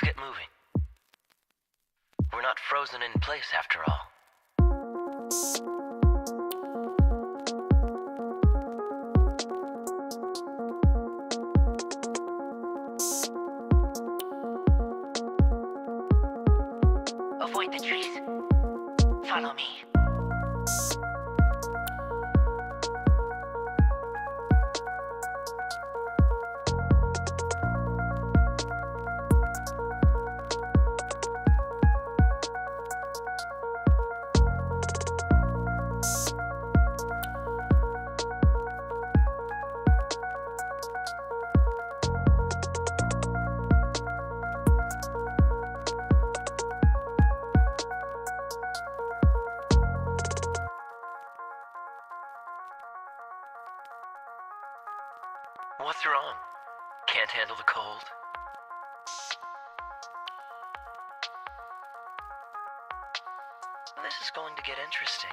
Let's get moving. We're not frozen in place after all. Avoid the trees. Follow me. What's wrong? Can't handle the cold? This is going to get interesting.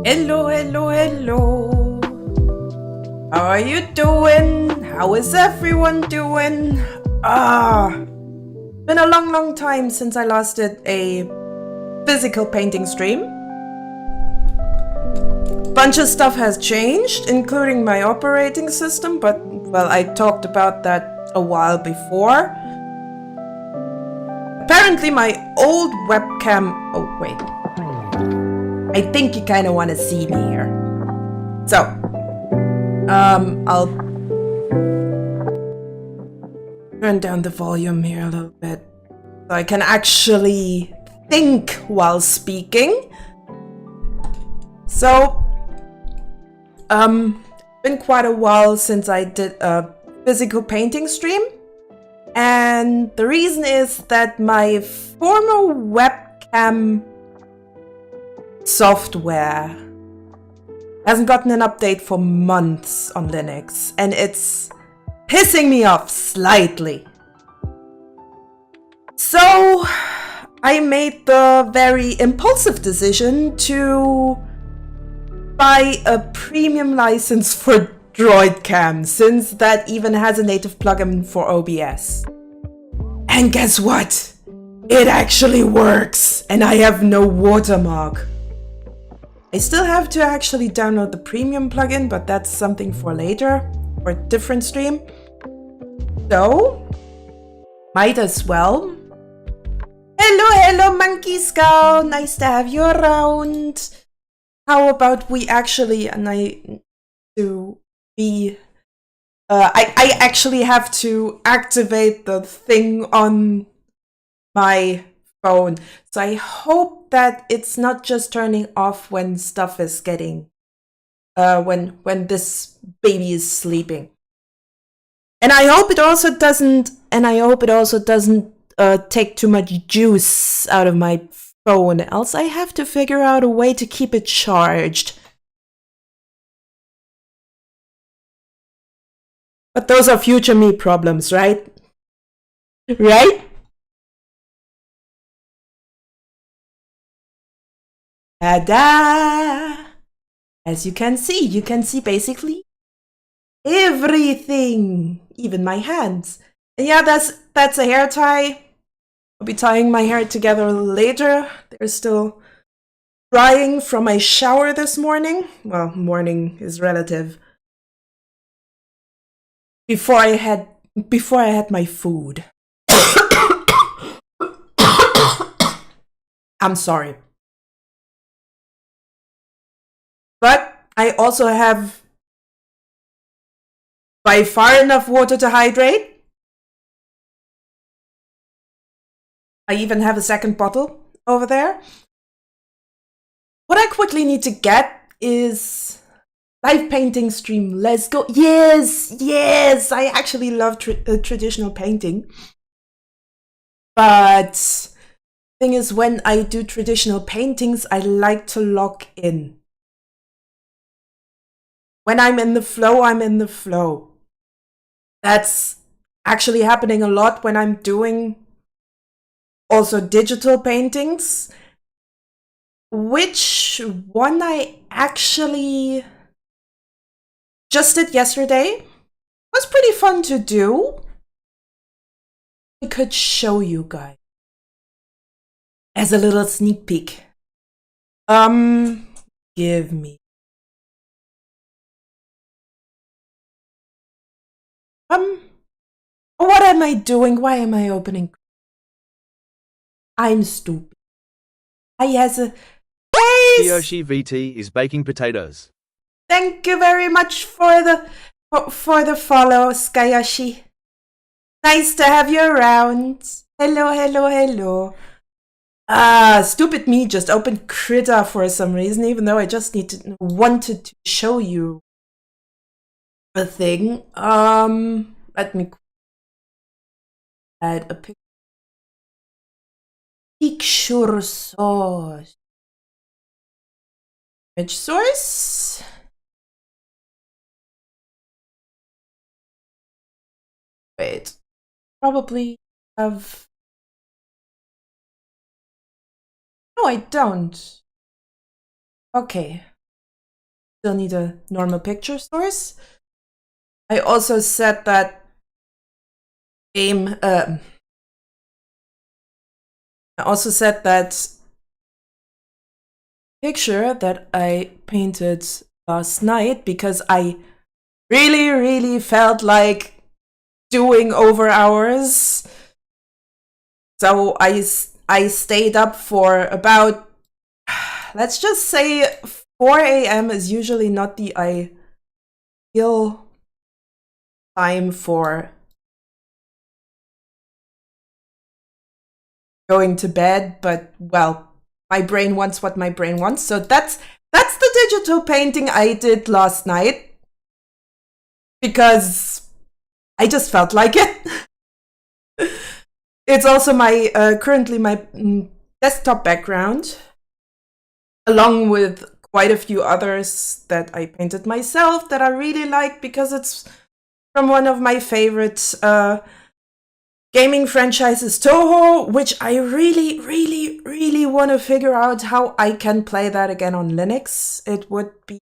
Hello, hello, hello. How are you doing? How is everyone doing? Been a long time since I last did a physical painting stream. Bunch of stuff has changed, including my operating system, but, well, I talked about that a while before. Apparently my old webcam... Oh, wait. I think you kind of want to see me here. So, I'll turn down the volume here a little bit so I can actually think while speaking. So, been quite a while since I did a physical painting stream, and the reason is that my former webcam software hasn't gotten an update for months on Linux, and it's pissing me off slightly. So I made the very impulsive decision to buy a premium license for DroidCam, since that even has a native plugin for OBS. And guess what? It actually works, and I have no watermark. I still have to actually download the premium plugin, but that's something for later, or a different stream. So, might as well. Hello, Monkey Skull! Nice to have you around. How about we actually, and I actually have to activate the thing on my phone. So I hope that it's not just turning off when stuff is getting, when this baby is sleeping. And I hope it also doesn't, take too much juice out of my phone, else I have to figure out a way to keep it charged. But those are future me problems, right? Right? Ta-da! As you can see basically everything, even my hands. And yeah, that's a hair tie. I'll be tying my hair together later. They're still drying from my shower this morning. Well, morning is relative. Before I had my food. I'm sorry. But I also have by far enough water to hydrate. I even have a second bottle over there. What I quickly need to get is live painting stream. Let's go. Yes, I actually love traditional painting. But thing is, when I do traditional paintings, I like to lock in. When I'm in the flow, I'm in the flow. That's actually happening a lot when I'm doing also digital paintings. Which one I actually just did yesterday was pretty fun to do. I could show you guys as a little sneak peek. Give me. What am I doing? Why am I opening? I'm stupid. I has a face. Kiyoshi VT is baking potatoes. Thank you very much for the follow, Skayoshi. Nice to have you around. Hello. Stupid me just opened Krita for some reason, even though I just wanted to show you a thing. Let me add a picture source. Image source. Wait, probably have. No, I don't. Okay. Still need a normal picture source. I also set that game. I also set that picture that I painted last night because I really felt like doing over hours. So I stayed up for about, let's just say 4 a.m. is usually not the ideal time for going to bed, but well, my brain wants what my brain wants. So that's the digital painting I did last night because I just felt like it. It's also my currently my desktop background, along with quite a few others that I painted myself that I really like because it's from one of my favorite gaming franchises, Toho, which I really want to figure out how I can play that again on Linux. It would be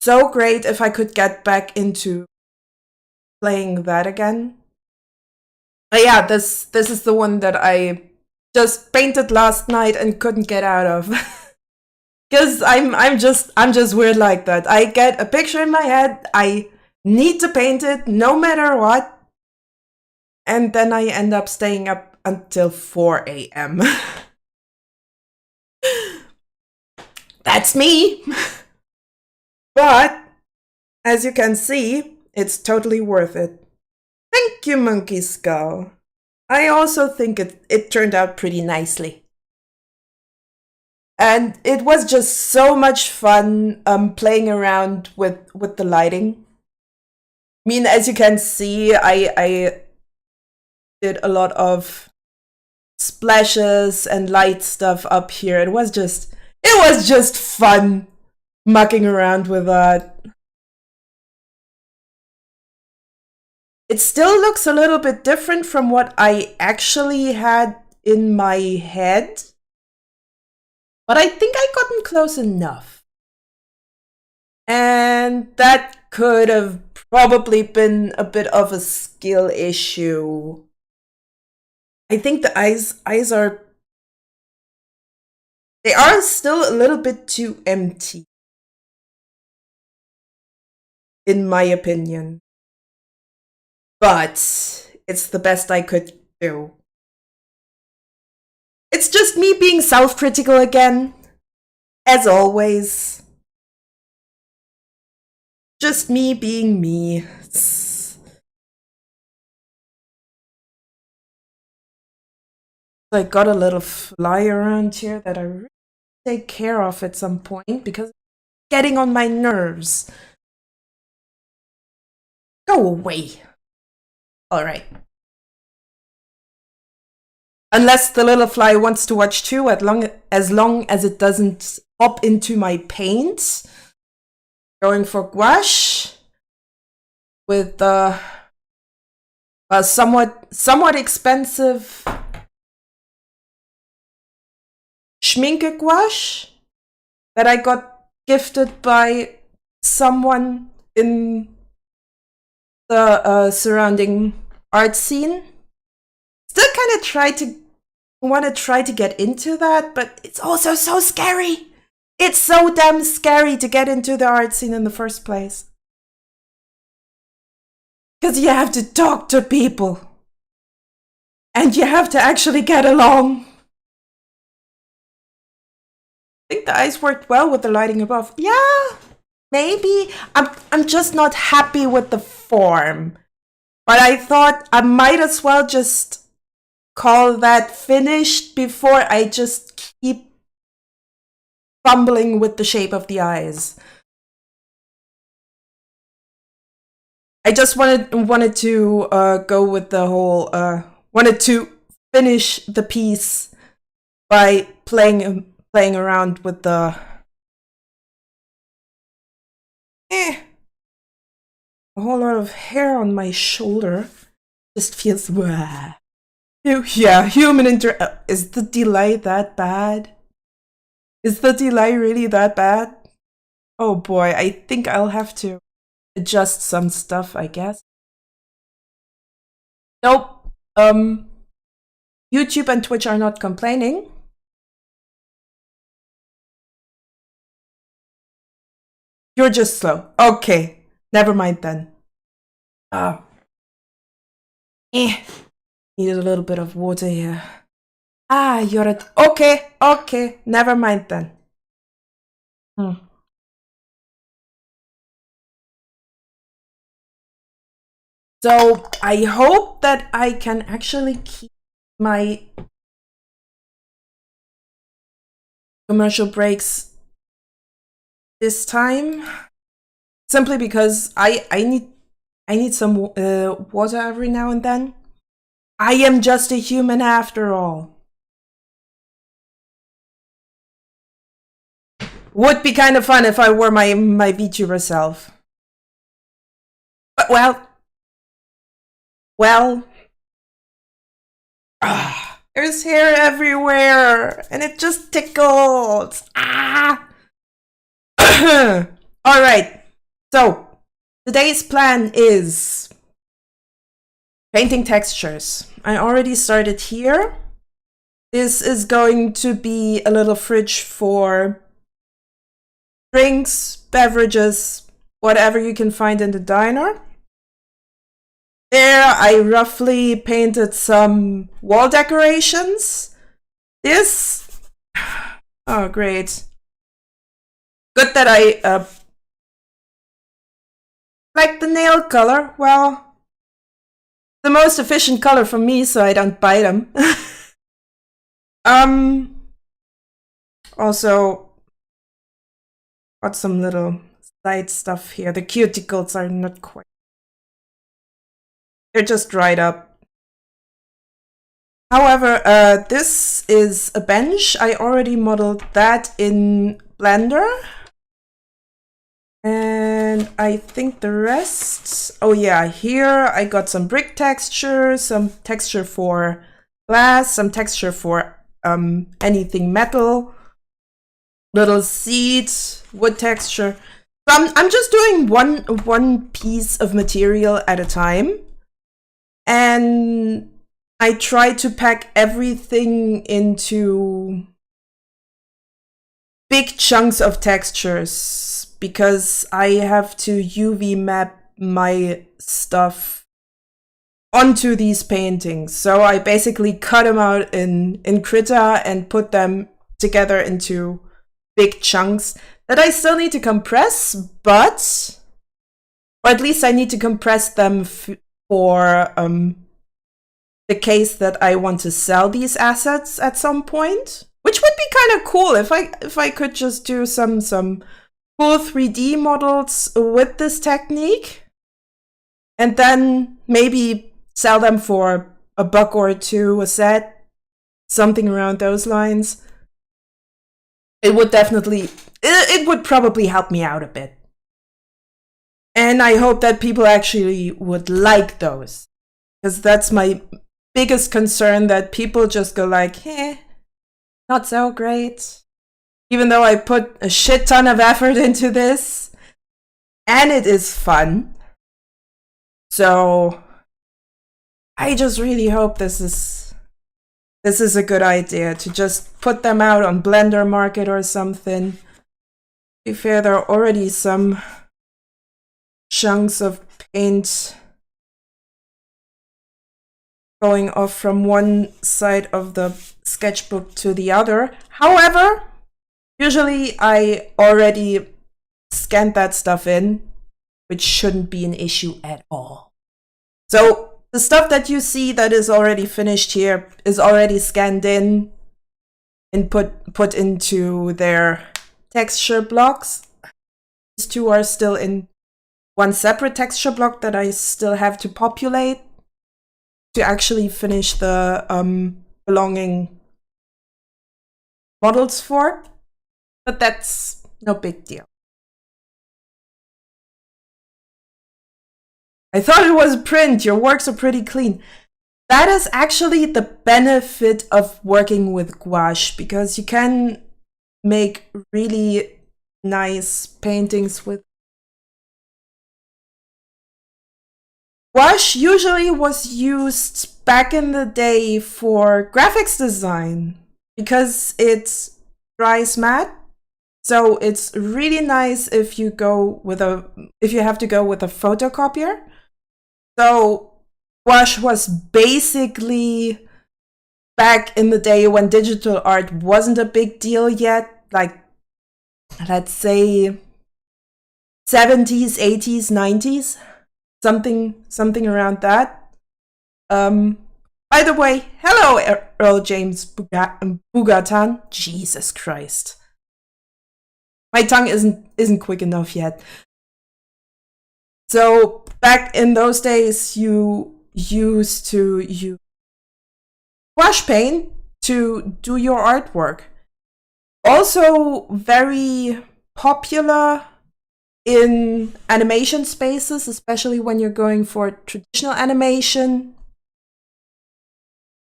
so great if I could get back into playing that again. But yeah, this is the one that I just painted last night and couldn't get out of. Cause I'm just weird like that. I get a picture in my head, I need to paint it no matter what. And then I end up staying up until 4 a.m. That's me. But as you can see, it's totally worth it. Thank you, Monkey Skull. I also think it turned out pretty nicely. And it was just so much fun playing around with the lighting. I mean, as you can see, I did a lot of splashes and light stuff up here. It was just fun mucking around with that. It still looks a little bit different from what I actually had in my head. But I think I gotten close enough. And that could have probably been a bit of a skill issue. I think the eyes are... They are still a little bit too empty. In my opinion. But it's the best I could do. It's just me being self-critical again. As always. Just me being me. I got a little fly around here that I really take care of at some point because it's getting on my nerves. Go away. Alright. Unless the little fly wants to watch too, as long as it doesn't hop into my paint. Going for gouache with the somewhat expensive Schminke gouache that I got gifted by someone in the surrounding art scene. Still kind of want to try to get into that, but it's also so scary. It's so damn scary to get into the art scene in the first place. Because you have to talk to people. And you have to actually get along. I think the eyes worked well with the lighting above. Yeah, maybe. I'm just not happy with the form. But I thought I might as well just call that finished before I just keep fumbling with the shape of the eyes. I just wanted to go with the whole wanted to finish the piece by playing around with the a whole lot of hair on my shoulder. Just feels yeah, human is the delay that bad? Is the delay really that bad? Oh boy, I think I'll have to adjust some stuff, I guess. Nope. YouTube and Twitch are not complaining. You're just slow. Okay, never mind then. Needed a little bit of water here. You're at okay, never mind then. So I hope that I can actually keep my commercial breaks this time, simply because I need some water every now and then. I am just a human after all. Would be kind of fun if I were my VTuber self. But well, there's hair everywhere, and it just tickles. All right. So today's plan is painting textures. I already started here. This is going to be a little fridge for drinks, beverages, whatever you can find in the diner. There, I roughly painted some wall decorations. This, oh great. Good that I like the nail color. Well, the most efficient color for me, so I don't bite them. Also, got some little side stuff here. The cuticles are not quite. They're just dried up. However, this is a bench. I already modeled that in Blender. And I think the rest... Oh yeah, here I got some brick texture, some texture for glass, some texture for anything metal, little seeds, wood texture. So I'm just doing one piece of material at a time. And I try to pack everything into big chunks of textures because I have to UV map my stuff onto these paintings. So I basically cut them out in Krita and put them together into big chunks that I still need to compress, but, or at least I need to compress them for the case that I want to sell these assets at some point, which would be kind of cool if I could just do some cool 3D models with this technique, and then maybe sell them for $1 or $2 a set, something around those lines. It would definitely, it would probably help me out a bit. And I hope that people actually would like those, because that's my biggest concern, that people just go like, not so great. Even though I put a shit ton of effort into this, and it is fun. So I just really hope this is a good idea, to just put them out on Blender Market or something. To be fair, there are already some chunks of paint going off from one side of the sketchbook to the other. However, usually I already scanned that stuff in, which shouldn't be an issue at all. So the stuff that you see that is already finished here is already scanned in and put into their texture blocks. These two are still in one separate texture block that I still have to populate to actually finish the belonging models for, but that's no big deal. I thought it was print. Your works are pretty clean. That is actually the benefit of working with gouache, because you can make really nice paintings with gouache. Usually was used back in the day for graphics design because it dries matte. So it's really nice if you have to go with a photocopier. So gouache was basically, back in the day when digital art wasn't a big deal yet, like let's say 70s, 80s, 90s, something around that. By the way, hello Earl James Bugatan. Jesus Christ. My tongue isn't quick enough yet. So back in those days, you used to use gouache paint to do your artwork. Also very popular in animation spaces, especially when you're going for traditional animation.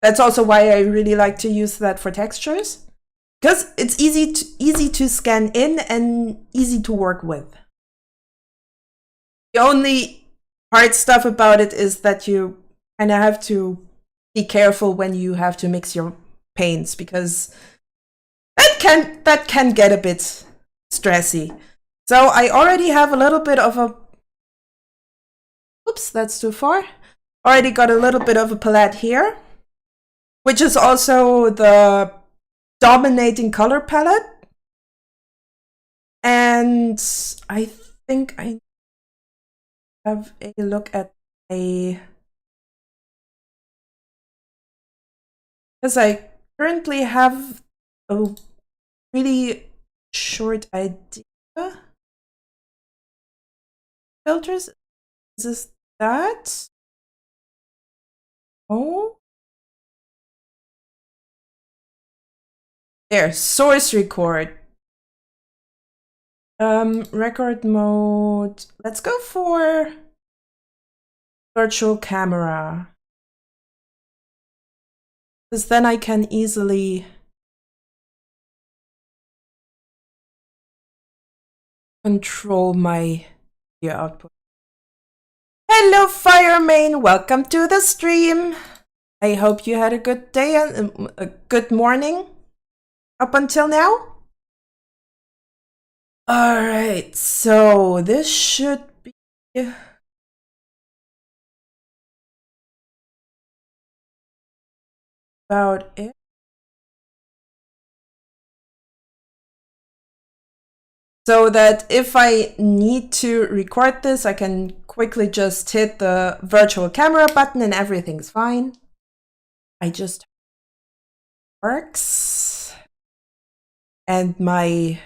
That's also why I really like to use that for textures, because it's easy to scan in and easy to work with. The only hard stuff about it is that you kind of have to be careful when you have to mix your paints, because that can get a bit stressy. So I already have a little bit of a... Oops, that's too far. Already got a little bit of a palette here, which is also the dominating color palette. And I think I have a look at because I currently have a really short idea. Filters, is this that? Oh, there, source record. Record mode. Let's go for virtual camera, because then I can easily control my video output. Hello, Firemain. Welcome to the stream. I hope you had a good day and a good morning up until now. All right, so this should be about it. So that if I need to record this, I can quickly just hit the virtual camera button and everything's fine. I just works. And my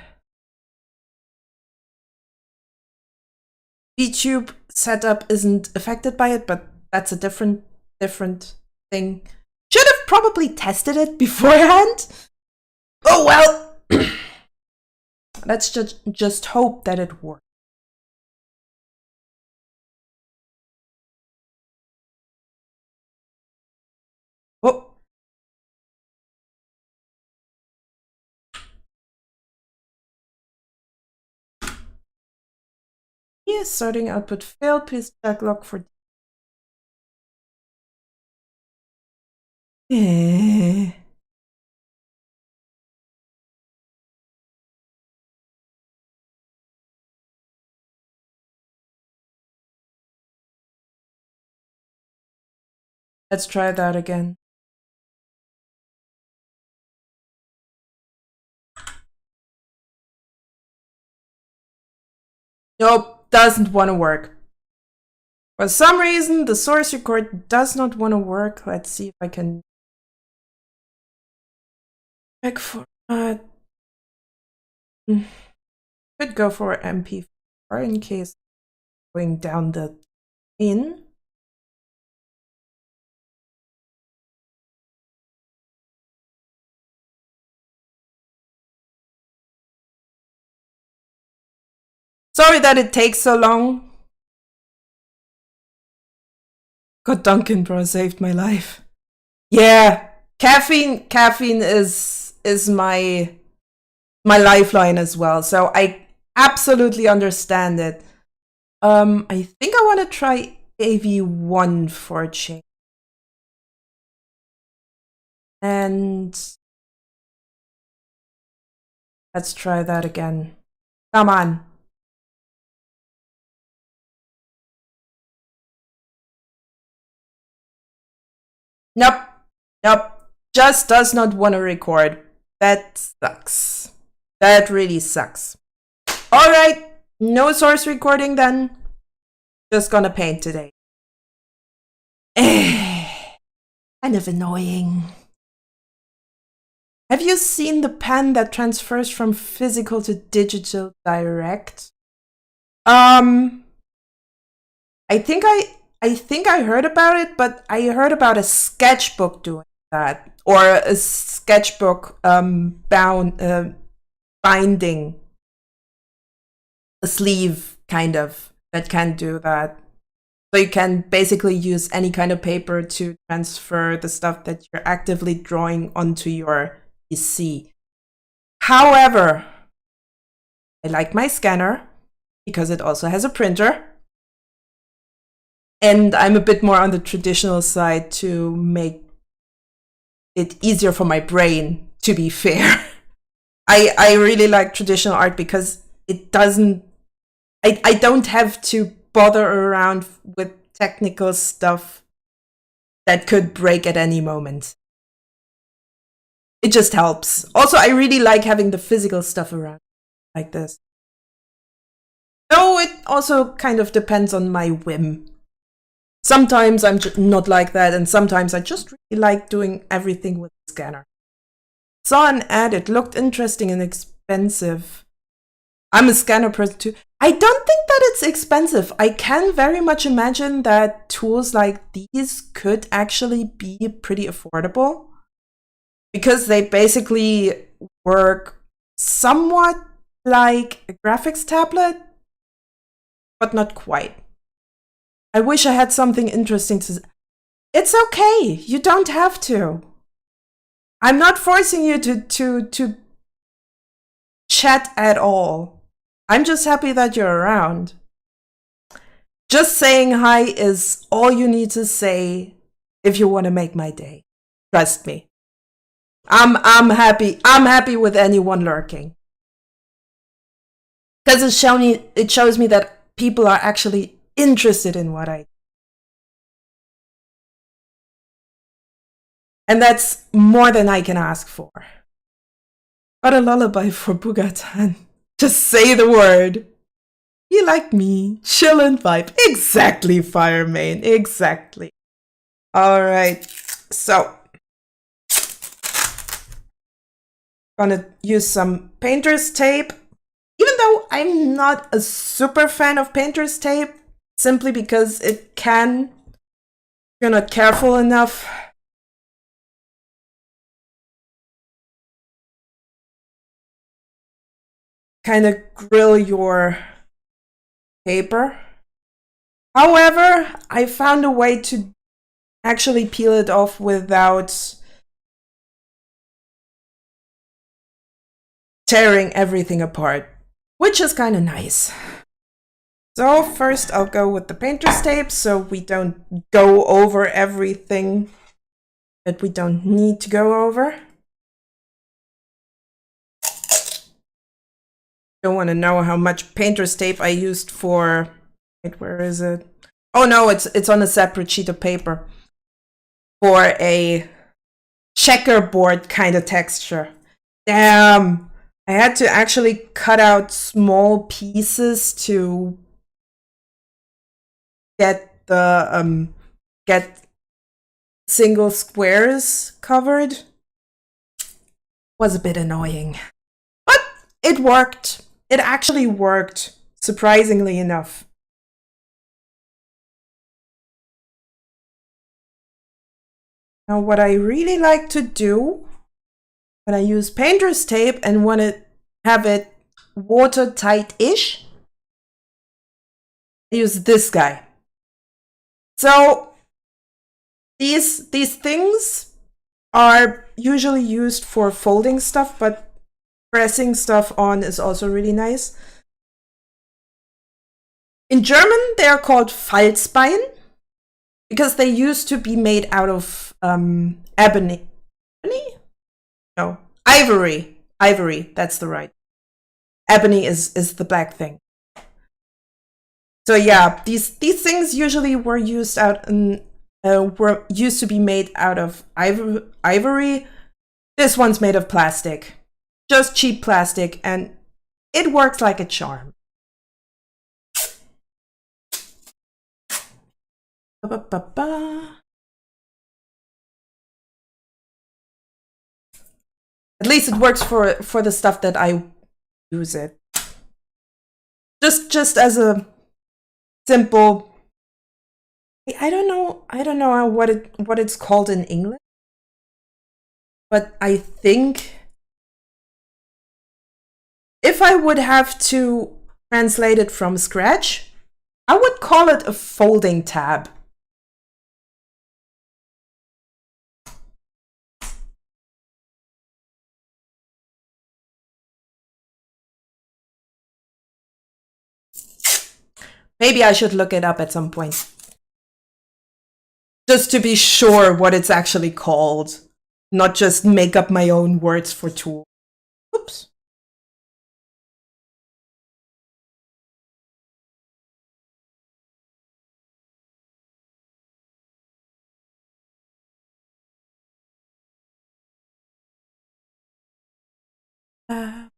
YouTube setup isn't affected by it, but that's a different thing. Should have probably tested it beforehand. Oh well. Let's just hope that it works. Oh. Yes, sorting output failed. Please check log for. Let's try that again. Nope, doesn't want to work. For some reason, the source record does not want to work. Let's see if I can check for could go for MP4 in case going down the in. Sorry that it takes so long. God, Duncan, bro, saved my life. Yeah, caffeine is my lifeline as well. So I absolutely understand it. I think I want to try AV1 for a change. And let's try that again. Come on. Nope. Nope. Just does not want to record. That sucks. That really sucks. Alright. No source recording then. Just gonna paint today. Kind of annoying. Have you seen the pen that transfers from physical to digital direct? I think I heard about it, but I heard about a sketchbook doing that, or a sketchbook binding a sleeve kind of that can do that. So you can basically use any kind of paper to transfer the stuff that you're actively drawing onto your PC. However, I like my scanner because it also has a printer. And I'm a bit more on the traditional side to make it easier for my brain, to be fair. I really like traditional art because it doesn't, I don't have to bother around with technical stuff that could break at any moment. It just helps. Also, I really like having the physical stuff around like this. Though it also kind of depends on my whim. Sometimes I'm not like that, and sometimes I just really like doing everything with the scanner. Saw an ad, it looked interesting and expensive. I'm a scanner person too. I don't think that it's expensive. I can very much imagine that tools like these could actually be pretty affordable because they basically work somewhat like a graphics tablet, but not quite. I wish I had something interesting to say. It's okay. You don't have to. I'm not forcing you to chat at all. I'm just happy that you're around. Just saying hi is all you need to say if you want to make my day. Trust me. I'm happy. I'm happy with anyone lurking. Because it shows me that people are actually interested in what I do. And that's more than I can ask for. What a lullaby for Bugatan. Just say the word. You like me. Chill and vibe. Exactly, Firemain. Exactly. Alright. So. Gonna use some painter's tape. Even though I'm not a super fan of painter's tape. Simply because it can, if you're not careful enough, kind of grill your paper. However, I found a way to actually peel it off without tearing everything apart, which is kind of nice. So first I'll go with the painter's tape so we don't go over everything that we don't need to go over. Don't want to know how much painter's tape I used for, wait, where is it? Oh no, it's on a separate sheet of paper for a checkerboard kind of texture. Damn, I had to actually cut out small pieces to get get single squares covered was a bit annoying. But it worked. It actually worked, surprisingly enough. Now, what I really like to do when I use painter's tape and want to have it watertight-ish, I use this guy. So these things are usually used for folding stuff, but pressing stuff on is also really nice. In German, they are called Falzbein because they used to be made out of ebony. Ebony? No, ivory. Ivory, that's the right. Ebony is the black thing. So yeah, these things usually were used were used to be made out of ivory. This one's made of plastic, just cheap plastic, and it works like a charm. At least it works for the stuff that I use it. Just as a simple. I don't know what it's called in English, but I think if I would have to translate it from scratch, I would call it a folding tab. Maybe I should look it up at some point. Just to be sure what it's actually called. Not just make up my own words for tool. Oops. I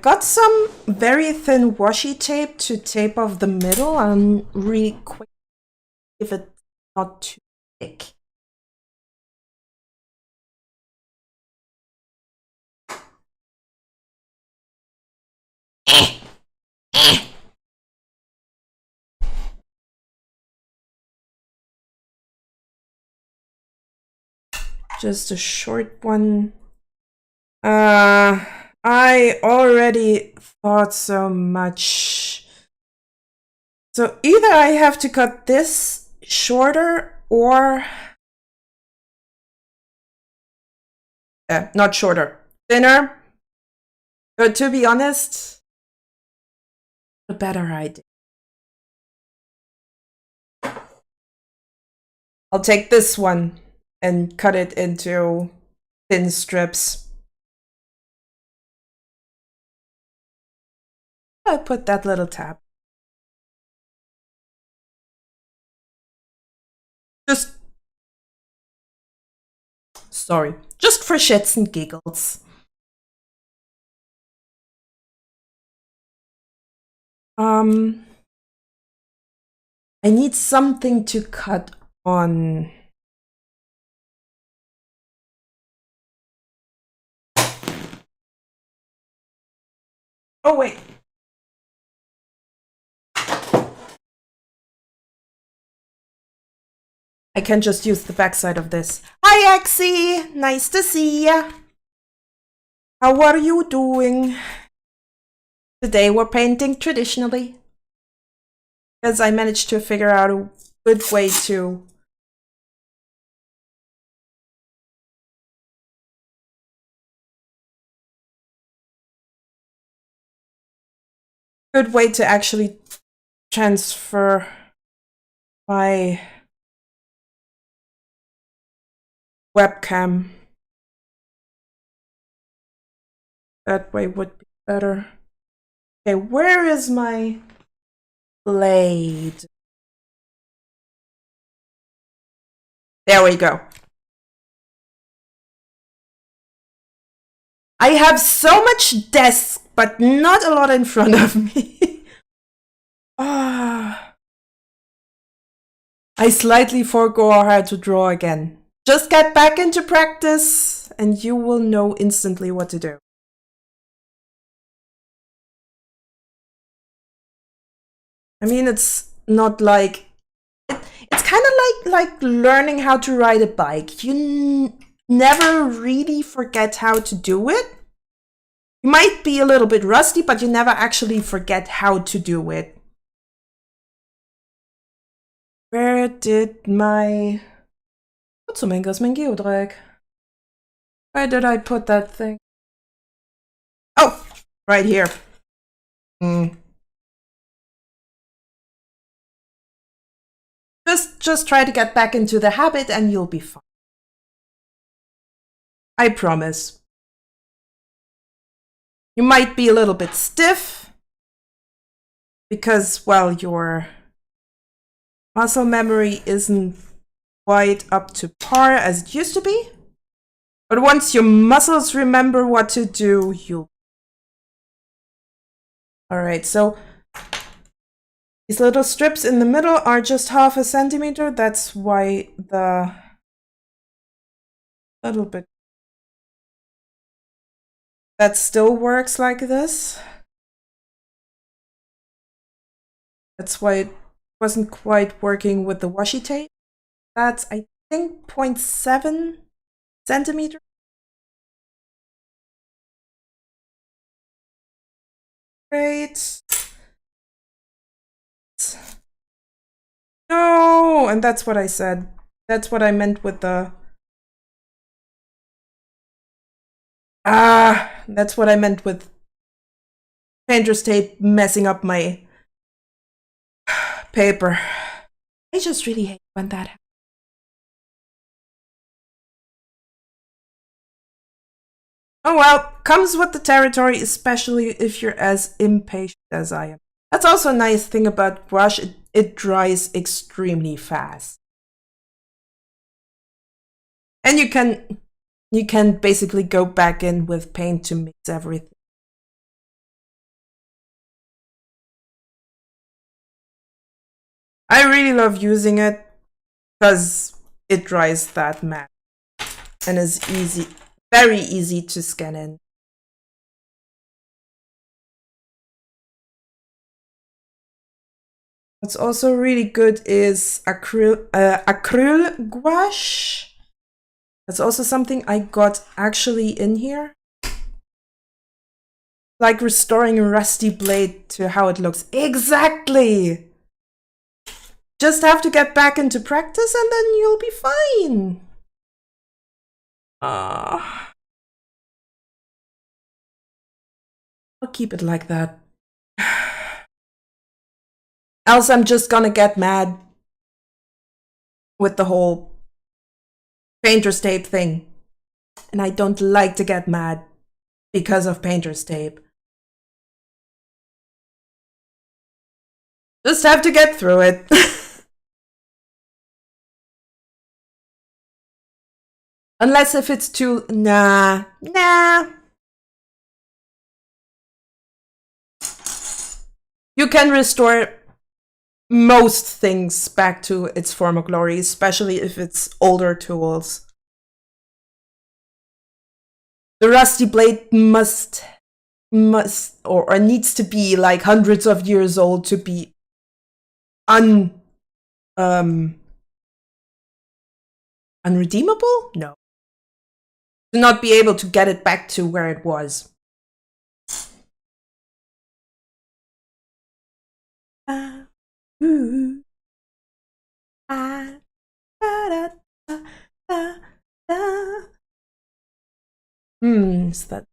got some very thin washi tape to tape off the middle and really quick if it's not too thick. Just a short one. I already thought so much. So either I have to cut this shorter or not shorter, thinner. But to be honest, a better idea. I'll take this one and cut it into thin strips. I'll put that little tab. Just for shits and giggles. I need something to cut on. Oh, wait. I can just use the backside of this. Hi, Axie! Nice to see ya! How are you doing? Today we're painting traditionally. Because I managed to figure out a good way to actually transfer my webcam. That way would be better. Okay, where is my blade? There we go. I have so much desk, but not a lot in front of me. Ah, I slightly forego how to draw again. Just get back into practice and you will know instantly what to do. I mean, it's not like... It's kind of like learning how to ride a bike. You never really forget how to do it. You might be a little bit rusty, but you never actually forget how to do it. Where did my... Wo zum Henker ist mein Geodreieck? Where did I put that thing? Oh, right here. Just try to get back into the habit and you'll be fine. I promise. You might be a little bit stiff because, well, your muscle memory isn't quite up to par as it used to be. But once your muscles remember what to do, you'll... Alright, so these little strips in the middle are just 1/2 centimeter. That's why the little bit... That still works like this. That's why it wasn't quite working with the washi tape. That's, I think, 0.7 centimeter. Great. No, and that's what I said. That's what I meant with the... That's what I meant with painter's tape messing up my paper. I just really hate when that happens. Oh well, comes with the territory, especially if you're as impatient as I am. That's also a nice thing about gouache, it dries extremely fast. And you can basically go back in with paint to mix everything. I really love using it because it dries that matte and is easy, very easy to scan in. What's also really good is acryl gouache. That's also something I got actually in here. Like restoring a rusty blade to how it looks. Exactly! Just have to get back into practice and then you'll be fine. I'll keep it like that. Else I'm just gonna get mad with the whole painter's tape thing. And I don't like to get mad because of painter's tape. Just have to get through it. Unless if it's too... Nah. You can restore most things back to its former glory, especially if it's older tools. The rusty blade must or needs to be like hundreds of years old to be unredeemable? No. To not be able to get it back to where it was. Is that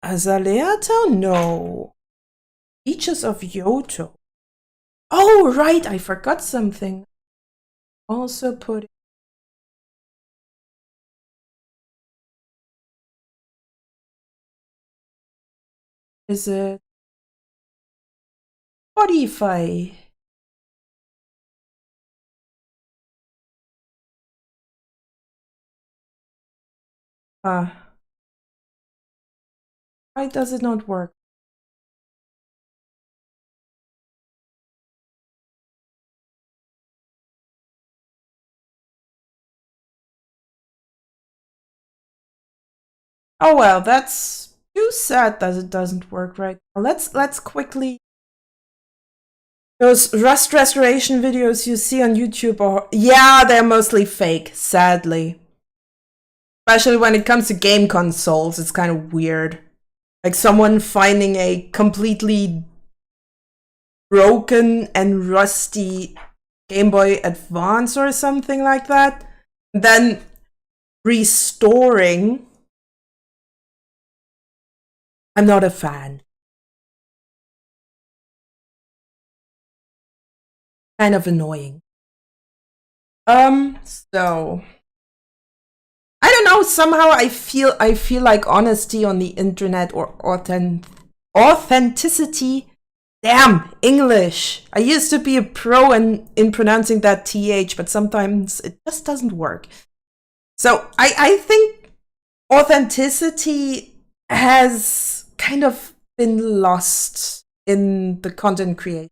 Azaleata? No. Beaches of Yoto. Oh, right, I forgot something. Also put... Is it Spotify? Why does it not work? Oh well, that's too sad that it doesn't work right now. Let's quickly. Those rust restoration videos you see on YouTube are, yeah, they're mostly fake, sadly. Especially when it comes to game consoles, it's kind of weird. Like someone finding a completely broken and rusty Game Boy Advance or something like that, then restoring. I'm not a fan. Kind of annoying. So I don't know, somehow I feel like honesty on the internet or authenticity. Damn, English. I used to be a pro in pronouncing that TH, but sometimes it just doesn't work. So I think authenticity has kind of been lost in the content creation.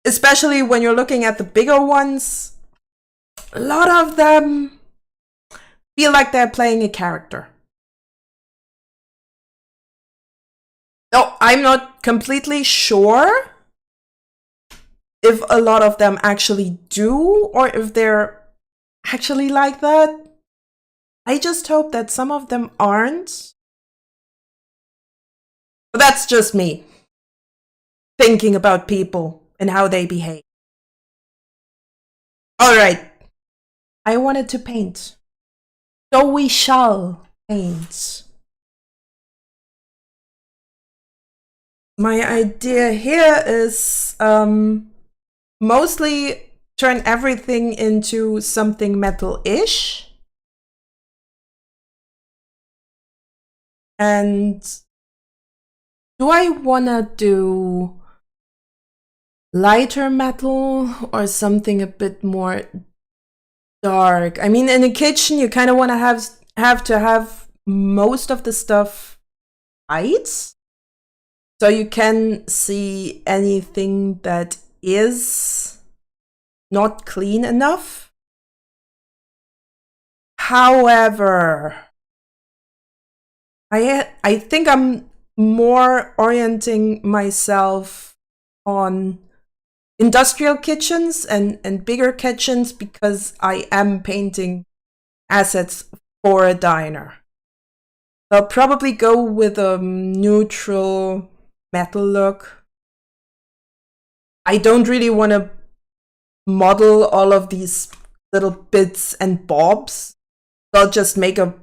Especially when you're looking at the bigger ones, a lot of them feel like they're playing a character. No, I'm not completely sure if a lot of them actually do or if they're actually like that. I just hope that some of them aren't. But that's just me thinking about people and how they behave. All right. I wanted to paint. So we shall paint. My idea here is mostly turn everything into something metal-ish. And do I wanna do lighter metal or something a bit more dark? I mean, in a kitchen, you kind of want to have most of the stuff white, so you can see anything that is not clean enough. However, I think I'm more orienting myself on industrial kitchens and bigger kitchens because I am painting assets for a diner. I'll probably go with a neutral metal look. I don't really want to model all of these little bits and bobs. I'll just make a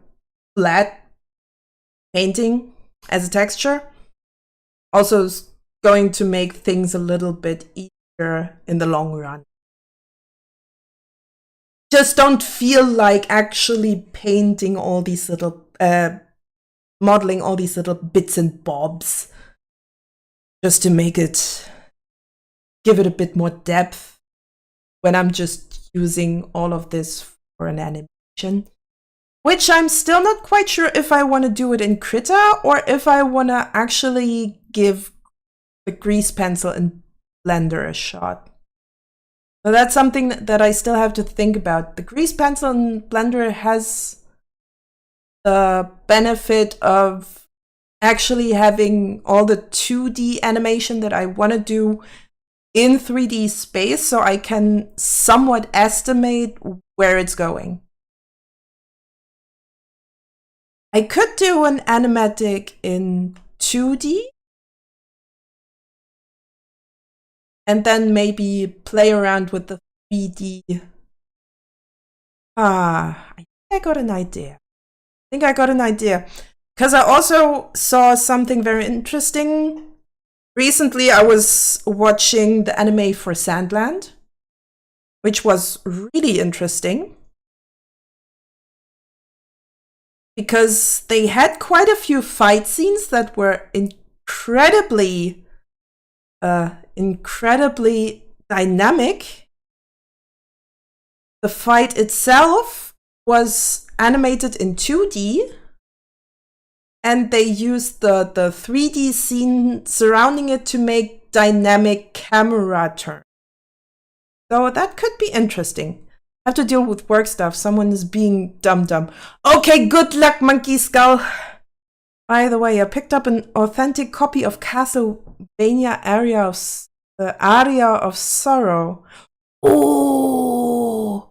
flat painting as a texture. Also going to make things a little bit easier in the long run. Just don't feel like actually painting all these little, modeling all these little bits and bobs just to make it, give it a bit more depth when I'm just using all of this for an animation. Which I'm still not quite sure if I want to do it in Krita or if I want to actually give the grease pencil and Blender a shot. So that's something that I still have to think about. The grease pencil and Blender has the benefit of actually having all the 2D animation that I want to do in 3D space, so I can somewhat estimate where it's going. I could do an animatic in 2D and then maybe play around with the 3D. I think I got an idea. Because I also saw something very interesting. Recently, I was watching the anime for Sandland, which was really interesting. Because they had quite a few fight scenes that were incredibly dynamic. The fight itself was animated in 2D, and they used the 3D scene surrounding it to make dynamic camera turns. So that could be interesting. have to deal with work stuff. Someone is being dumb. Okay, good luck, Monkey Skull. By the way, I picked up an authentic copy of Castlevania Aria of Sorrow. Oh,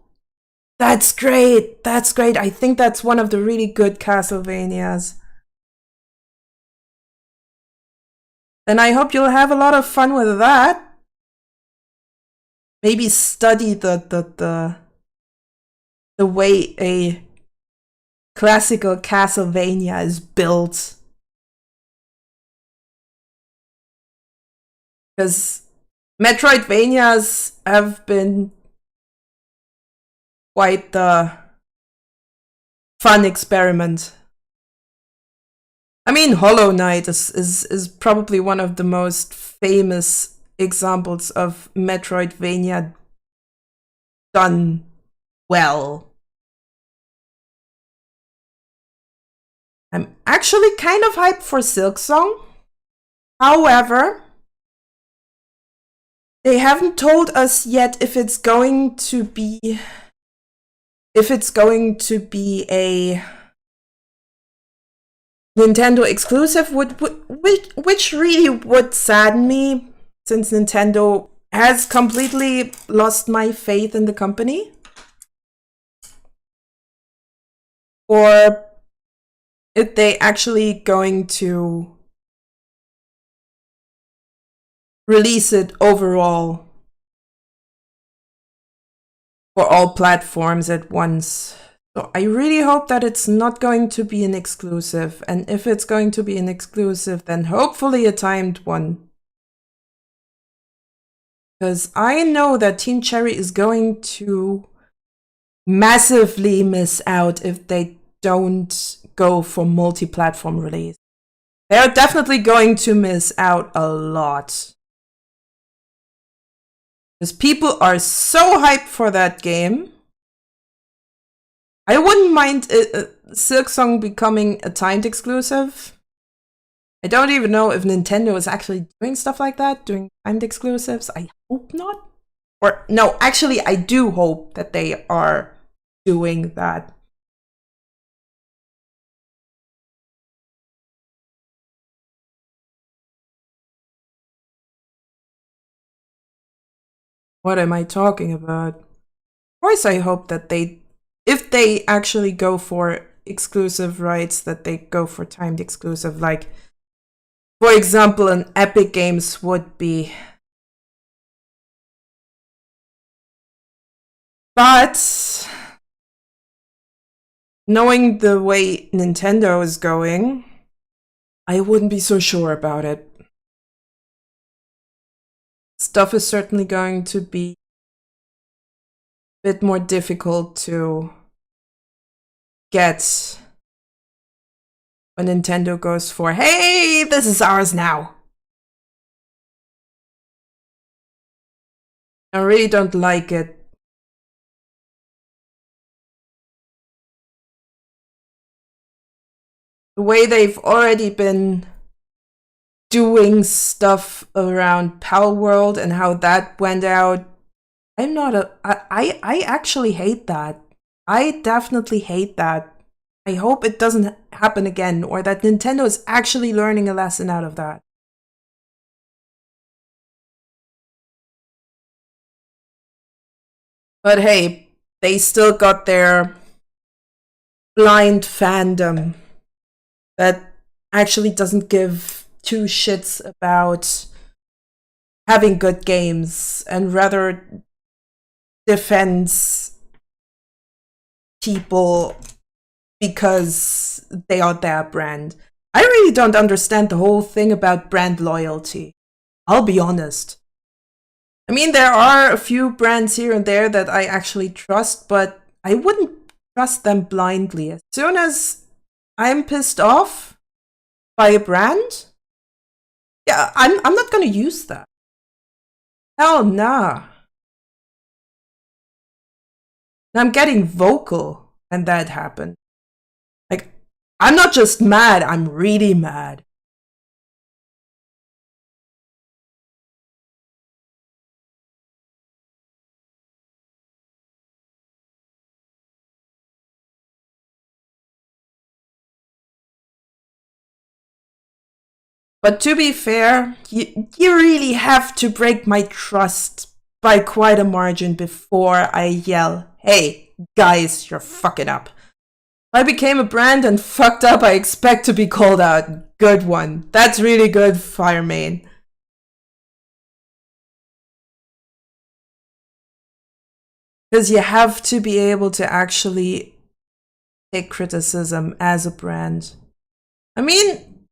that's great. That's great. I think that's one of the really good Castlevanias. And I hope you'll have a lot of fun with that. Maybe study the way a classical Castlevania is built. Because Metroidvanias have been quite the fun experiment. I mean, Hollow Knight is probably one of the most famous examples of Metroidvania done well. I'm actually kind of hyped for Silksong. However, they haven't told us yet if it's going to be a Nintendo exclusive, which really would sadden me, since Nintendo has completely lost my faith in the company. Or if they actually going to release it overall for all platforms at once. So I really hope that it's not going to be an exclusive, and if it's going to be an exclusive, then hopefully a timed one. Because I know that Team Cherry is going to massively miss out if they don't go for multi-platform release. They're definitely going to miss out a lot. Because people are so hyped for that game. I wouldn't mind Silksong becoming a timed exclusive. I don't even know if Nintendo is actually doing stuff like that, doing timed exclusives. I hope not. Or no, actually, I do hope that they are doing that. What am I talking about? Of course, I hope that if they actually go for exclusive rights, that they go for timed exclusive, like, for example, an Epic Games would be. But knowing the way Nintendo is going, I wouldn't be so sure about it. Stuff is certainly going to be a bit more difficult to get when Nintendo goes for, hey, this is ours now. I really don't like it. The way they've already been doing stuff around Pal World and how that went out. I actually hate that. I definitely hate that. I hope it doesn't happen again, or that Nintendo is actually learning a lesson out of that. But hey, they still got their blind fandom that actually doesn't give two shits about having good games and rather defends people because they are their brand. I really don't understand the whole thing about brand loyalty. I'll be honest. I mean, there are a few brands here and there that I actually trust, but I wouldn't trust them blindly. As soon as I'm pissed off by a brand, yeah, I'm not gonna use that. Hell nah. And I'm getting vocal when that happened. Like, I'm not just mad, I'm really mad. But to be fair, you really have to break my trust by quite a margin before I yell, hey, guys, you're fucking up. I became a brand and fucked up, I expect to be called out. Good one. That's really good, Firemain. Because you have to be able to actually take criticism as a brand. I mean,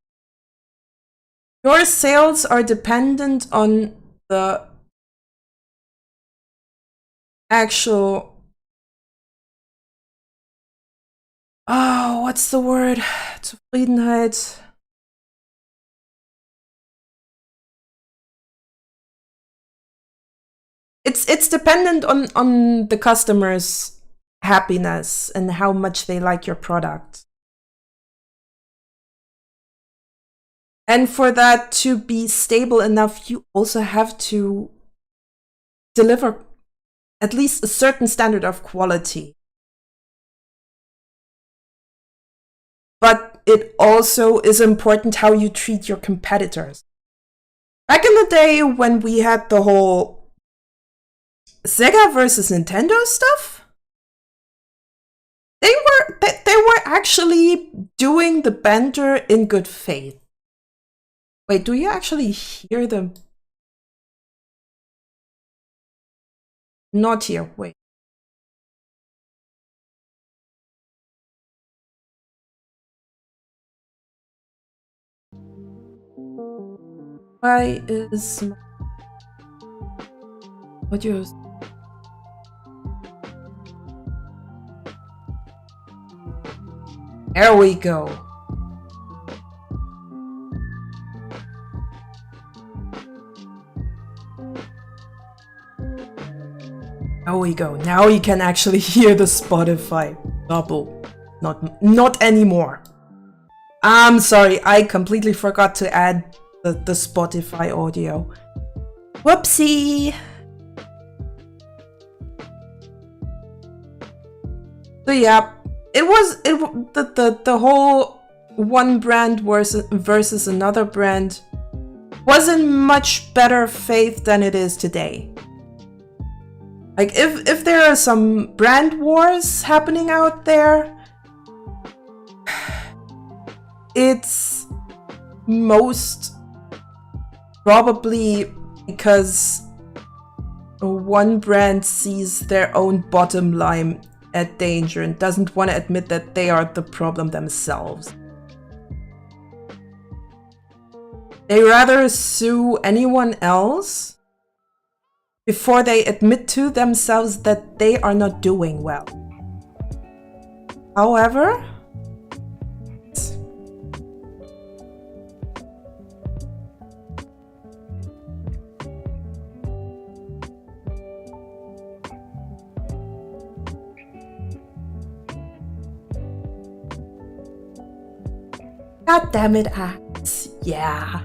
your sales are dependent on the actual... Oh, what's the word? Zufriedenheit. It's dependent on the customer's happiness and how much they like your product. And for that to be stable enough, you also have to deliver at least a certain standard of quality. But it also is important how you treat your competitors. Back in the day when we had the whole Sega versus Nintendo stuff, they were actually doing the banter in good faith. Wait, do you actually hear them? Not here, wait. Why is my audio? There we go. There we go. Now you can actually hear the Spotify bubble. Not anymore. I'm sorry, I completely forgot to add the Spotify audio. Whoopsie! So yeah, the whole one brand versus another brand was in much better faith than it is today. Like if there are some brand wars happening out there, it's most probably because one brand sees their own bottom line at danger and doesn't want to admit that they are the problem themselves. They rather sue anyone else before they admit to themselves that they are not doing well. However, God damn it, Axe. Yeah.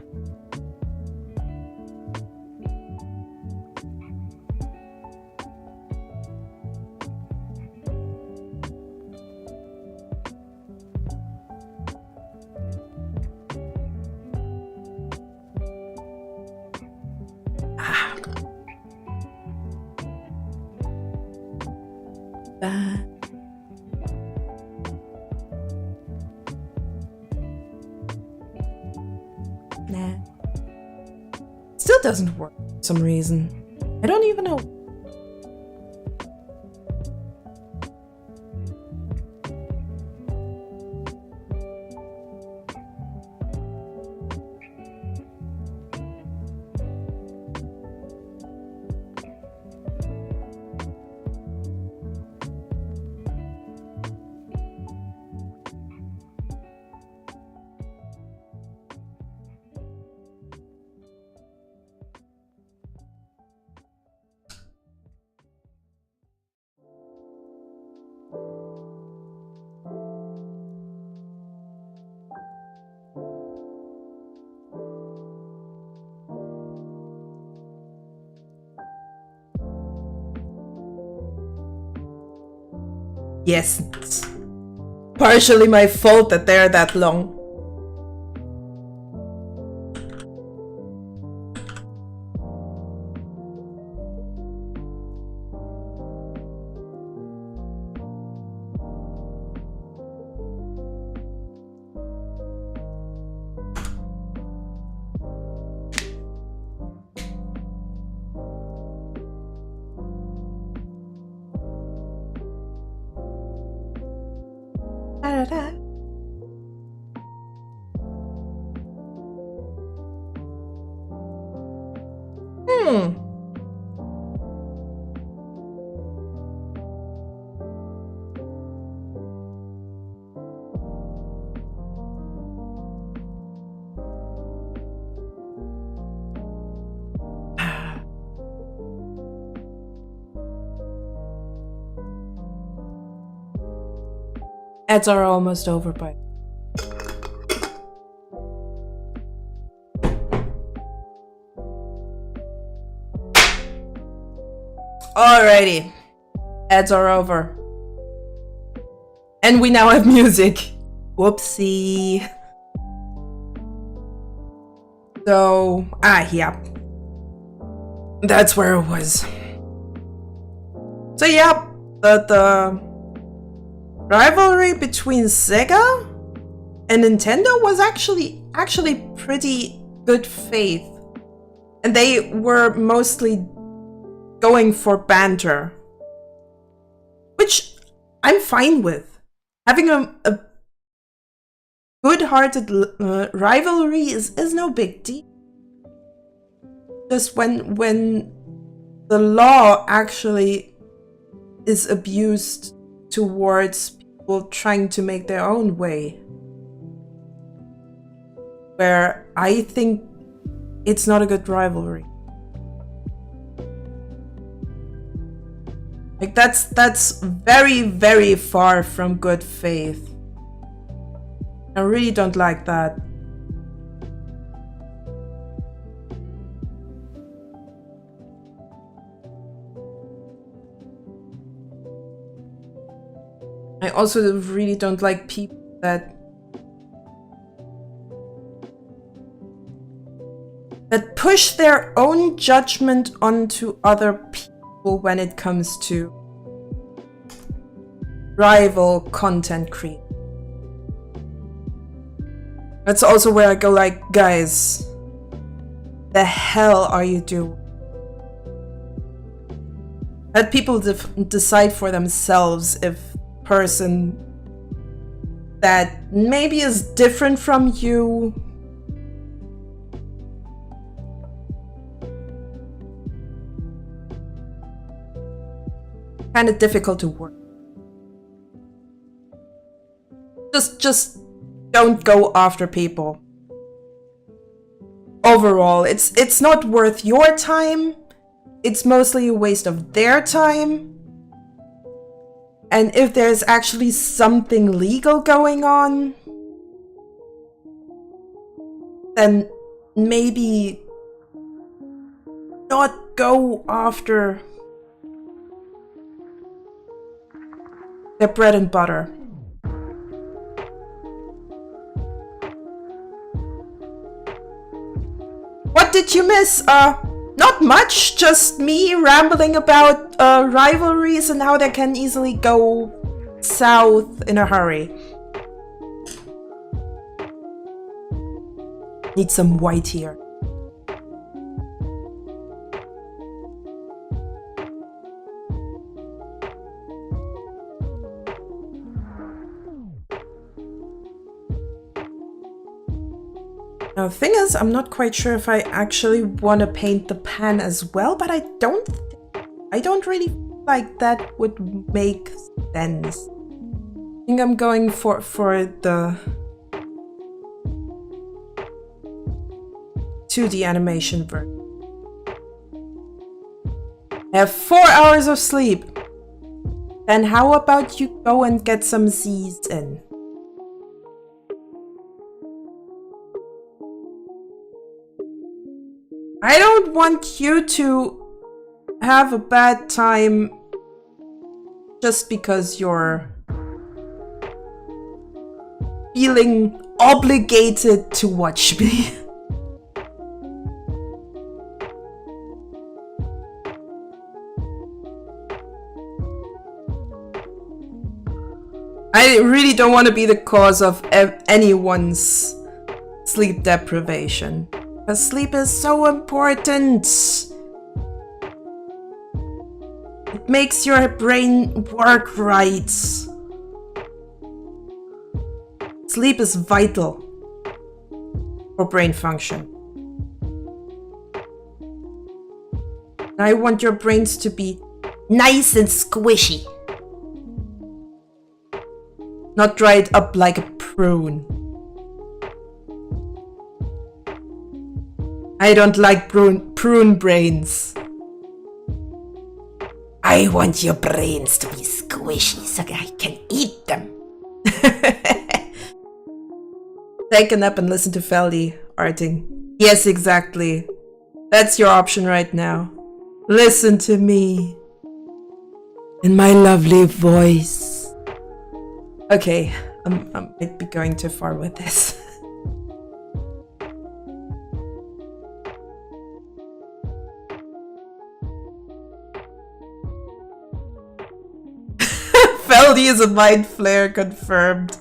Nah. Still doesn't work for some reason. I don't even know. Yes, it's partially my fault that they're that long. Da-da-da. Hmm. Ads are almost over, but alrighty. Ads are over. And we now have music. Whoopsie. So, yeah. That's where it was. So yeah, the rivalry between Sega and Nintendo was actually pretty good faith. And they were mostly going for banter, which I'm fine with. Having a good-hearted rivalry is no big deal. Just when the law actually is abused towards people trying to make their own way, where I think it's not a good rivalry. Like that's very, very far from good faith. I really don't like that. I also really don't like people that push their own judgment onto other people when it comes to rival content creation. That's also where I go like, guys, the hell are you doing? Let people decide for themselves if person that maybe is different from you kind of difficult to work. Just don't go after people. Overall, it's not worth your time. It's mostly a waste of their time. And if there's actually something legal going on, then maybe not go after their bread and butter. What did you miss? Not much, just me rambling about rivalries and how they can easily go south in a hurry. Need some white here. Now, the thing is, I'm not quite sure if I actually want to paint the pan as well, but I don't really feel like that would make sense. I think I'm going for the 2D animation version. I have 4 hours of sleep. Then how about you go and get some Z's in? I don't want you to have a bad time just because you're feeling obligated to watch me. I really don't want to be the cause of anyone's sleep deprivation. Because sleep is so important. It makes your brain work right. Sleep is vital for brain function. I want your brains to be nice and squishy. Not dried up like a prune. I don't like prune brains. I want your brains to be squishy so I can eat them. Take a nap and listen to Feldy arting. Yes, exactly. That's your option right now. Listen to me. In my lovely voice. Okay, I might be going too far with this. Feldy is a mind flare, confirmed.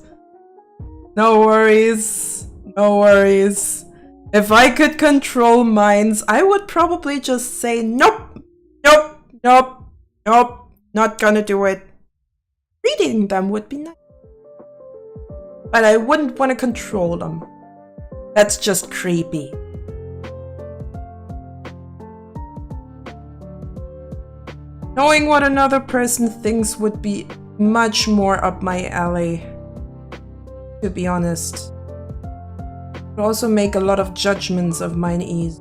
No worries. No worries. If I could control minds, I would probably just say nope, nope, nope, nope, not gonna do it. Reading them would be nice. But I wouldn't want to control them. That's just creepy. Knowing what another person thinks would be much more up my alley, to be honest. It would also make a lot of judgments of mine easy.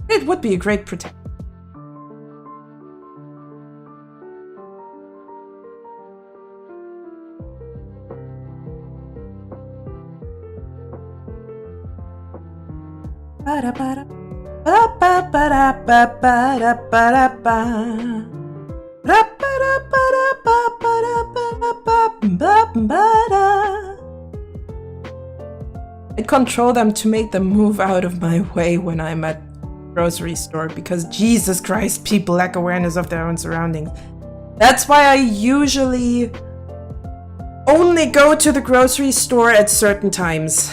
It would be a great protection. I control them to make them move out of my way when I'm at grocery store, because Jesus Christ, people lack awareness of their own surroundings. That's why I usually only go to the grocery store at certain times.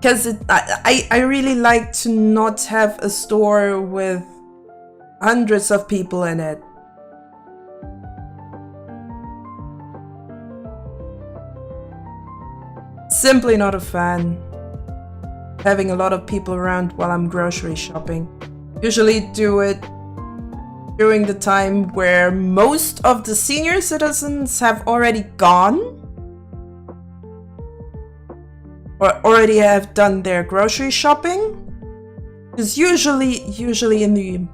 Because I really like to not have a store with hundreds of people in it. Simply not a fan. Having a lot of people around while I'm grocery shopping. Usually do it during the time where most of the senior citizens have already gone. Or already have done their grocery shopping. Because usually in the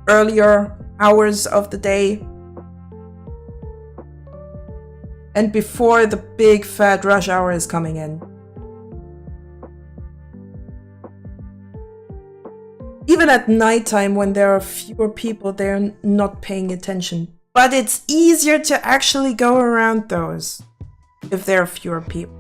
earlier hours of the day. And before the big fat rush hour is coming in. Even at nighttime when there are fewer people, they're not paying attention. But it's easier to actually go around those if there are fewer people.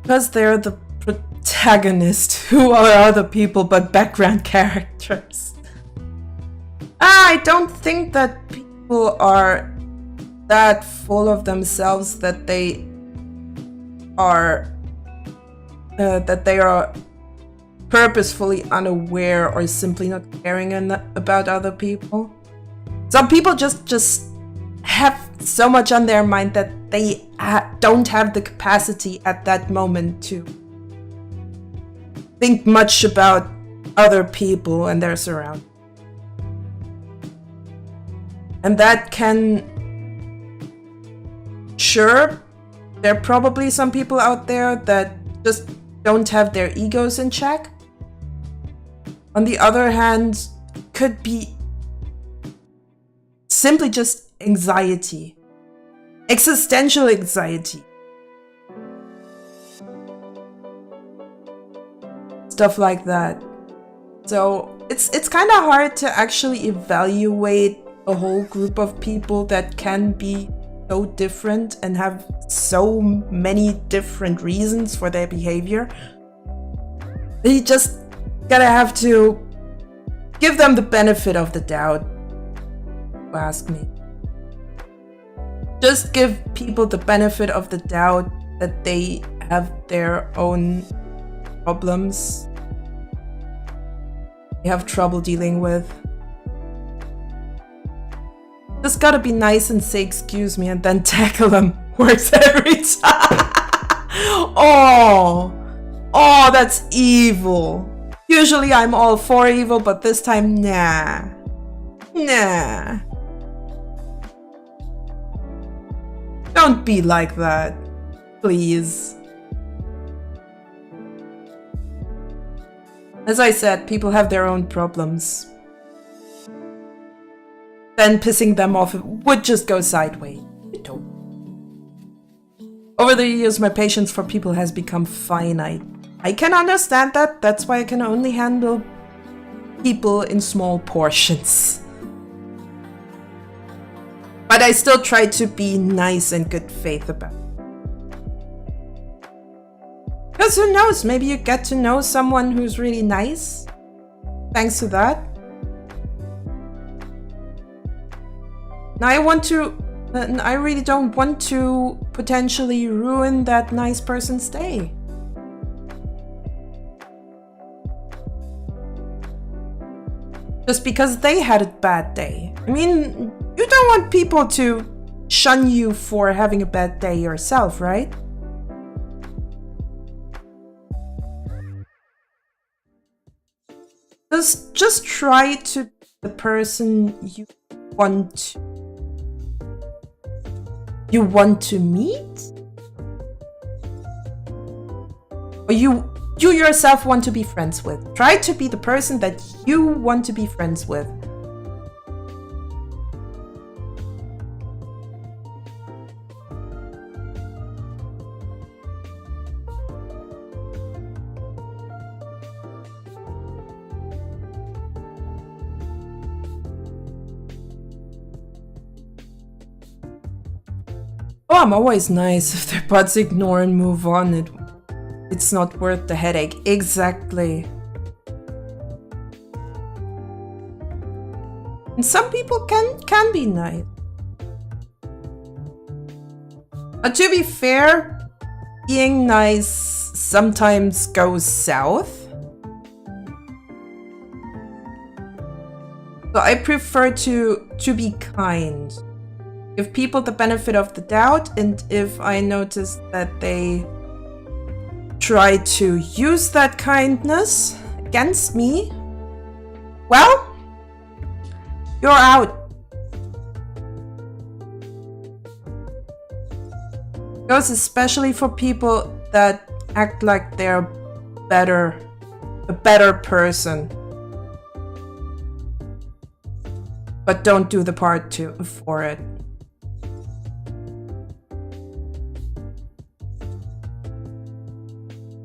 Because they're the protagonist. Who are other people but background characters? I don't think that people are that full of themselves that they are purposefully unaware or simply not caring about other people. Some people just have so much on their mind that they don't have the capacity at that moment to think much about other people and their surroundings. And that can... Sure, there are probably some people out there that just don't have their egos in check. On the other hand, could be simply just anxiety. Existential anxiety. Stuff like that. So it's kind of hard to actually evaluate a whole group of people that can be so different and have so many different reasons for their behavior. You just gotta have to give them the benefit of the doubt. Ask me. Just give people the benefit of the doubt that they have their own problems they have trouble dealing with. Just gotta be nice and say excuse me and then tackle them. Works every time. Oh, that's evil. Usually I'm all for evil, but this time, nah. Don't be like that, please. As I said, people have their own problems. Then pissing them off would just go sideways. Over the years, my patience for people has become finite. I can understand that. That's why I can only handle people in small portions. But I still try to be nice and good faith about it. Because who knows, maybe you get to know someone who's really nice. Thanks to that. Now I really don't want to potentially ruin that nice person's day. Just because they had a bad day. I mean, you don't want people to shun you for having a bad day yourself, right? Just try to be the person you want to meet? Or you yourself want to be friends with. Try to be the person that you want to be friends with. Oh, I'm always nice. If their butts ignore and move on, it's not worth the headache. Exactly. And some people can be nice. But to be fair, being nice sometimes goes south. So I prefer to be kind. Give people the benefit of the doubt, and if I notice that they try to use that kindness against me, well, you're out. Goes especially for people that act like they're a better person, but don't do the part for it.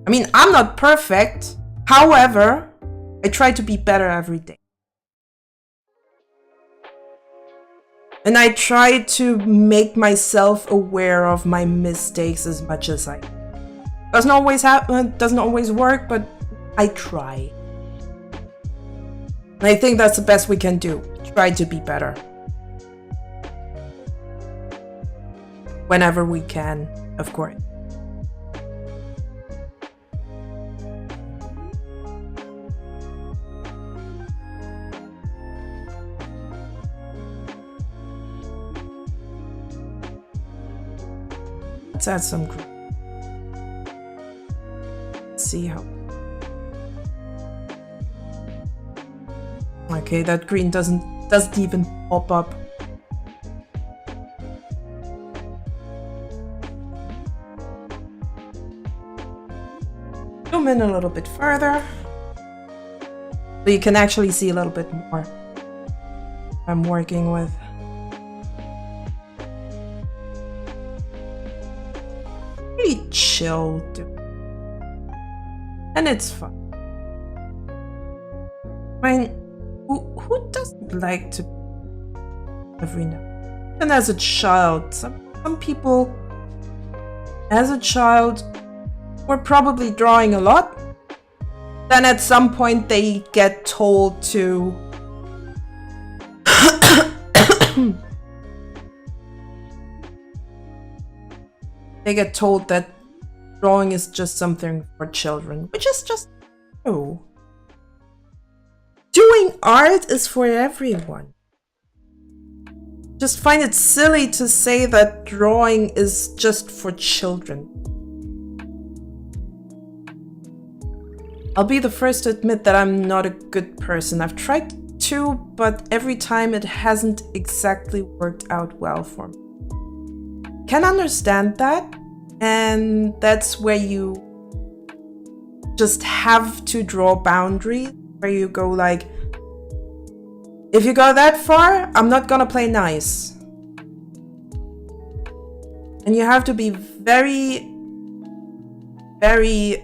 I mean, I'm not perfect. However, I try to be better every day. And I try to make myself aware of my mistakes as much as I can. Doesn't always happen, doesn't always work, but I try. And I think that's the best we can do. Try to be better. Whenever we can, of course. Let's add some green. See how. Okay, that green doesn't even pop up. Zoom in a little bit further, so you can actually see a little bit more I'm working with. Pretty chill, dude. And it's fun. I mean, who doesn't like to every now. And as a child, some people, as a child, were probably drawing a lot. Then at some point they get told to they get told that drawing is just something for children, which is just true. Doing art is for everyone. Just find it silly to say that drawing is just for children. I'll be the first to admit that I'm not a good person. I've tried to, but every time it hasn't exactly worked out well for me. Can understand that, and that's where you just have to draw boundaries, where you go like, if you go that far, I'm not gonna play nice. And you have to be very, very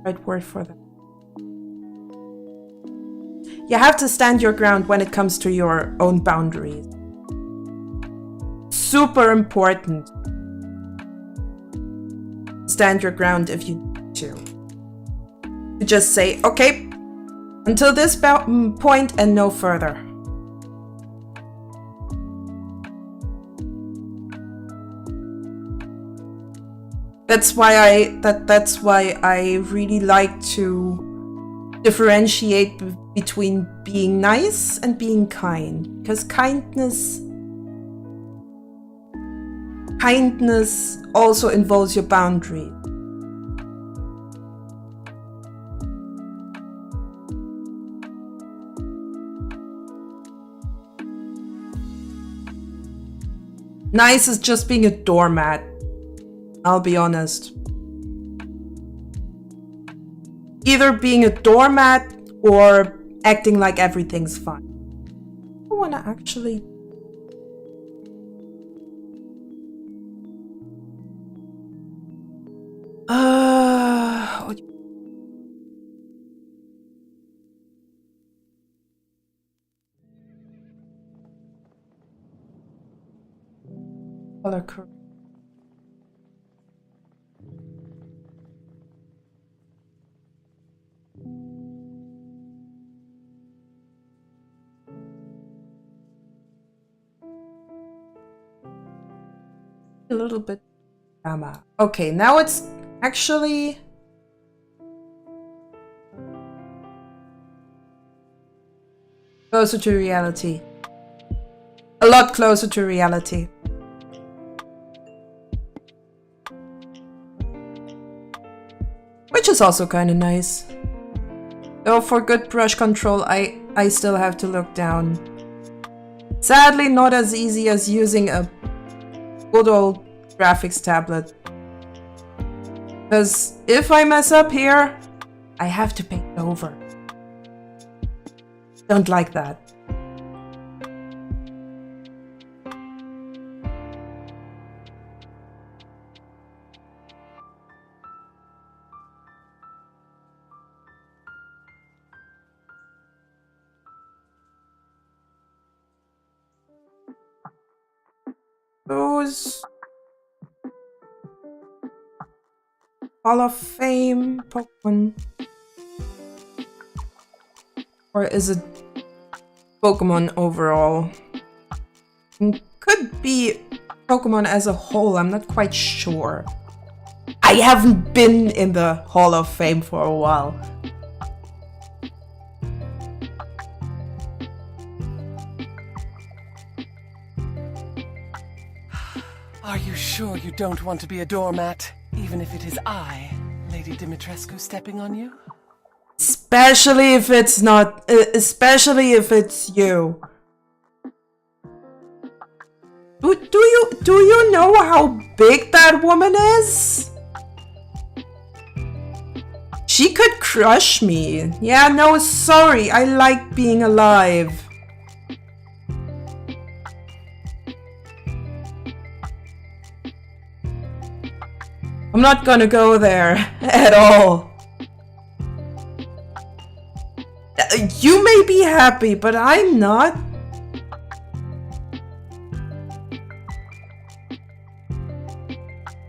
right word for that. You have to stand your ground when it comes to your own boundaries. Super important. Stand your ground if you need to. You just say, okay, until this point and no further. That's why I really like to differentiate between being nice and being kind, because kindness also involves your boundary. Nice is just being a doormat. I'll be honest. Either being a doormat or acting like everything's fine. I want to actually... color correct. A little bit drama. Okay, now it's actually closer to reality. A lot closer to reality. Which is also kind of nice. Though for good brush control, I still have to look down. Sadly, not as easy as using a good old graphics tablet. Because if I mess up here, I have to paint over. Don't like that. Those Hall of Fame Pokemon, or is it Pokemon overall? Could be Pokemon as a whole, I'm not quite sure. I haven't been in the Hall of Fame for a while. Are you sure you don't want to be a doormat, even if it is I, Lady Dimitrescu, stepping on you? Especially if it's not, especially if it's you. Do you know how big that woman is? She could crush me. Yeah, no, sorry, I like being alive. I'm not gonna go there at all. You may be happy, but I'm not.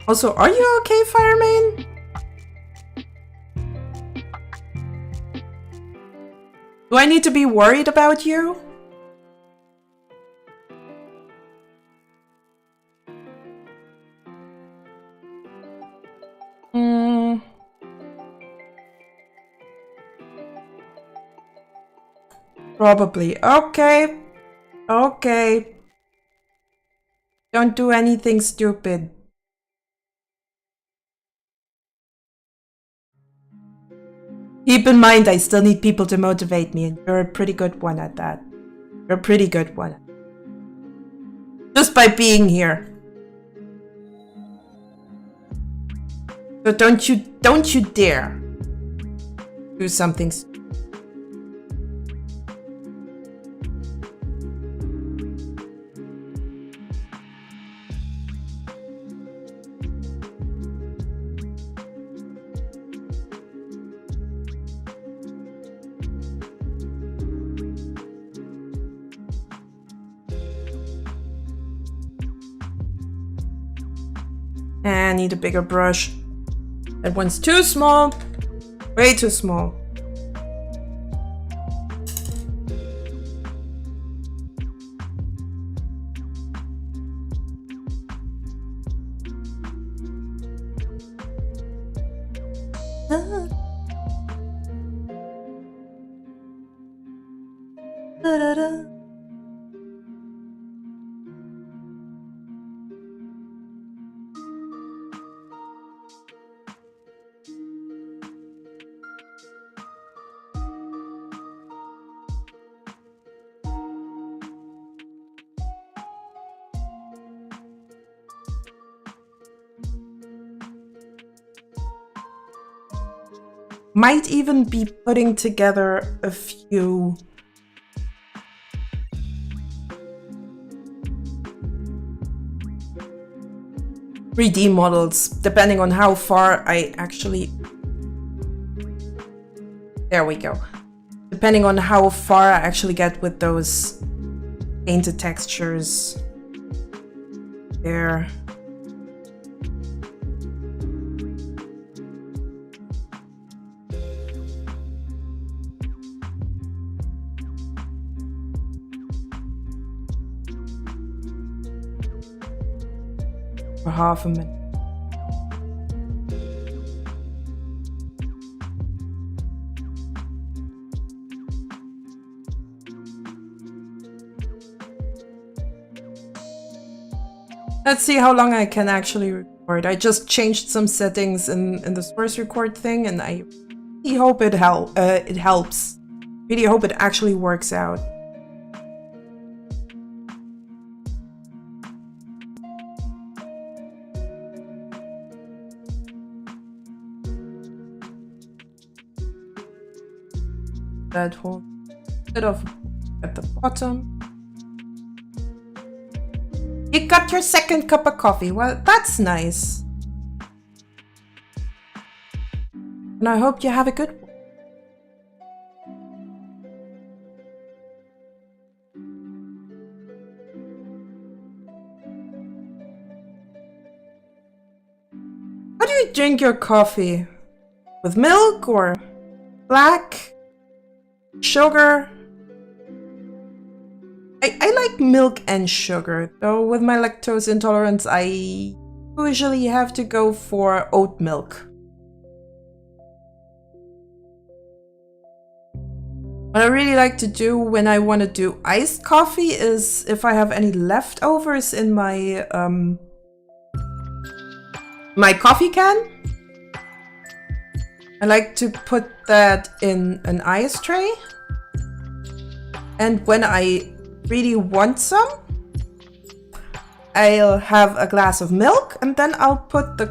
Also, are you okay, Fireman? Do I need to be worried about you? Probably. Okay. Okay. Don't do anything stupid. Keep in mind, I still need people to motivate me, and you're a pretty good one at that. You're a pretty good one. Just by being here. So don't you dare do something stupid. I need a bigger brush. That one's too small. Way too small. Da-da-da. Might even be putting together a few (3D) models, depending on how far I actually... There we go. Depending on how far I actually get with those painted textures. There. For half a minute. Let's see how long I can actually record. I just changed some settings in the source record thing, and I really hope it helps. Really hope it actually works out. That whole bit of at the bottom. You got your second cup of coffee. Well, that's nice. And I hope you have a good one. How do you drink your coffee? With milk or black? Sugar? I like milk and sugar, though with my lactose intolerance I usually have to go for oat milk. What I really like to do when I want to do iced coffee is if I have any leftovers in my my coffee can, I like to put that in an ice tray. And when I really want some, I'll have a glass of milk and then I'll put the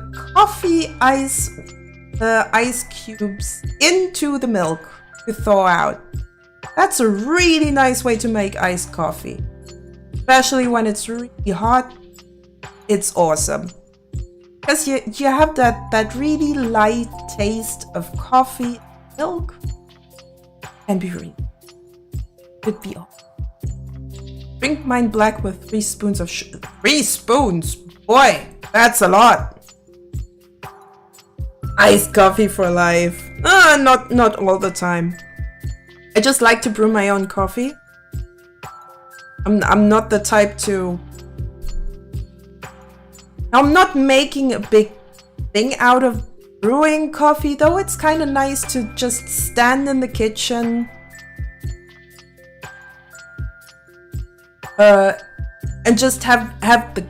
ice cubes into the milk to thaw out. That's a really nice way to make iced coffee. Especially when it's really hot. It's awesome. Because you have that really light taste of coffee milk. Can be really. Could be awesome. Drink mine black with 3 spoons of sugar. 3 spoons? Boy, that's a lot. Iced coffee for life. Not all the time. I just like to brew my own coffee. I'm not the type to... I'm not making a big thing out of brewing coffee, though it's kind of nice to just stand in the kitchen and just have the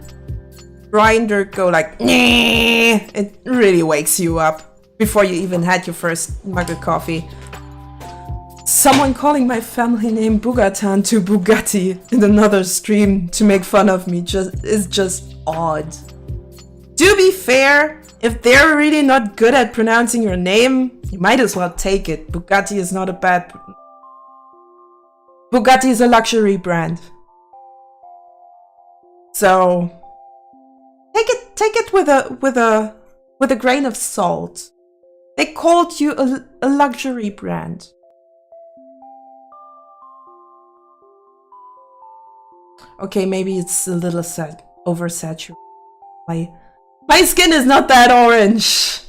grinder go like, nah. It really wakes you up before you even had your first mug of coffee. Someone calling my family name Bugatan to Bugatti in another stream to make fun of me is just odd. To be fair, if they're really not good at pronouncing your name, you might as well take it. Bugatti is not a bad... Bugatti is a luxury brand. So take it with a grain of salt. They called you a luxury brand. Okay, maybe it's a little oversaturated. My skin is not that orange.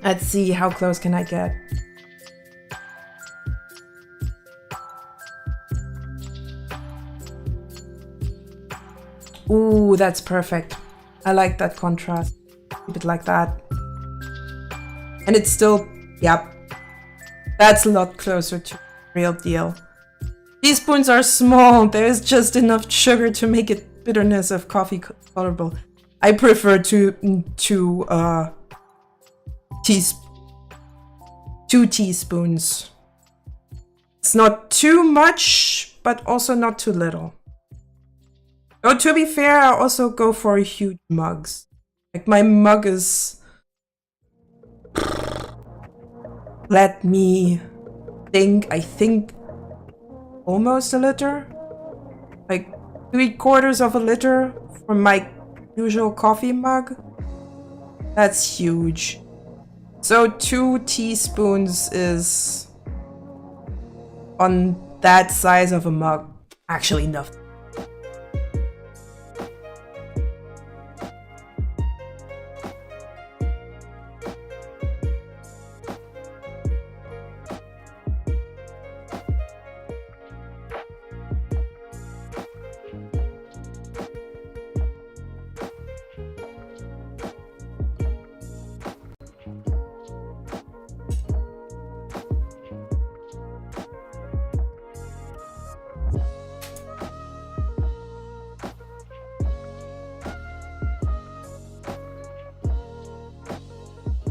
Let's see, how close can I get? Ooh, that's perfect. I like that contrast. Keep it like that. And it's still, yep. That's a lot closer to the real deal. Teaspoons are small. There's just enough sugar to make it bitterness of coffee tolerable. I prefer two teaspoons. It's not too much, but also not too little. Oh, to be fair, I also go for huge mugs. Like my mug is... Let me think. I think almost a liter. Like 3/4 of a liter for my usual coffee mug. That's huge. So 2 teaspoons is on that size of a mug. Actually enough.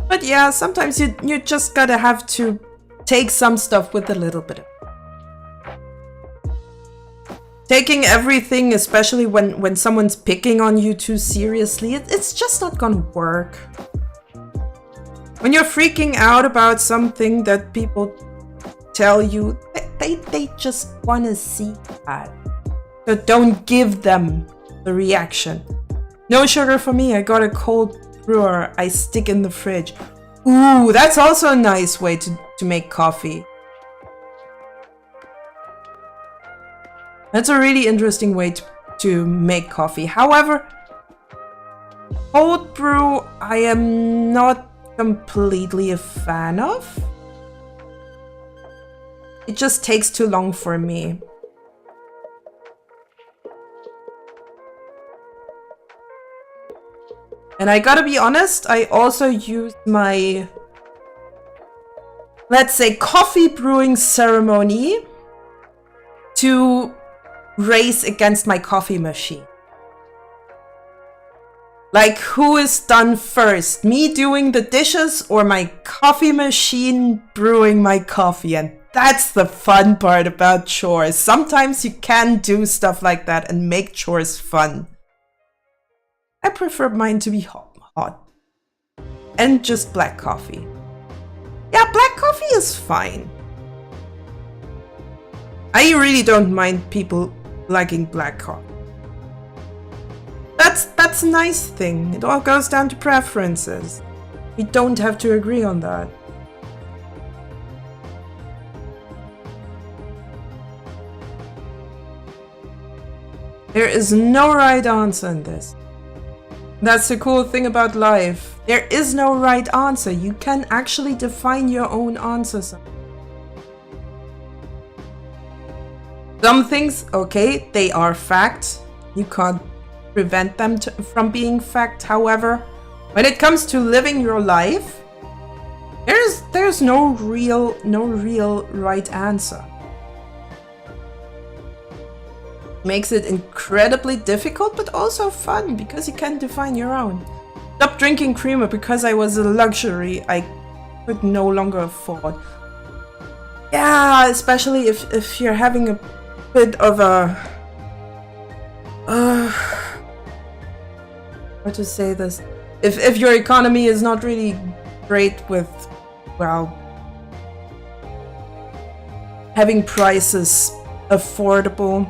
But yeah, sometimes you just gotta have to take some stuff with a little bit of... Taking everything, especially when someone's picking on you too seriously, it's just not gonna work. When you're freaking out about something that people tell you, they just wanna see that. So don't give them the reaction. No sugar for me, I got a cold brewer I stick in the fridge. Ooh, that's also a nice way to make coffee. That's a really interesting way to make coffee. However, cold brew I am not completely a fan of. It just takes too long for me. And I gotta be honest, I also use my, let's say, coffee brewing ceremony to race against my coffee machine. Like, who is done first? Me doing the dishes or my coffee machine brewing my coffee? And that's the fun part about chores. Sometimes you can do stuff like that and make chores fun. I prefer mine to be hot. And just black coffee. Yeah, black coffee is fine. I really don't mind people liking black coffee. That's a nice thing. It all goes down to preferences. We don't have to agree on that. There is no right answer in this. That's the cool thing about life. There is no right answer. You can actually define your own answers. Some things, okay, they are fact. You can't prevent them from being fact. However, when it comes to living your life, there's no real right answer. Makes it incredibly difficult, but also fun because you can define your own. Stop drinking creamer because I was a luxury I could no longer afford. Yeah, especially if you're having a bit of a how to say this? If your economy is not really great with, well, having prices affordable.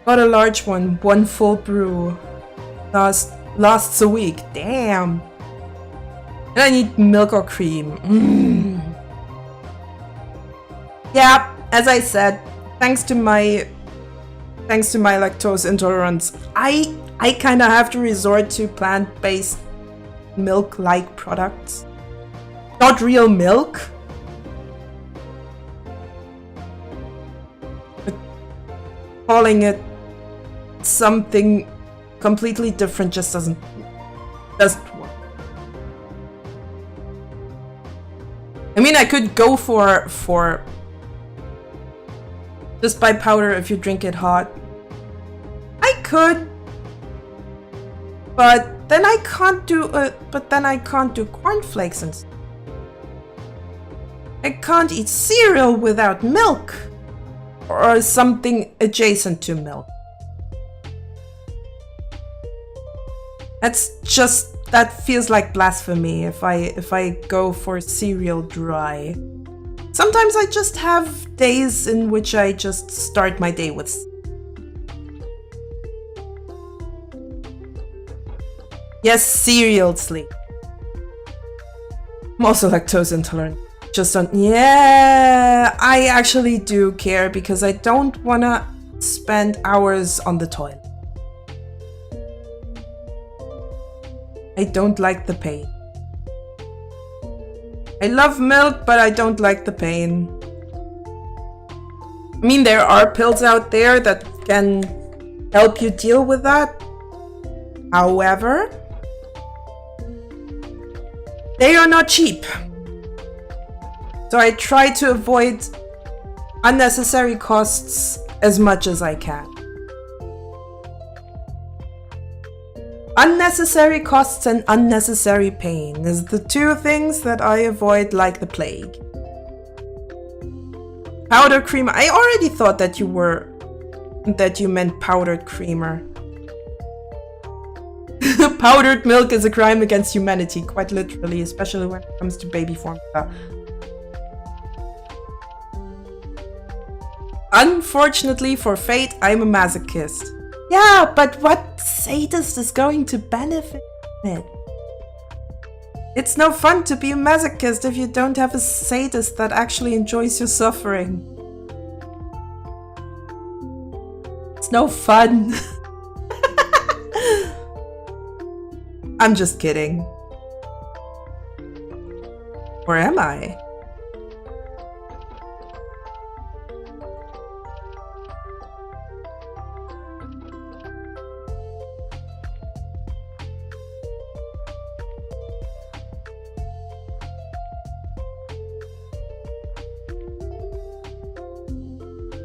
Got a large one full brew. Lasts a week. Damn. And I need milk or cream. Yeah, as I said, thanks to my lactose intolerance, I kind of have to resort to plant-based milk-like products. Not real milk, but calling it something completely different just doesn't work. I mean, I could go for just buy powder if you drink it hot. I could, but then I can't do cornflakes and stuff. I can't eat cereal without milk or something adjacent to milk. That feels like blasphemy if I go for cereal dry. Sometimes I just have days in which I just start my day with. Yes, cereal sleep. I'm also lactose intolerant. Just don't. Yeah, I actually do care because I don't wanna spend hours on the toilet. I don't like the pain. I love milk, but I don't like the pain. I mean, there are pills out there that can help you deal with that. However, they are not cheap. So I try to avoid unnecessary costs as much as I can. Unnecessary costs and unnecessary pain is the two things that I avoid like the plague. Powder creamer. I already thought that you meant powdered creamer. Powdered milk is a crime against humanity, quite literally, especially when it comes to baby formula. Unfortunately for fate, I'm a masochist. Yeah, but what sadist is going to benefit from it? It's no fun to be a masochist if you don't have a sadist that actually enjoys your suffering. It's no fun. I'm just kidding. Or am I?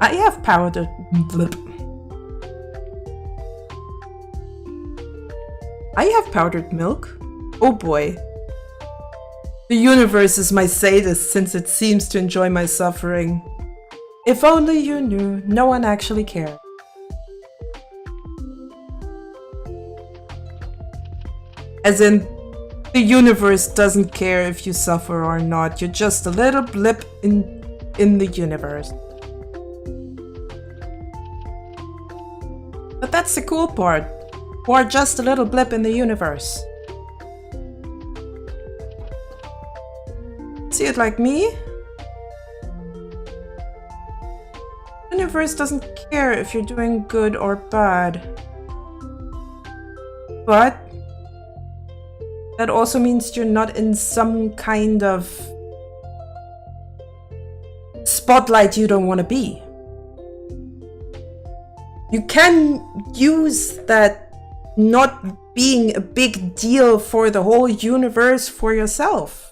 I have powdered blip. I have powdered milk. Oh boy. The universe is my sadist since it seems to enjoy my suffering. If only you knew, no one actually cared. As in, the universe doesn't care if you suffer or not. You're just a little blip in the universe. But That's the cool part. Or just a little blip in the universe. See it like me? The universe doesn't care if you're doing good or bad. But that also means you're not in some kind of spotlight you don't want to be. You can use that not being a big deal for the whole universe for yourself.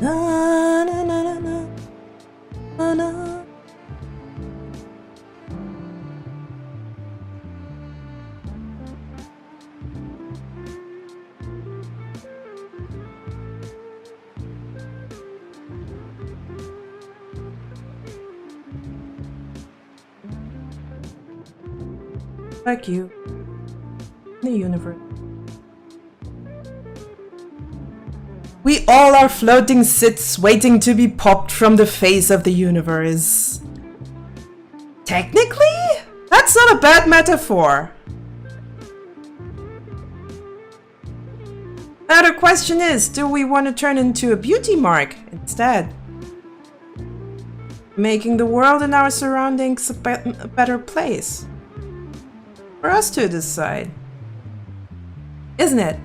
Na, na, na, na, na, na, na. Like you, the universe. We all are floating Siths waiting to be popped from the face of the universe. Technically, that's not a bad metaphor. Now the question is, do we want to turn into a beauty mark instead? Making the world and our surroundings a better place. For us to decide. Isn't it?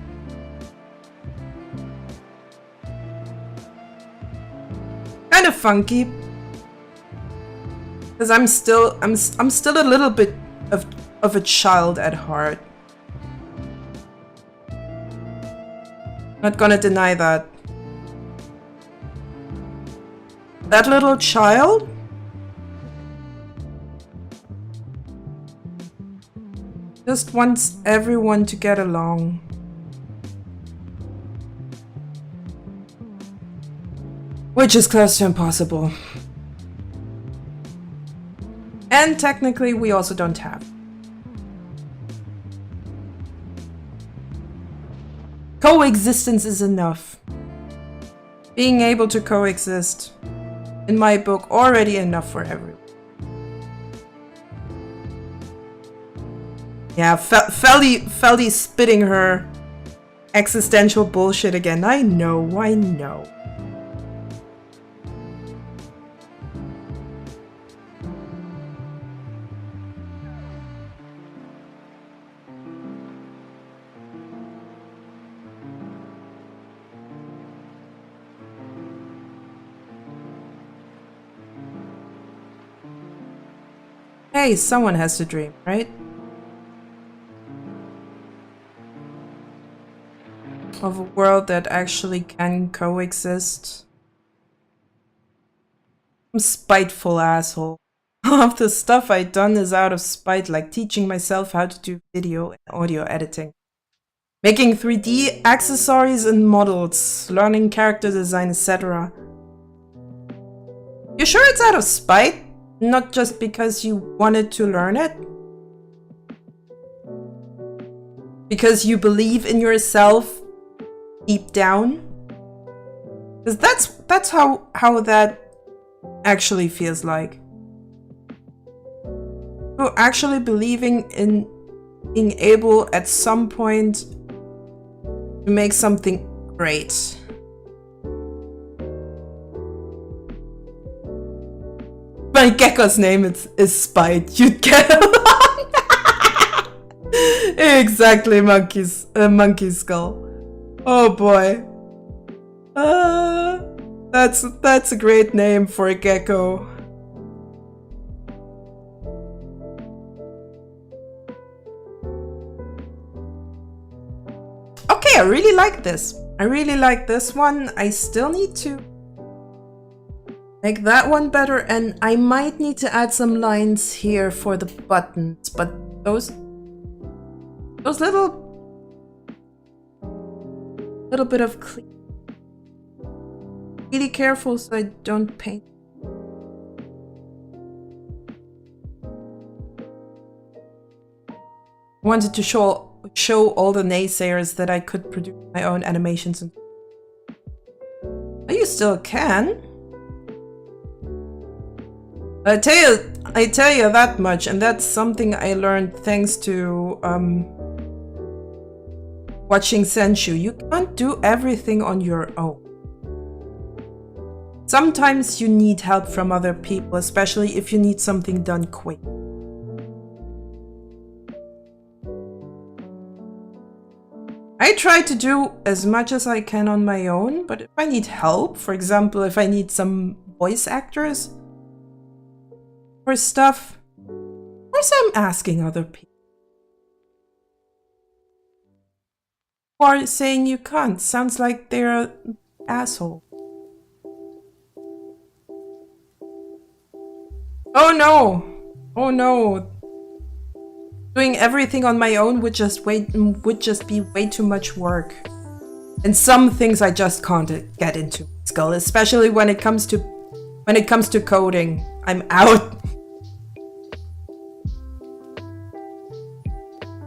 Kind of funky, because I'm still a little bit of a child at heart. Not gonna deny that. That little child just wants everyone to get along. Which is close to impossible. And technically, we also don't have. Coexistence is enough. Being able to coexist, in my book, already enough for everyone. Yeah, Feldy spitting her existential bullshit again. I know, I know. Hey, someone has to dream, right? Of a world that actually can coexist. I'm a spiteful asshole. Half the stuff I've done is out of spite, like teaching myself how to do video and audio editing. Making 3D accessories and models, learning character design, etc. You sure it's out of spite? Not just because you wanted to learn it? Because you believe in yourself deep down? Because that's how that actually feels like. So actually believing in being able at some point to make something great. My gecko's name is Spite. You'd get along. Exactly, monkey skull. Oh boy. That's a great name for a gecko. Okay, I really like this. I really like this one. I still need to make that one better, and I might need to add some lines here for the buttons, but those little bit of clean. Really careful so I don't paint. I wanted to show all the naysayers that I could produce my own animations. You still can. I tell you that much, and that's something I learned thanks to watching Senshu. You can't do everything on your own. Sometimes you need help from other people, especially if you need something done quick. I try to do as much as I can on my own, but if I need help, for example, if I need some voice actors or stuff, of course I'm asking other people. Or saying you can't. Sounds like they're an asshole. Oh no! Oh no! Doing everything on my own would just be way too much work. And some things I just can't get into skill, especially when it comes to coding. I'm out.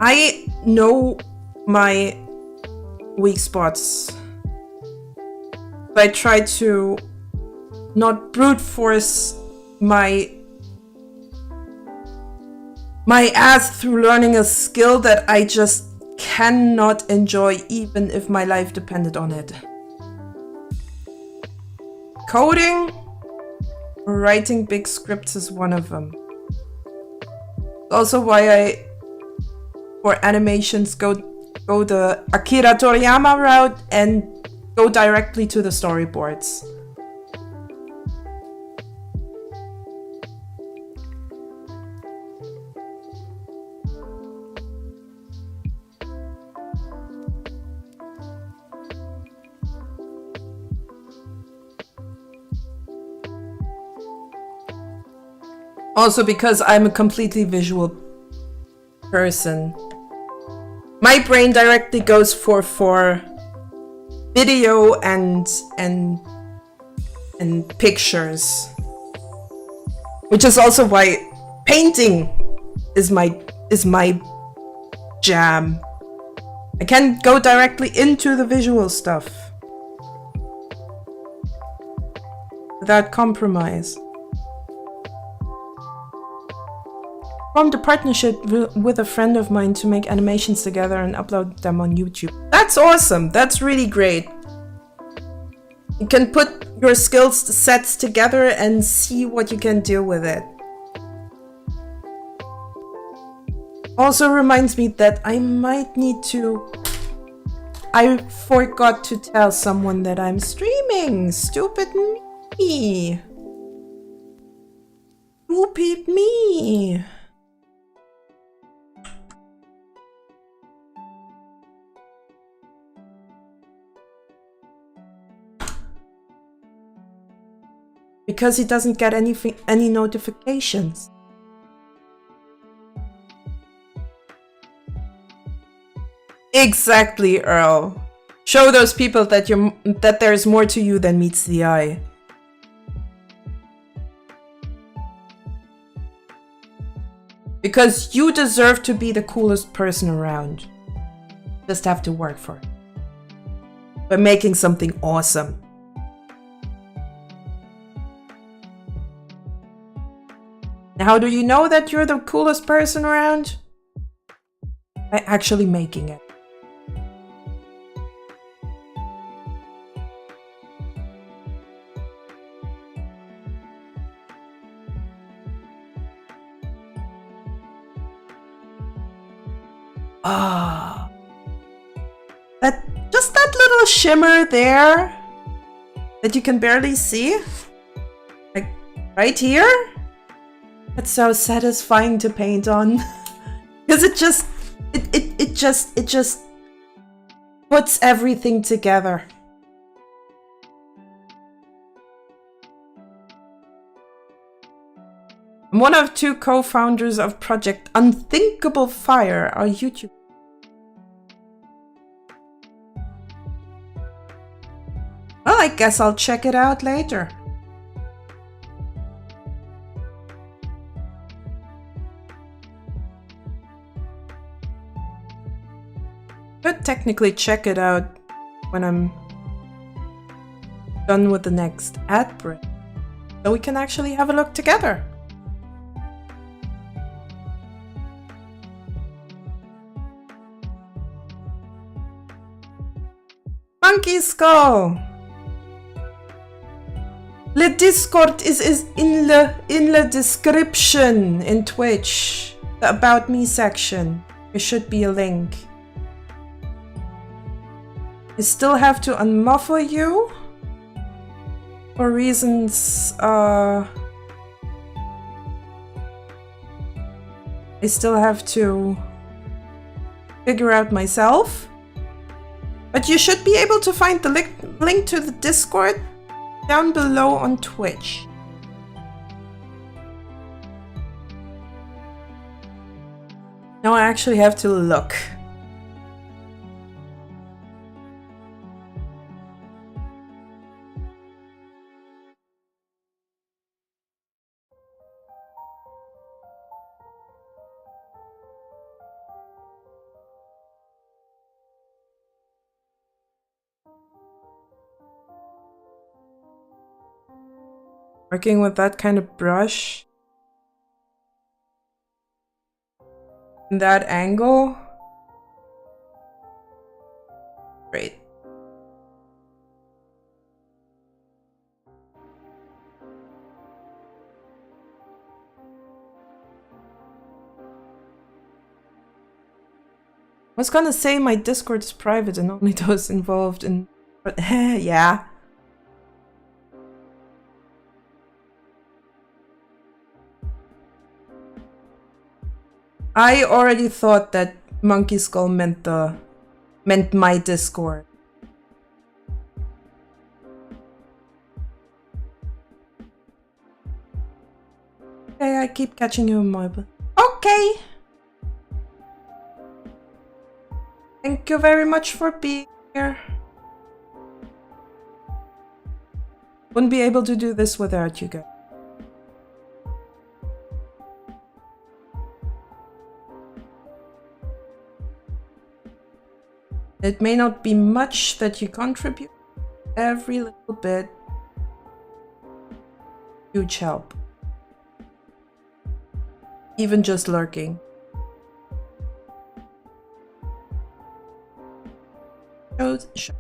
I know my weak spots. But I try to not brute force my ass through learning a skill that I just cannot enjoy, even if my life depended on it. Coding or writing big scripts is one of them. Also why I, for animations, go the Akira Toriyama route and go directly to the storyboards. Also because I'm a completely visual person. My brain directly goes for video and pictures. Which is also why painting is my jam. I can go directly into the visual stuff without compromise. Formed a partnership with a friend of mine to make animations together and upload them on YouTube. That's awesome. That's really great. You can put your skill sets together and see what you can do with it. Also reminds me that I might need to... I forgot to tell someone that I'm streaming. Stupid me. Stupid me. Because he doesn't get any notifications. Exactly, Earl. Show those people that there's more to you than meets the eye. Because you deserve to be the coolest person around. Just have to work for it. By making something awesome. How do you know that you're the coolest person around? By actually making it. Ah. Just that little shimmer there that you can barely see. Like right here. That's so satisfying to paint on. Because it just puts everything together. I'm one of 2 co-founders of Project Unthinkable Fire, our YouTube. Well, I guess I'll check it out later. Could technically check it out when I'm done with the next ad break, so we can actually have a look together. Monkey Skull! The Discord is in the description in Twitch. The About Me section. There should be a link. I still have to unmuffle you for reasons I still have to figure out myself. But you should be able to find the link to the Discord down below on Twitch. Now I actually have to look. Working with that kind of brush. In that angle. Great. I was gonna say my Discord is private and only those involved in... But yeah. I already thought that Monkey Skull meant my Discord. Okay, I keep catching you in my... Okay! Thank you very much for being here. Wouldn't be able to do this without you guys. It may not be much that you contribute. Every little bit. Huge help. Even just lurking. Show.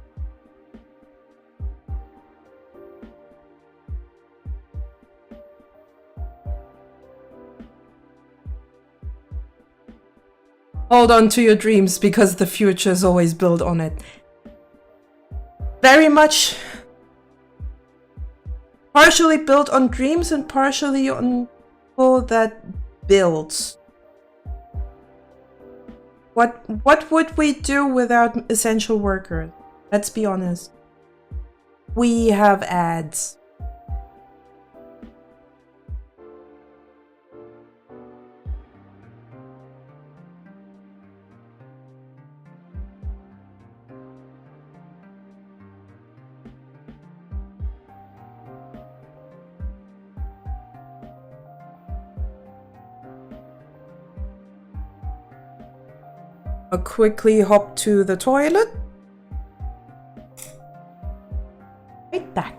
Hold on to your dreams because the future is always built on it. Very much partially built on dreams and partially on people that build. What would we do without essential workers? Let's be honest. We have ads. I'll quickly hop to the toilet. Right back.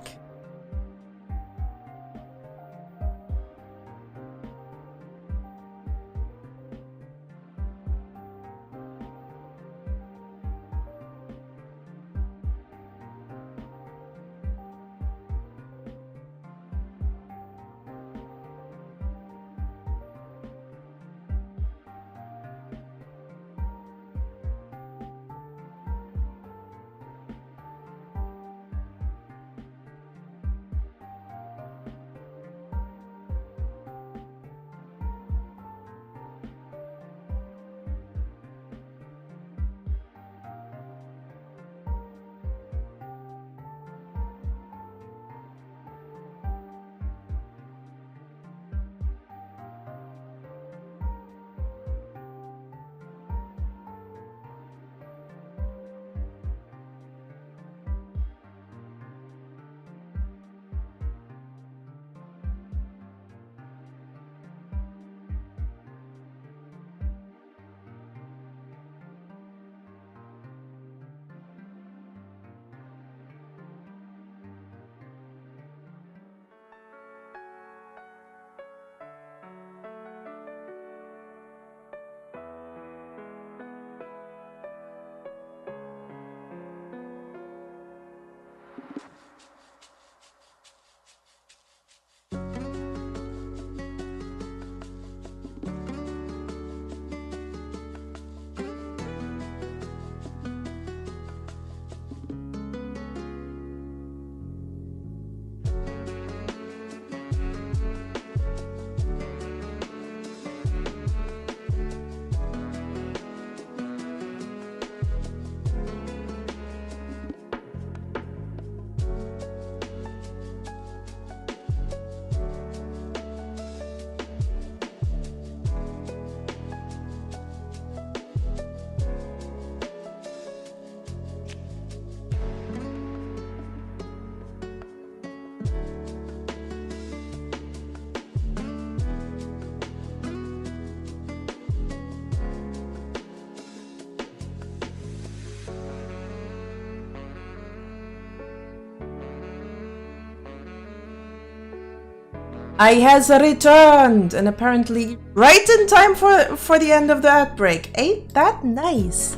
I has returned, and apparently right in time for the end of the outbreak. Ain't that nice?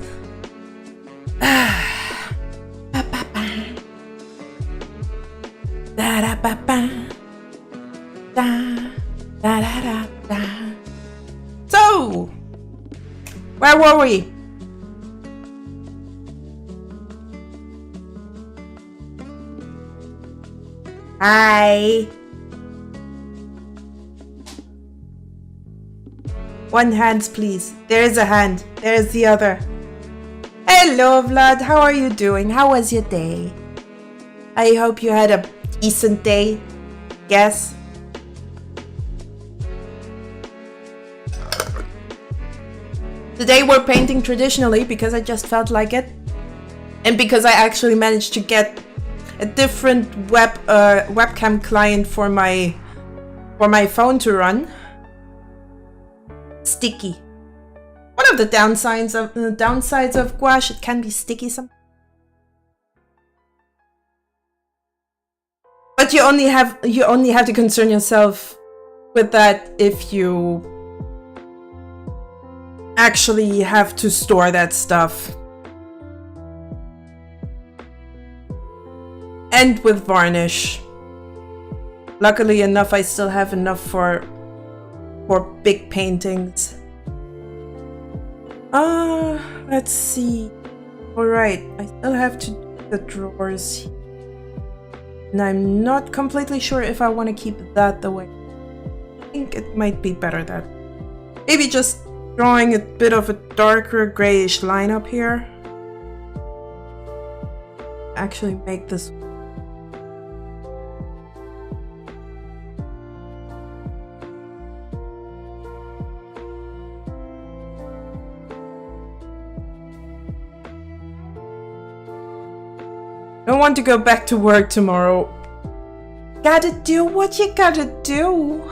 So, where were we? Hi. One hand, please. There's a hand. There's the other. Hello, Vlad. How are you doing? How was your day? I hope you had a decent day. Yes. Today we're painting traditionally because I just felt like it. And because I actually managed to get a different webcam client for my phone to run. Sticky. One of the downsides of gouache, it can be sticky sometimes. But you only have to concern yourself with that if you actually have to store that stuff. And with varnish. Luckily enough, I still have enough for big paintings. Let's see. Alright, I still have to do the drawers here. And I'm not completely sure if I want to keep that the way. I think it might be better that. Maybe just drawing a bit of a darker grayish line up here. Actually make this. Don't want to go back to work tomorrow. Gotta do what you gotta do.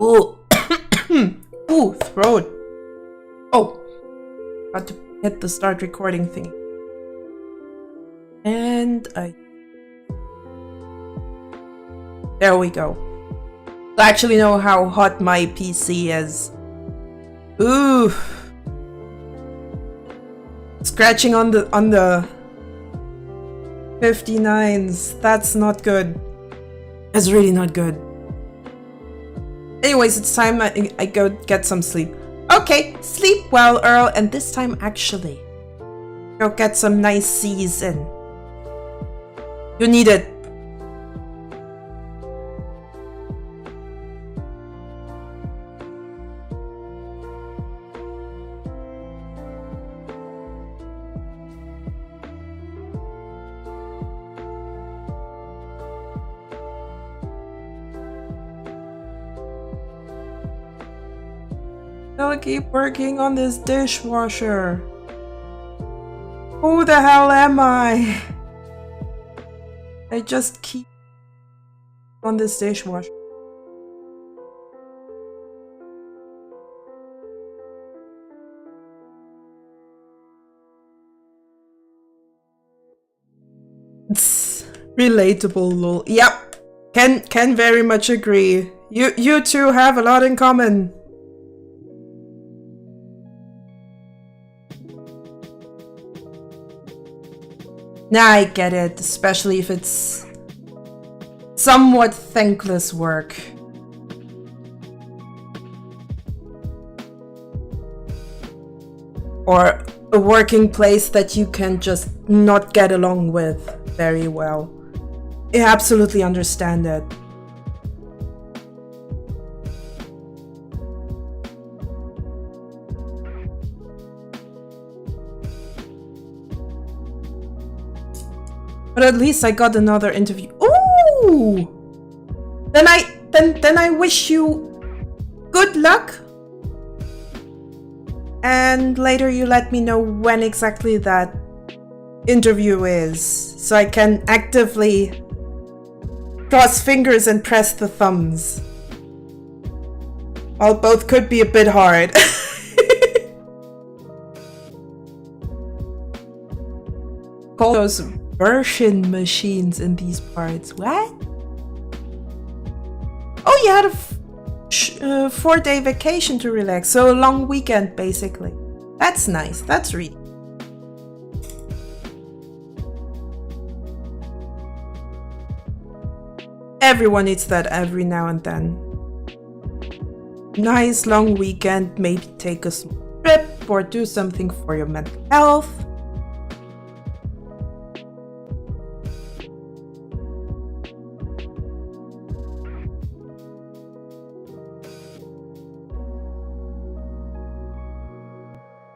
Ooh. Ooh, throat. Oh. Got to hit the start recording thing. And there we go. I actually know how hot my PC is. Ooh. Scratching on the 59s. That's not good. That's really not good. Anyways, it's time I go get some sleep. Okay, sleep well, Earl, and this time actually go get some nice C's in. You need it. I'll keep working on this dishwasher. Who the hell am I? I just keep on this dishwasher. It's relatable, lol. Yep. Can very much agree. You two have a lot in common. Nah, I get it, especially if it's somewhat thankless work. Or a working place that you can just not get along with very well. I absolutely understand it. But at least I got another interview. Ooh! Then I wish you good luck. And later you let me know when exactly that interview is, so I can actively cross fingers and press the thumbs. Well, both could be a bit hard. call those version machines in these parts. What? Oh, you had a 4-day vacation to relax, so a long weekend basically. That's nice. That's really. Everyone needs that every now and then. Nice long weekend, maybe take a small trip or do something for your mental health.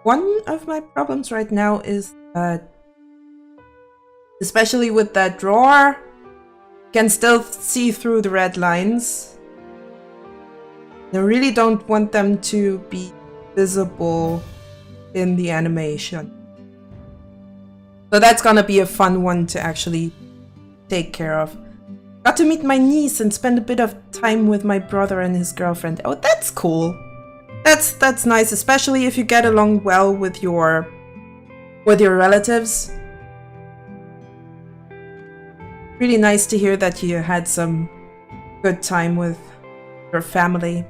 One of my problems right now is that, especially with that drawer, can still see through the red lines. I really don't want them to be visible in the animation. So that's gonna be a fun one to actually take care of. Got to meet my niece and spend a bit of time with my brother and his girlfriend. Oh, that's cool. That's nice, especially if you get along well with your relatives. Really nice to hear that you had some good time with your family.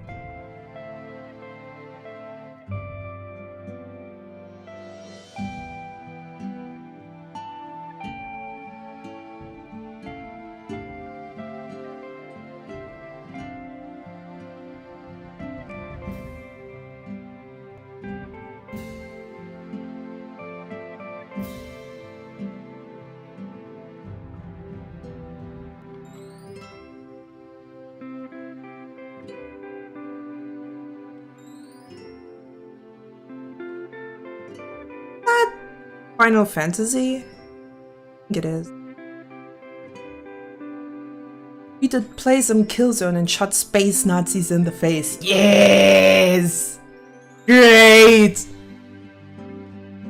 Final Fantasy? I think it is. We did play some Killzone and shot space Nazis in the face. Yes! Great!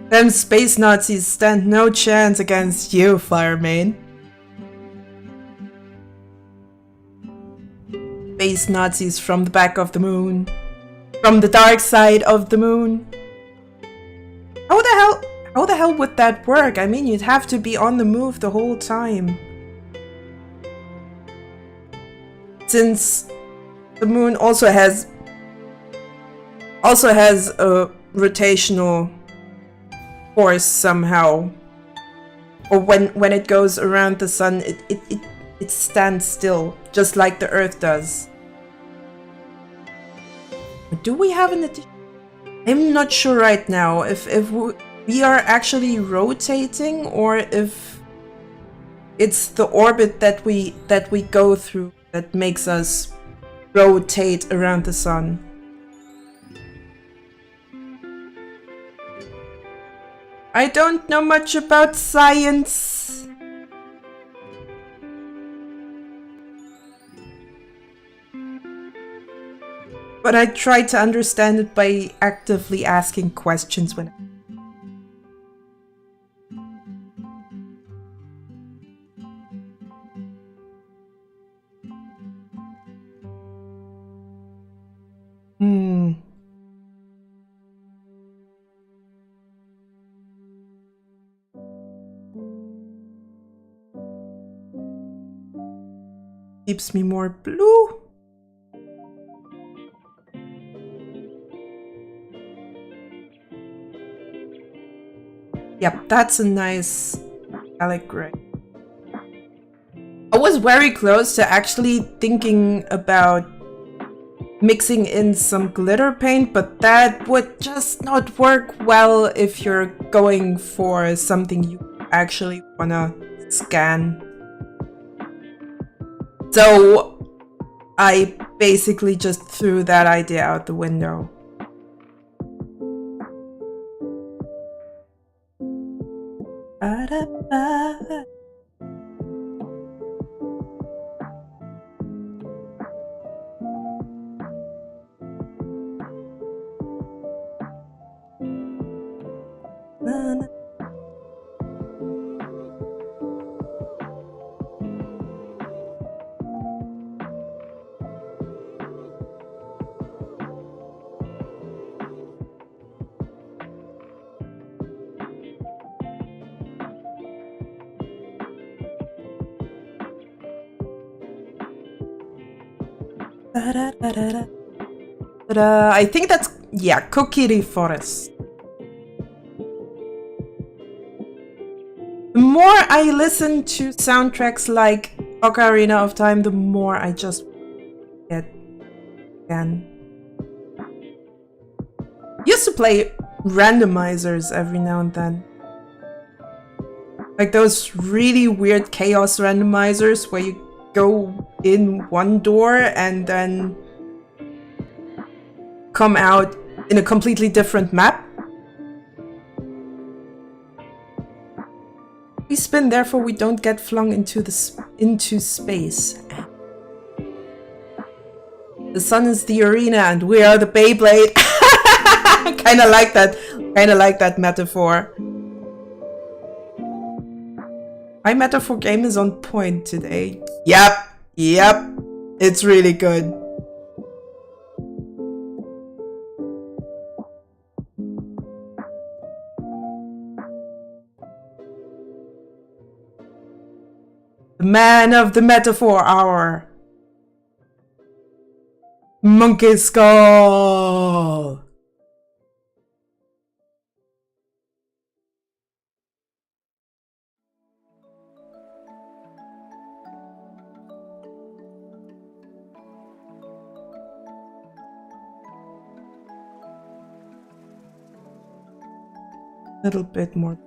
Them space Nazis stand no chance against you, Fireman. Space Nazis from the back of the moon. From the dark side of the moon. How the hell would that work? I mean, you'd have to be on the move the whole time. Since the moon also has a rotational force somehow. Or when it goes around the sun, it stands still, just like the Earth does. Do we have an addition? I'm not sure right now if we are actually rotating or if it's the orbit that we go through that makes us rotate around the sun. I don't know much about science. But I try to understand it by actively asking questions when. Keeps me more blue. Yep, that's a nice metallic gray. I was very close to actually thinking about mixing in some glitter paint, but that would just not work well if you're going for something you actually wanna scan. So I basically just threw that idea out the window. Ba-da-ba. Na, na. I think that's, yeah, Kokiri Forest. The more I listen to soundtracks like Ocarina of Time, the more I just get again. Used to play randomizers every now and then. Like those really weird chaos randomizers where you go in one door and then come out in a completely different map. We spin, therefore we don't get flung into space. The sun is the arena and we are the Beyblade. Kinda like that metaphor. My metaphor game is on point today. Yep, it's really good. The man of the metaphor hour. Monkey Skull. Little bit more.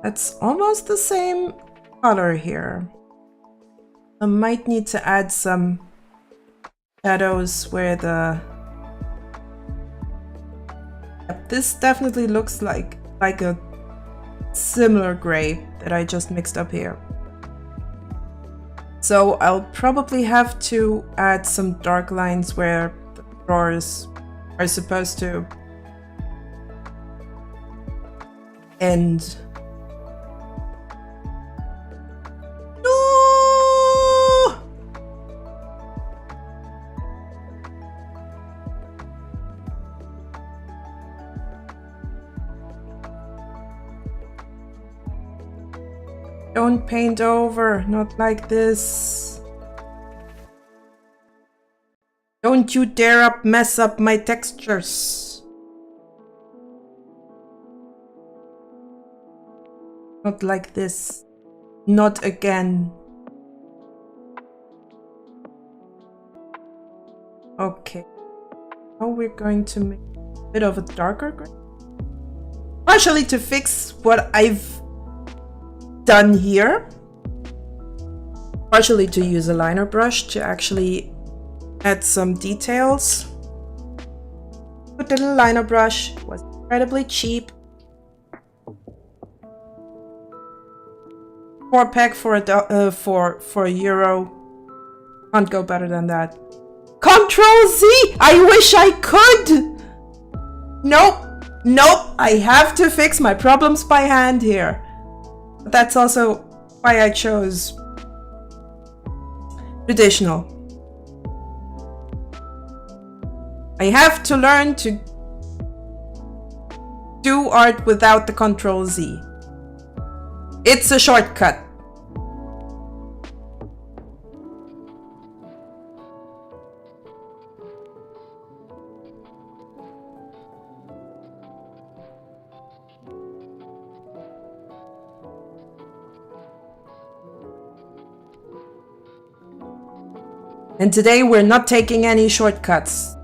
That's almost the same color here. I might need to add some shadows where the... Yep, this definitely looks like a similar gray that I just mixed up here. So I'll probably have to add some dark lines where the drawers are supposed to end. No! Don't paint over, not like this. Don't you dare mess up my textures. Not like this. Not again. Okay. Now we're going to make a bit of a darker gray. Partially to fix what I've done here. Partially to use a liner brush to actually add some details. But the little liner brush was incredibly cheap. 4-pack for a euro. Can't go better than that. Control Z! I wish I could! Nope, I have to fix my problems by hand here. But that's also why I chose traditional. I have to learn to do art without the Control Z. It's a shortcut. And today we're not taking any shortcuts.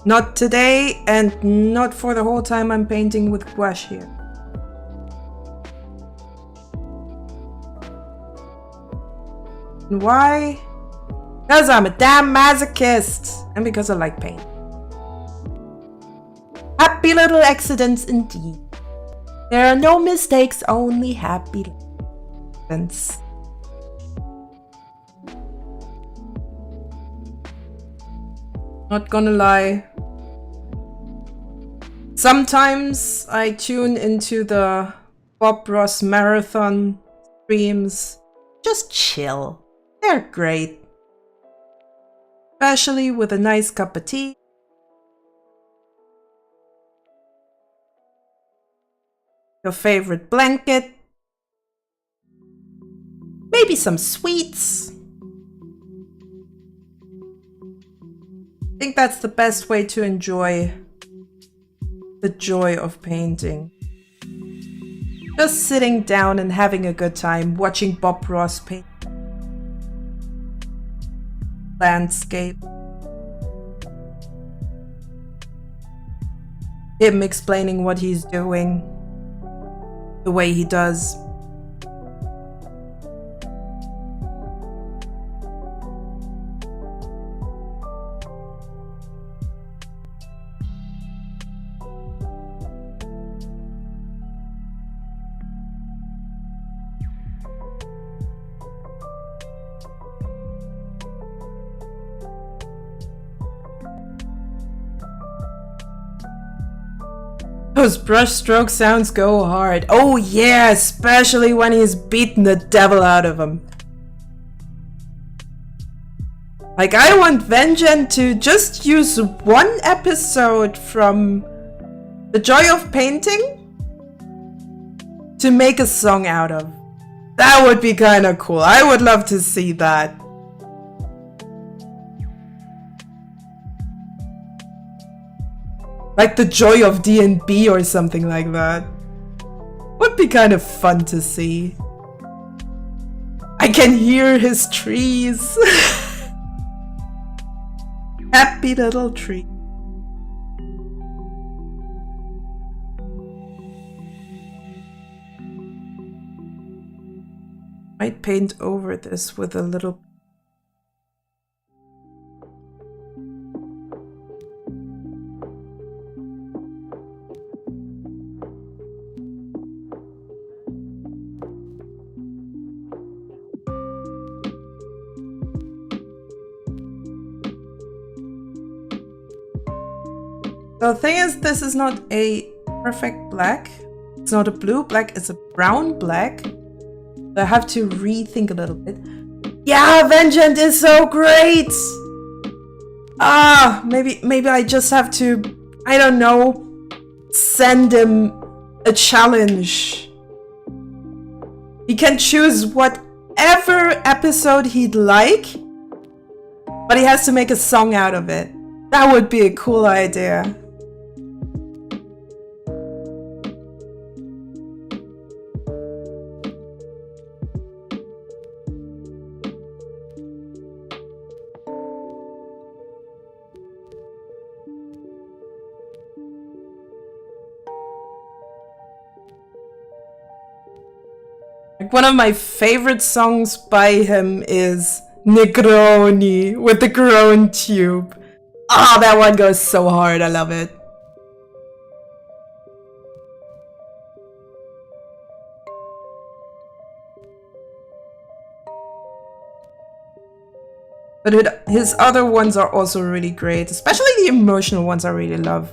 Not today and not for the whole time I'm painting with gouache here. And why? Because I'm a damn masochist and because I like pain. Happy little accidents indeed. There are no mistakes, only happy accidents. Not gonna lie. Sometimes I tune into the Bob Ross marathon streams. Just chill. They're great. Especially with a nice cup of tea. Your favorite blanket. maybe some sweets. I think that's the best way to enjoy the joy of painting. Just sitting down and having a good time, watching Bob Ross paint landscape. Him explaining what he's doing the way he does. Those brushstroke sounds go hard. Oh yeah, especially when he's beating the devil out of him. Like, I want Vengeance to just use one episode from The Joy of Painting to make a song out of. That would be kind of cool. I would love to see that. Like the Joy of D&B or something like that. Would be kind of fun to see. I can hear his trees. Happy little tree. Might paint over this with a little. The thing is, this is not a perfect black. It's not a blue black, it's a brown black. I have to rethink a little bit. Yeah, Vengeance is so great! Ah, maybe I just have to, I don't know, send him a challenge. He can choose whatever episode he'd like, but he has to make a song out of it. That would be a cool idea. One of my favorite songs by him is Negroni with the groan tube. Ah, that one goes so hard. I love it. But his other ones are also really great, especially the emotional ones I really love.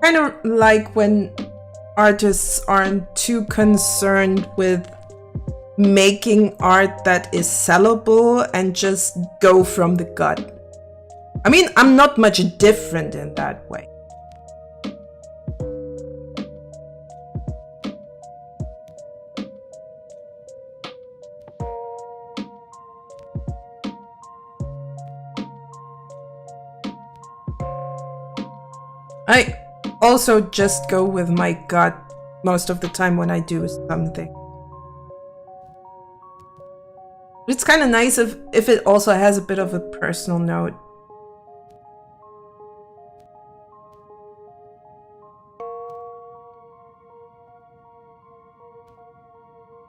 Kind of like when artists aren't too concerned with making art that is sellable and just go from the gut. I mean, I'm not much different in that way. I also just go with my gut most of the time when I do something. It's kind of nice if it also has a bit of a personal note.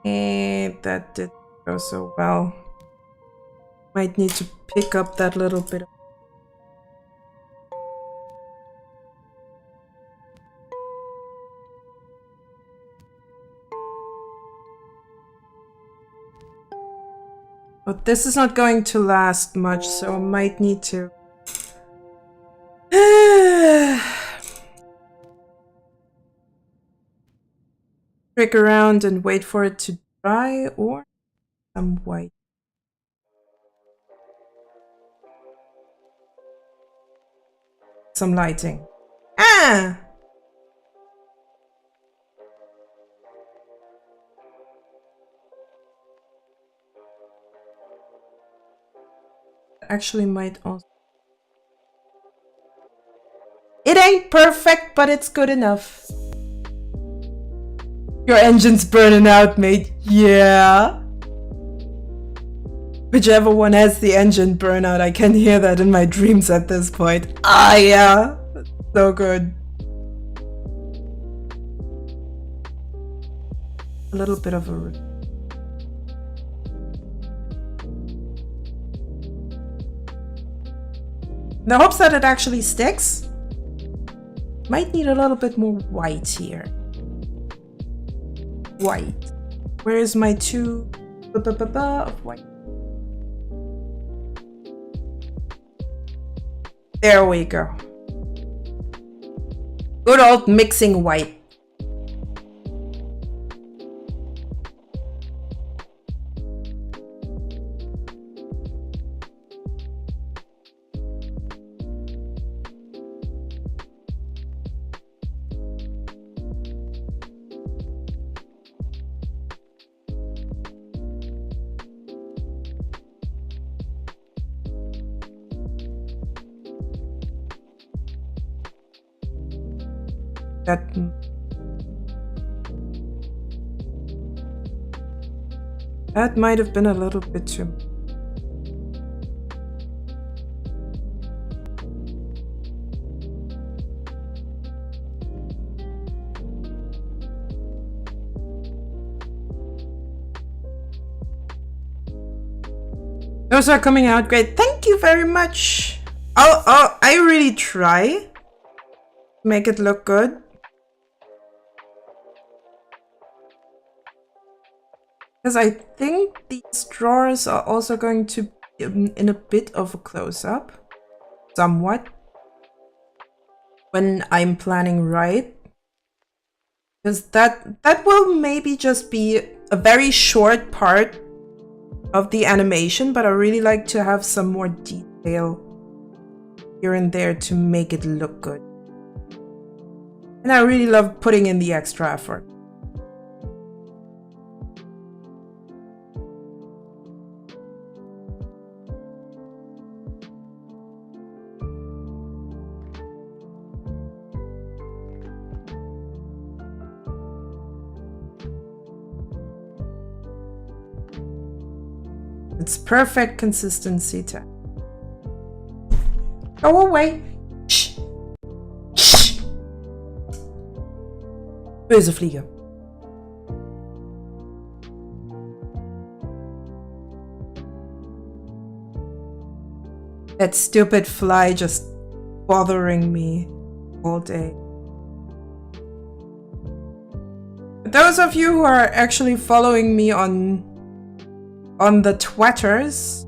And that didn't go so well. Might need to pick up that little bit of but this is not going to last much, so I might need to trick around and wait for it to dry or some white. some lighting. Ah! Actually might also... It ain't perfect, but it's good enough. Your engine's burning out, mate. Yeah. Whichever one has the engine burnout, I can hear that in my dreams at this point. Ah, yeah. So good. A little bit of a... In the hopes that it actually sticks. Might need a little bit more white here. White. Where is my two of white? There we go. Good old mixing white. That might have been a little bit too... Those are coming out great. Thank you very much. I really try to make it look good. Because I think these drawers are also going to be in a bit of a close-up. Somewhat. When I'm planning right. Because that will maybe just be a very short part of the animation, but I really like to have some more detail here and there to make it look good. And I really love putting in the extra effort. It's perfect consistency to... Go away! Shh! Shh! Böse Fliege. That stupid fly just bothering me all day. For those of you who are actually following me on the Twitters,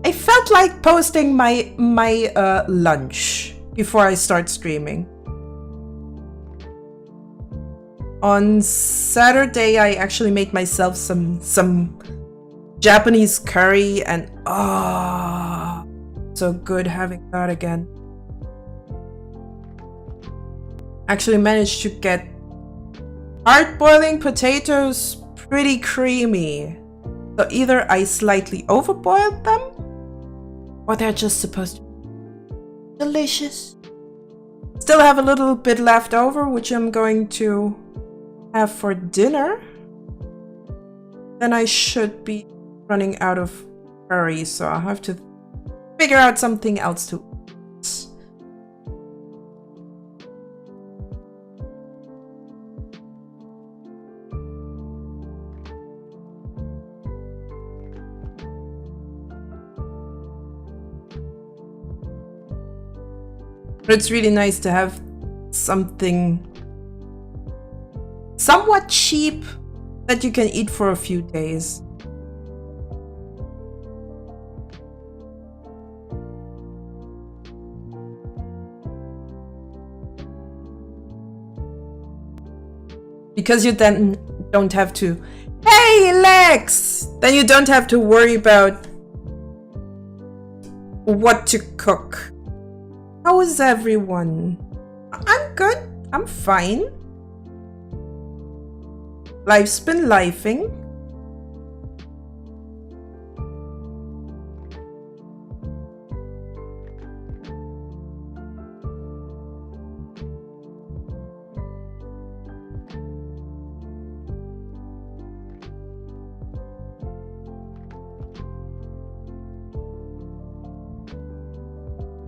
I felt like posting my lunch before I start streaming. On Saturday, I actually made myself some Japanese curry, and so good having that again. Actually managed to get hard boiling potatoes pretty creamy. So either I slightly overboiled them, or they're just supposed to be delicious. Still have a little bit left over, which I'm going to have for dinner. Then I should be running out of curry, so I'll have to figure out something else to eat. But it's really nice to have something somewhat cheap that you can eat for a few days. Because you then don't have to, hey Lex! Then you don't have to worry about what to cook. How is everyone? I'm good. I'm fine. Life's been lifing.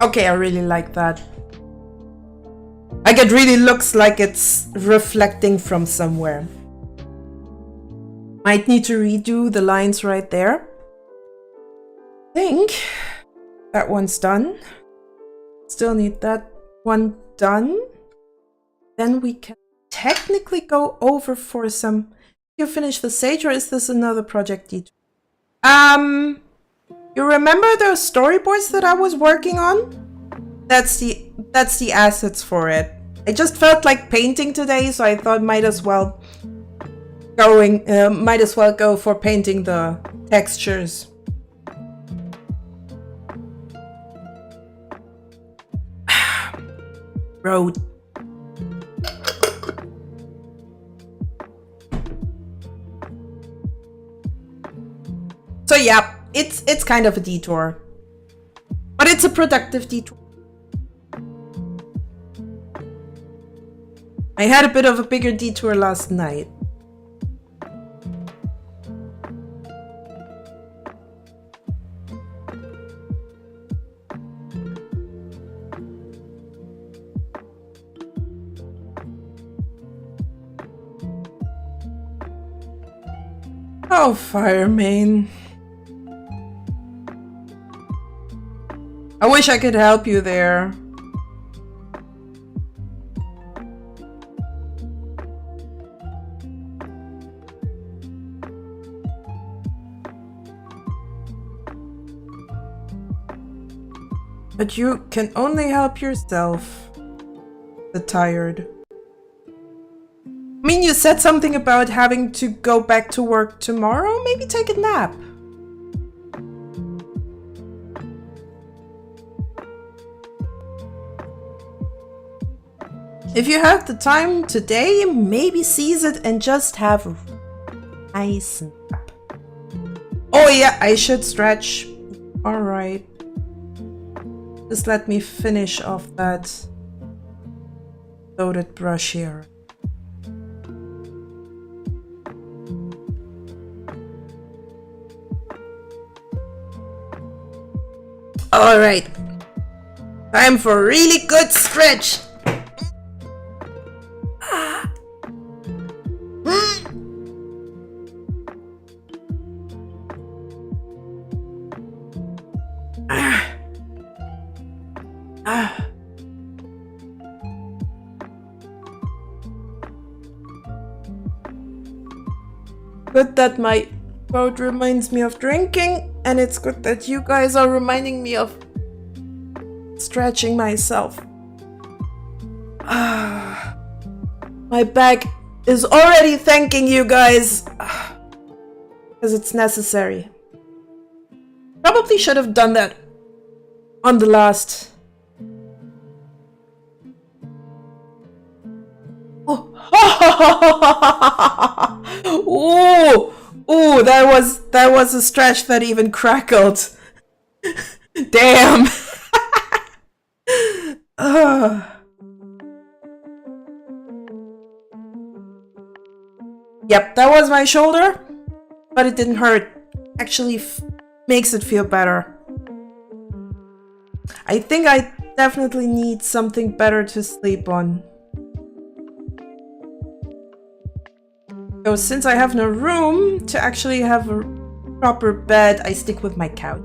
Okay, I really like that. Like, it really looks like it's reflecting from somewhere. Might need to redo the lines right there. I think that one's done. Still need that one done. Then we can technically go over for some... You finish the Sage, or is this another project detour? You remember those storyboards that I was working on? That's the assets for it. I just felt like painting today, so I thought might as well go for painting the textures. Road. So yeah, it's kind of a detour. But it's a productive detour. I had a bit of a bigger detour last night. Oh, Firemane. I wish I could help you there. But you can only help yourself. The tired. I mean, you said something about having to go back to work tomorrow? Maybe take a nap. If you have the time today, maybe seize it and just have a nice nap. Oh yeah, I should stretch. Alright. Just let me finish off that loaded brush here. Alright. Time for a really good stretch. Good that my throat reminds me of drinking, and it's good that you guys are reminding me of stretching myself. My back is already thanking you guys because it's necessary. Probably should have done that on the last. Oh. Ooh, that was a stretch that even crackled. Damn. Yep, that was my shoulder, but it didn't hurt. Actually makes it feel better. I think I definitely need something better to sleep on. So since I have no room to actually have a proper bed, I stick with my couch.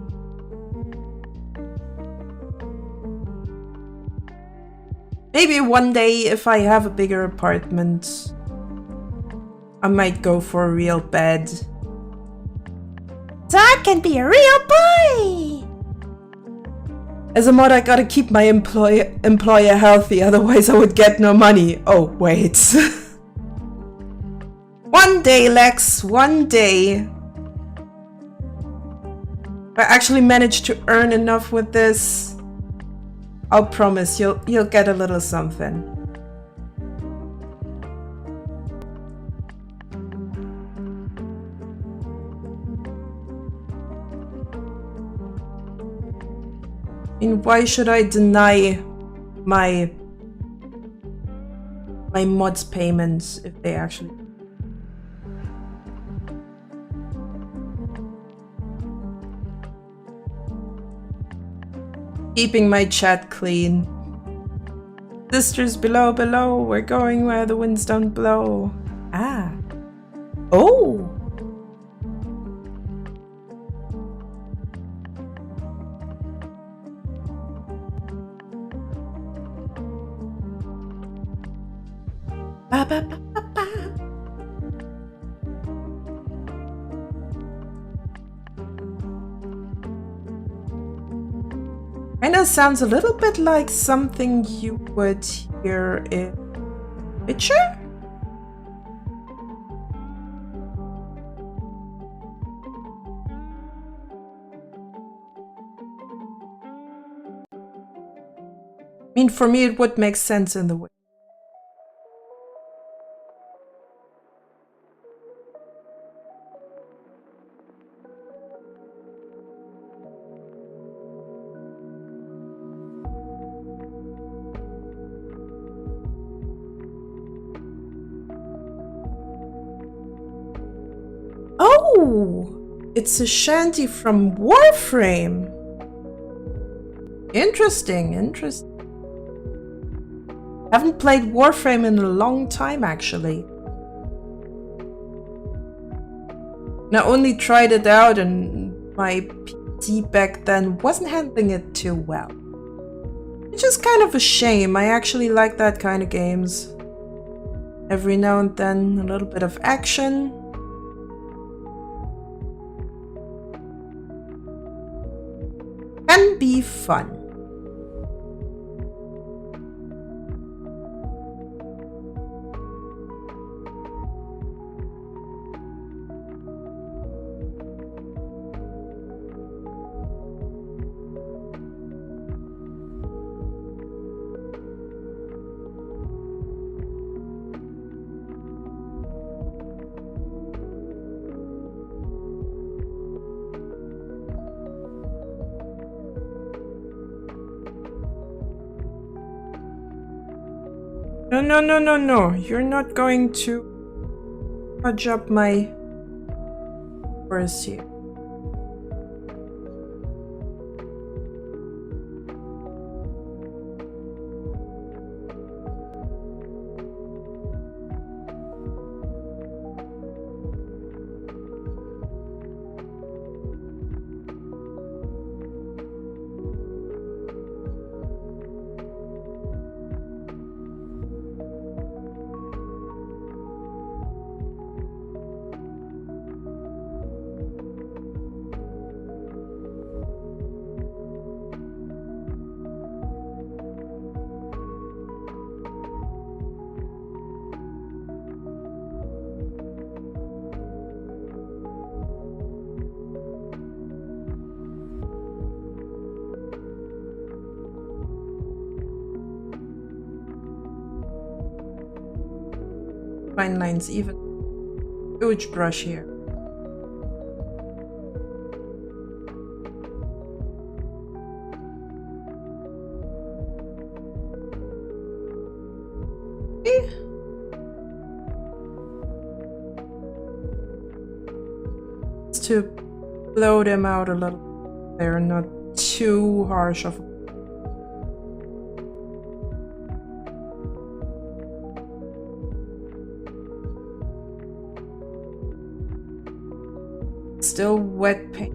Maybe one day, if I have a bigger apartment, I might go for a real bed. So I can be a real boy! As a mod, I gotta keep my employer healthy, otherwise I would get no money. Oh, wait. One day, Lex, one day. If I actually manage to earn enough with this, I'll promise you'll get a little something. I mean, why should I deny my mods payments if they actually... Keeping my chat clean. Sisters below, below, we're going where the winds don't blow. Ah. Oh! Ba, ba, ba, ba, ba. Kinda sounds a little bit like something you would hear in Witcher? I mean, for me it would make sense in the way. Oh! It's a shanty from Warframe! Interesting, interesting. Haven't played Warframe in a long time, actually. And I only tried it out and my PC back then wasn't handling it too well. Which is kind of a shame. I actually like that kind of games. Every now and then, a little bit of action. Can be fun. No, no, no, no, no. You're not going to fudge up my forest here. Fine lines, even huge brush here. Just to blow them out a little. They're not too harsh of a... Still wet paint.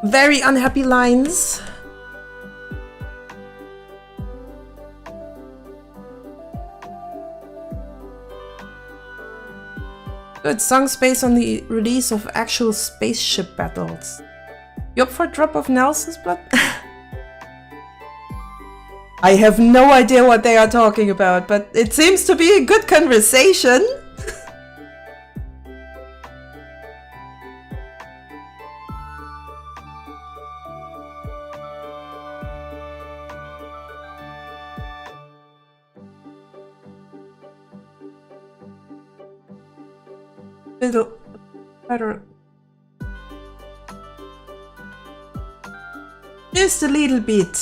very unhappy lines. Good songs based on the release of actual spaceship battles. You up for a drop of Nelson's blood? I have no idea what they are talking about, but it seems to be a good conversation. Little better. Just a little bit.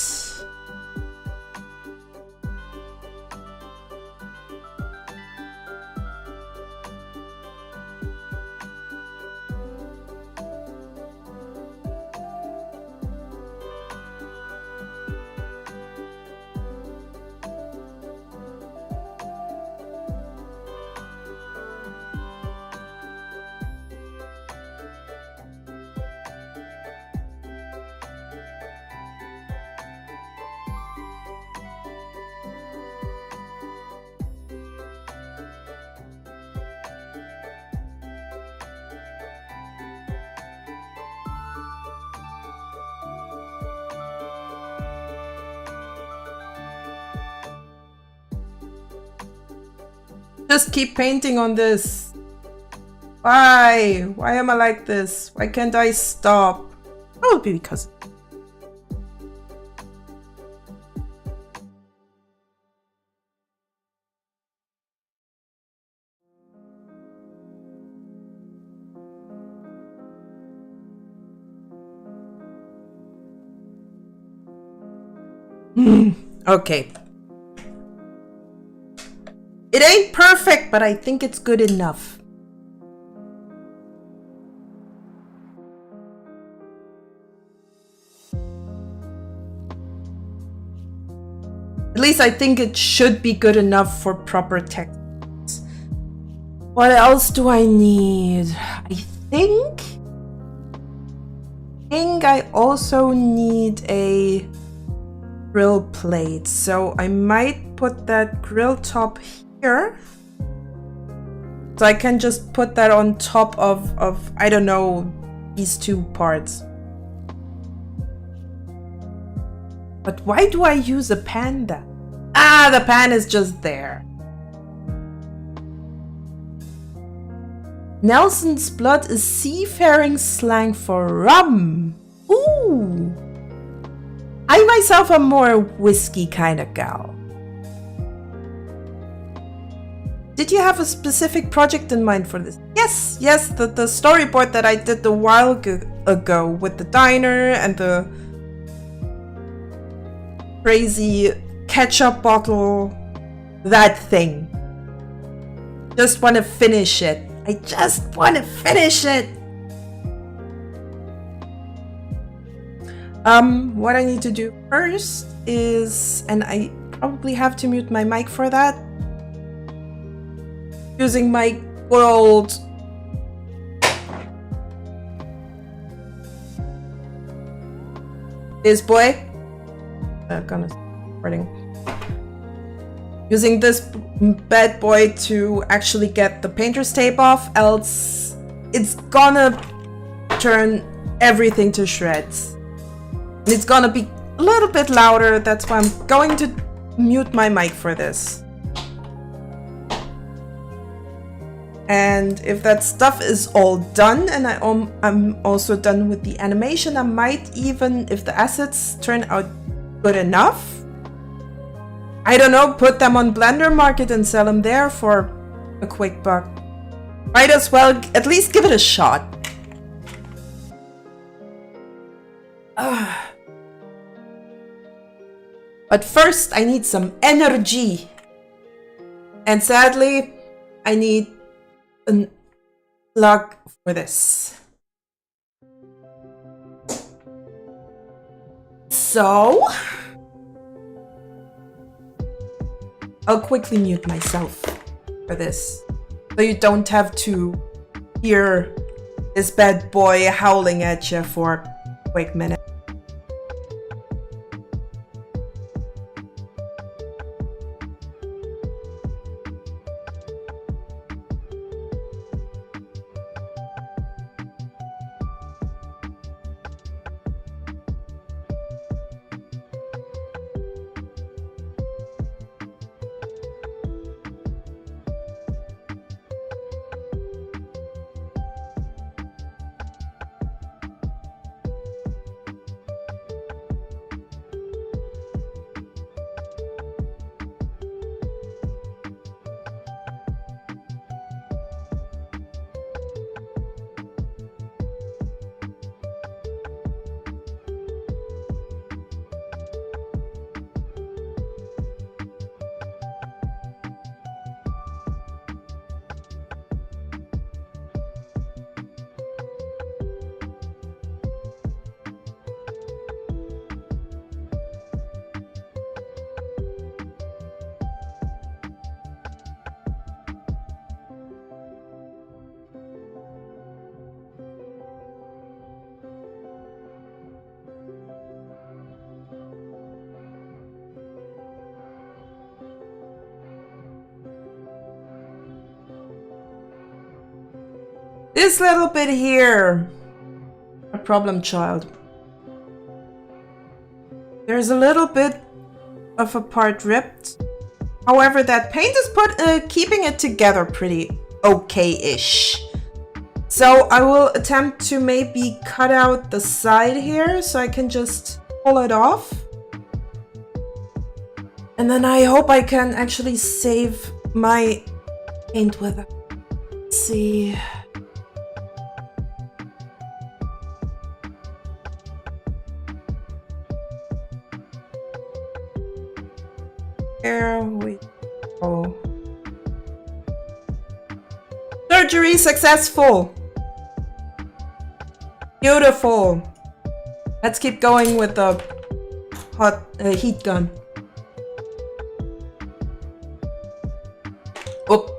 Just keep painting on this. Why? Why am I like this? Why can't I stop? Probably because... Okay. It ain't perfect, but I think it's good enough. At least I think it should be good enough for proper text. What else do I need? I think I also need a grill plate. So I might put that grill top here. So I can just put that on top of I don't know, these two parts. But why do I use a pan then? Ah, the pan is just there. Nelson's blood is seafaring slang for rum. Ooh. I myself am more a whiskey kind of gal. Did you have a specific project in mind for this? Yes, the storyboard that I did a while ago with the diner and the crazy ketchup bottle, that thing. Just want to finish it. I just want to finish it. What I need to do first is, and I probably have to mute my mic for that, using my good old this boy. Gonna start recording. Using this bad boy to actually get the painter's tape off, else it's gonna turn everything to shreds. And it's gonna be a little bit louder, that's why I'm going to mute my mic for this. And if that stuff is all done, and I'm also done with the animation, I might even, if the assets turn out good enough, I don't know, put them on Blender Market and sell them there for a quick buck. Might as well at least give it a shot. But first, I need some energy. And sadly, I need a plug for this. So I'll quickly mute myself for this, so you don't have to hear this bad boy howling at you for quick minute. This little bit here, a problem child. There's a little bit of a part ripped. However, that paint is keeping it together pretty okay-ish. So I will attempt to maybe cut out the side here so I can just pull it off. And then I hope I can actually save my paint with it. Let's see. Here we go. Surgery successful. Beautiful. Let's keep going with the hot heat gun. Oop.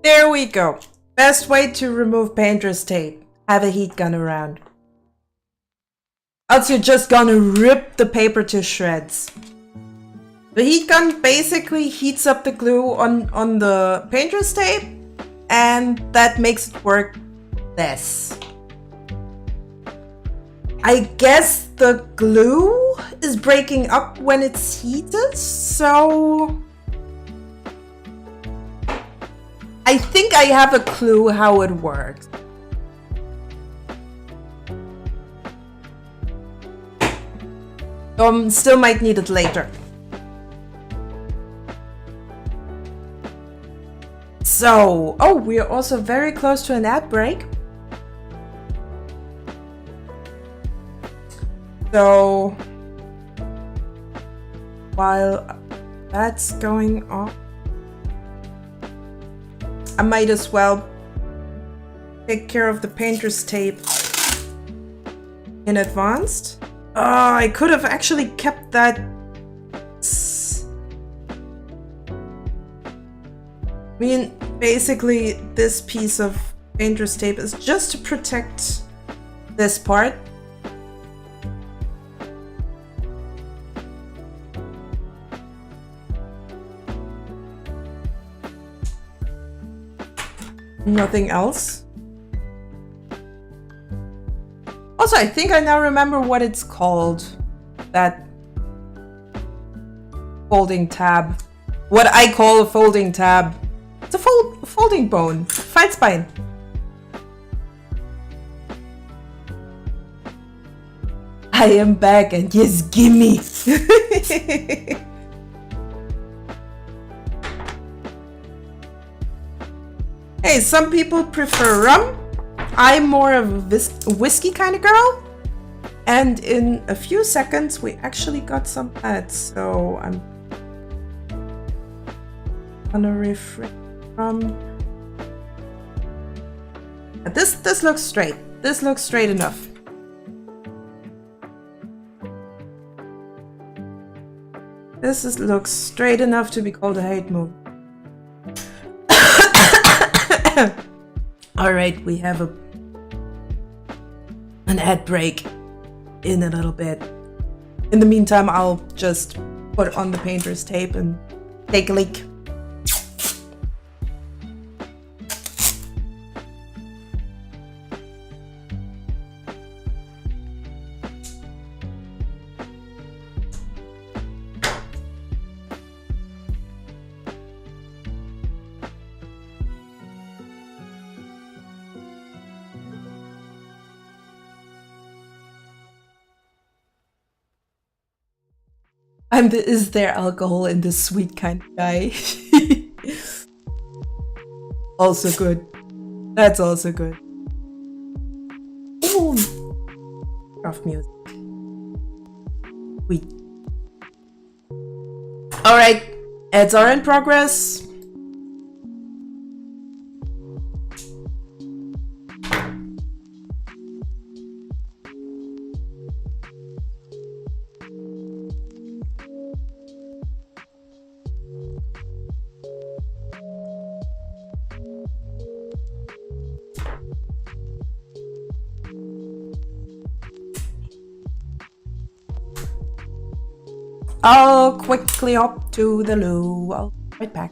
There we go. Best way to remove painter's tape. Have a heat gun around. Else you're just gonna rip the paper to shreds. The heat gun basically heats up the glue on the painter's tape, and that makes it work less. I guess the glue is breaking up when it's heated, so I think I have a clue how it works. Still might need it later. So, oh, we're also very close to an ad break. So, while that's going on, I might as well take care of the painter's tape in advance. I could have actually kept that. I mean, basically, this piece of painter's tape is just to protect this part. Nothing else. Also, I think I now remember what it's called. That folding tab. What I call a folding tab. It's a folding bone. Fine spine. I am back and yes, gimme. Hey, some people prefer rum. I'm more of a whiskey kind of girl. And in a few seconds, we actually got some ads. So I'm gonna refrain from. This looks straight. This looks straight enough. Looks straight enough to be called a hate move. All right, we have an ad break in a little bit. In the meantime, I'll just put on the painter's tape and take a leak. Is there alcohol in this sweet kind of guy? Also good. That's also good. Ooh. Rough music. Sweet. Alright, ads are in progress. I'll quickly hop to the loo. I'll be right back.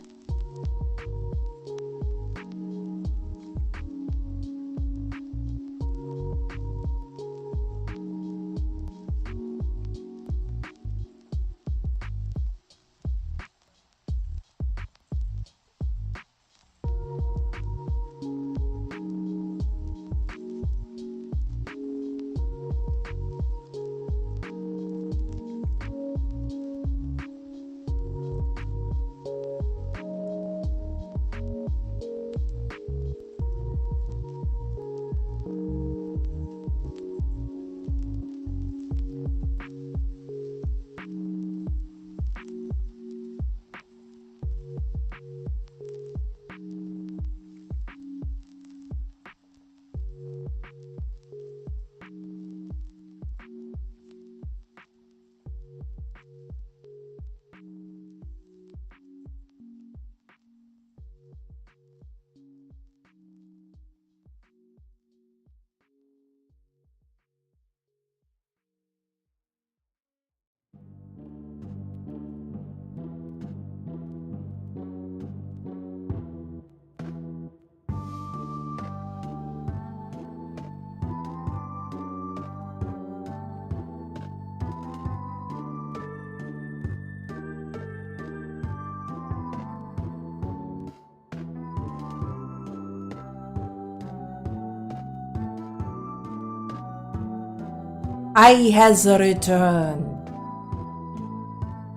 I has returned.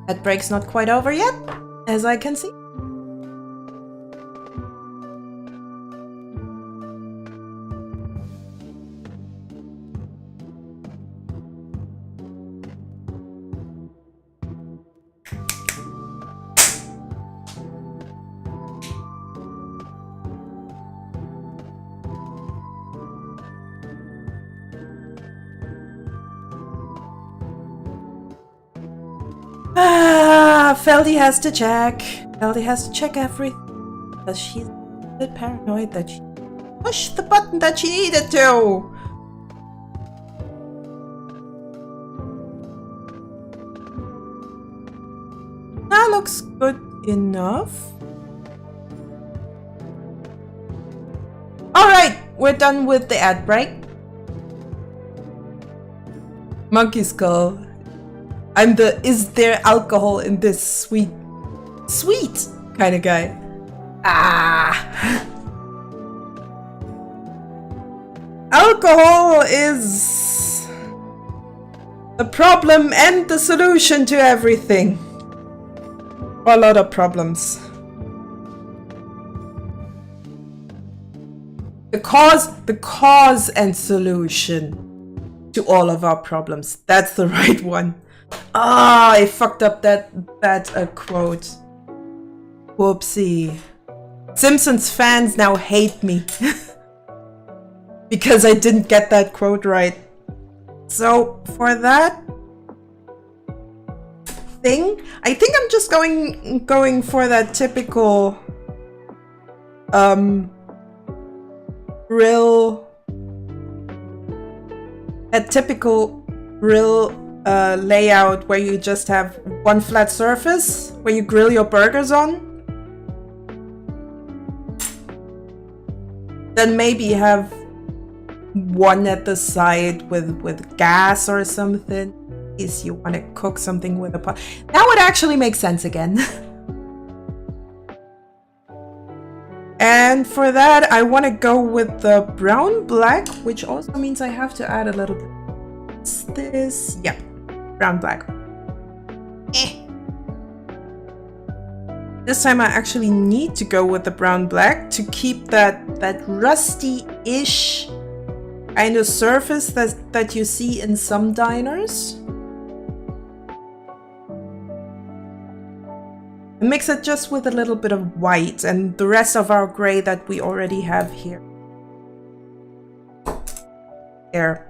That break's not quite over yet, as I can see. Feldy has to check. Feldy has to check everything. Because she's a bit paranoid that she pushed the button that she needed to. That looks good enough. Alright, we're done with the ad break. Monkey Skull. I'm the is there alcohol in this sweet kind of guy. Alcohol is the problem and the solution to everything. Or a lot of problems. The cause and solution to all of our problems. That's the right one. I fucked up that quote. Whoopsie. Simpsons fans now hate me because I didn't get that quote right. So for that thing, I think I'm just going for that typical grill layout where you just have one flat surface where you grill your burgers on. Then maybe have one at the side with gas or something, in case you want to cook something with a pot. That would actually make sense again. And for that, I want to go with the brown black, which also means I have to add a little bit. What's this? Yeah, brown black. This time I actually need to go with the brown black to keep that rusty-ish kind of surface that you see in some diners. And mix it just with a little bit of white and the rest of our gray that we already have here. There.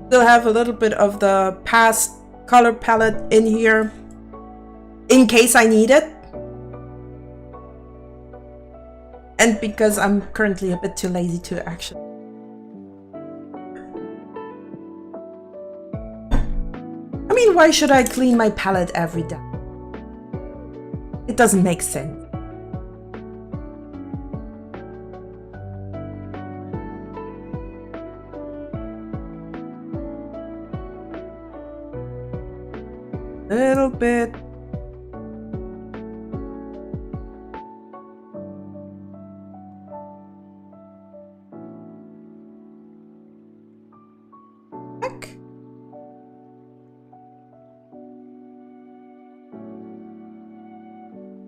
Still have a little bit of the past color palette in here, in case I need it. And because I'm currently a bit too lazy to actually. I mean, why should I clean my palette every day? It doesn't make sense. Little bit.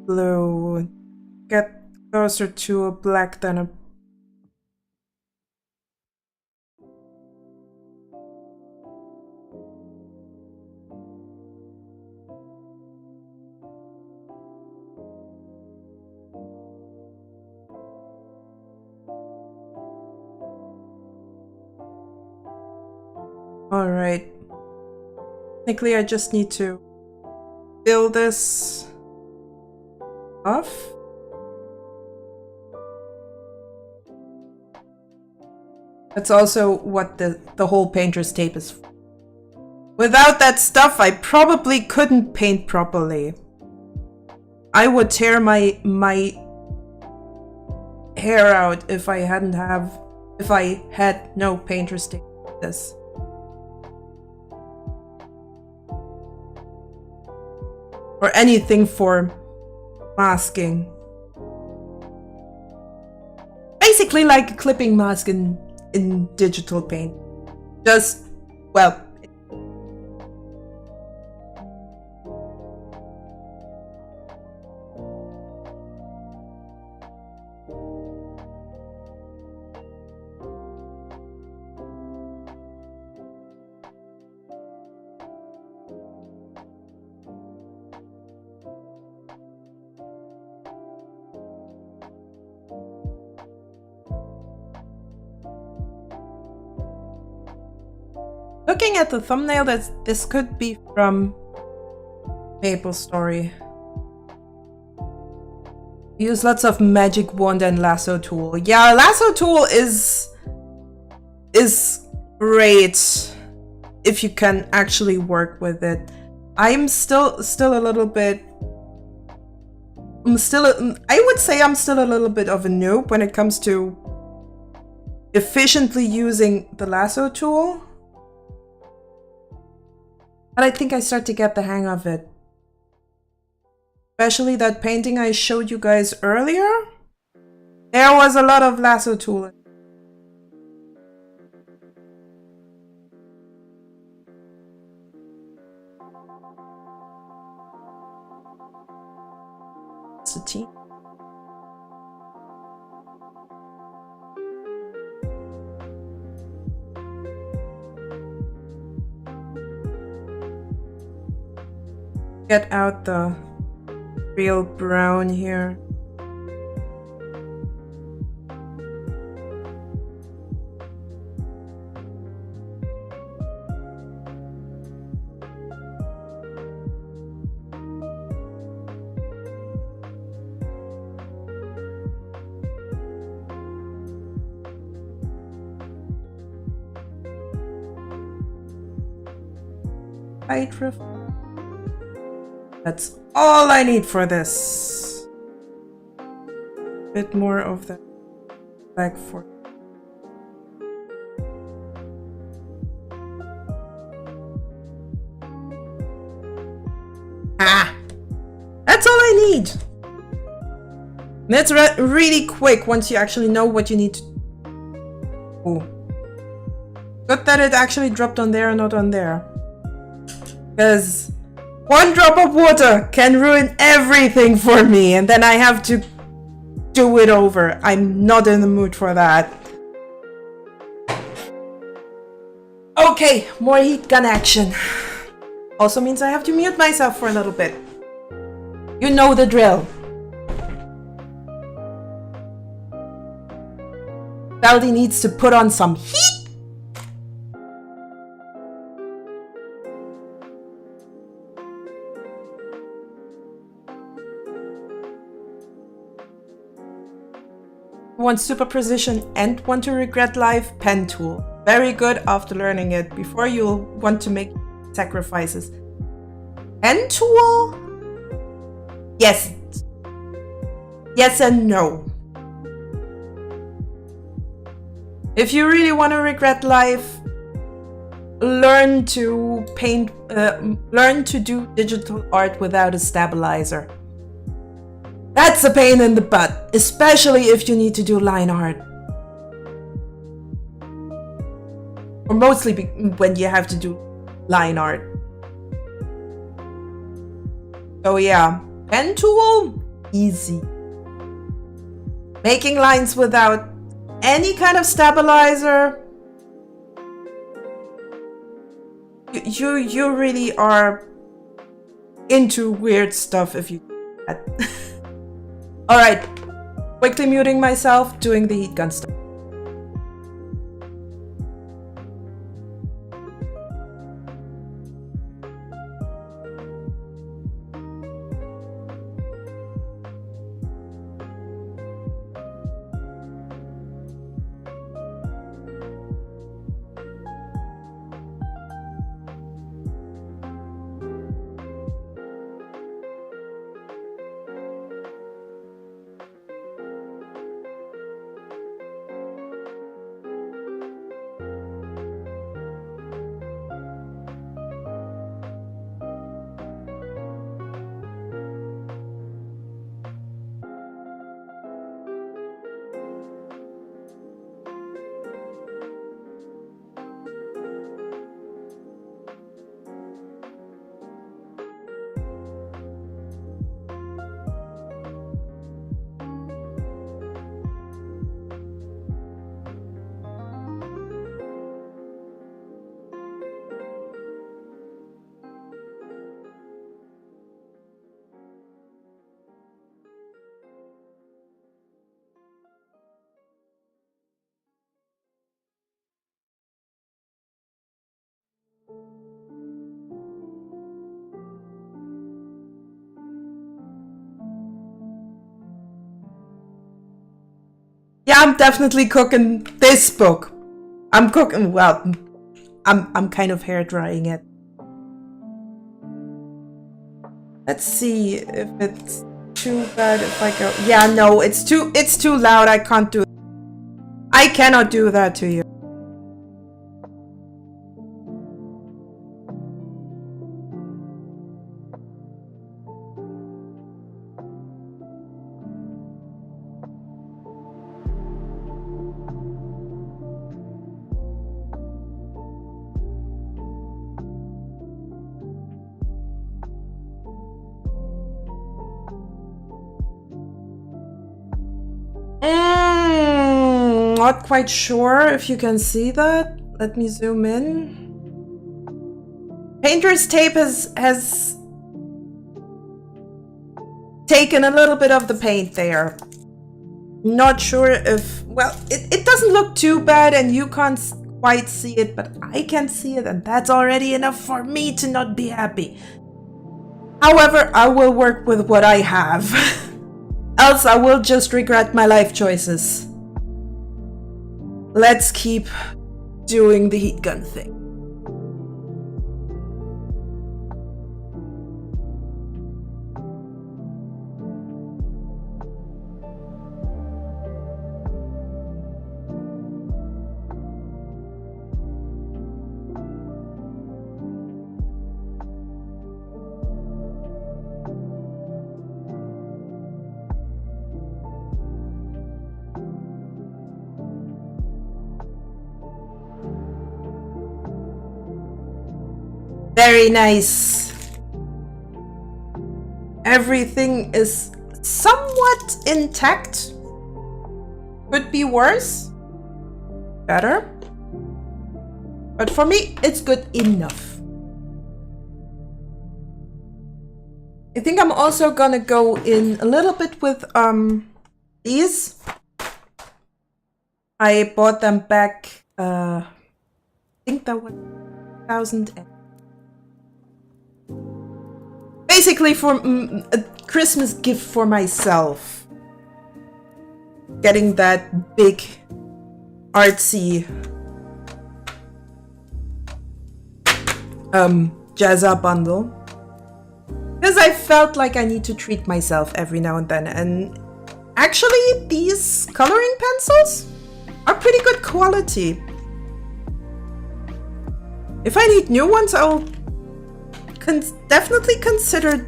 Blue. Get closer to a black than a... Alright. Technically, I just need to fill this off. That's also what the whole painter's tape is for. Without that stuff, I probably couldn't paint properly. I would tear my hair out if I had no painter's tape like this. Or anything for masking. Basically like a clipping mask in digital paint. Just, well, looking at the thumbnail, this could be from Maple Story. Use lots of magic wand and lasso tool. Yeah, lasso tool is great if you can actually work with it. I'm still a little bit. I would say I'm still a little bit of a noob when it comes to efficiently using the lasso tool. But I think I start to get the hang of it. Especially that painting I showed you guys earlier. There was a lot of lasso tool. It's a team. Get out the real brown here. That's all I need for this. Bit more of that black for. That's all I need. And it's really quick once you actually know what you need to. Ooh. Good that it actually dropped on there and not on there. Because one drop of water can ruin everything for me, and then I have to do it over. I'm not in the mood for that. Okay, more heat gun action. Also means I have to mute myself for a little bit. You know the drill. Baldi needs to put on some heat. Want super precision and want to regret life? Pen tool. Very good after learning it. Before you'll want to make sacrifices. Pen tool? Yes. Yes and no. If you really want to regret life, learn to paint, learn to do digital art without a stabilizer. That's a pain in the butt, especially if you need to do line art. Or mostly when you have to do line art. So yeah, pen tool, easy. Making lines without any kind of stabilizer. You really are into weird stuff if you do that. Alright, quickly muting myself, doing the heat gun stuff. Yeah, I'm definitely cooking this book. I'm cooking, well, I'm kind of hair drying it. Let's see if it's too bad if I go. Yeah, no, it's too loud. I can't do it. I cannot do that to you. Not quite sure if you can see that. Let me zoom in. Painter's tape has taken a little bit of the paint there. Not sure if, well, it doesn't look too bad and you can't quite see it, but I can see it and that's already enough for me to not be happy. However, I will work with what I have. Else I will just regret my life choices. Let's keep doing the heat gun thing. Very nice. Everything is somewhat intact. Could be worse. Better. But for me, it's good enough. I think I'm also gonna go in a little bit with these. I bought them back, I think that was 2000. Basically for a Christmas gift for myself. Getting that big artsy Jazza bundle. Because I felt like I need to treat myself every now and then. And actually these coloring pencils are pretty good quality. If I need new ones, I'll definitely consider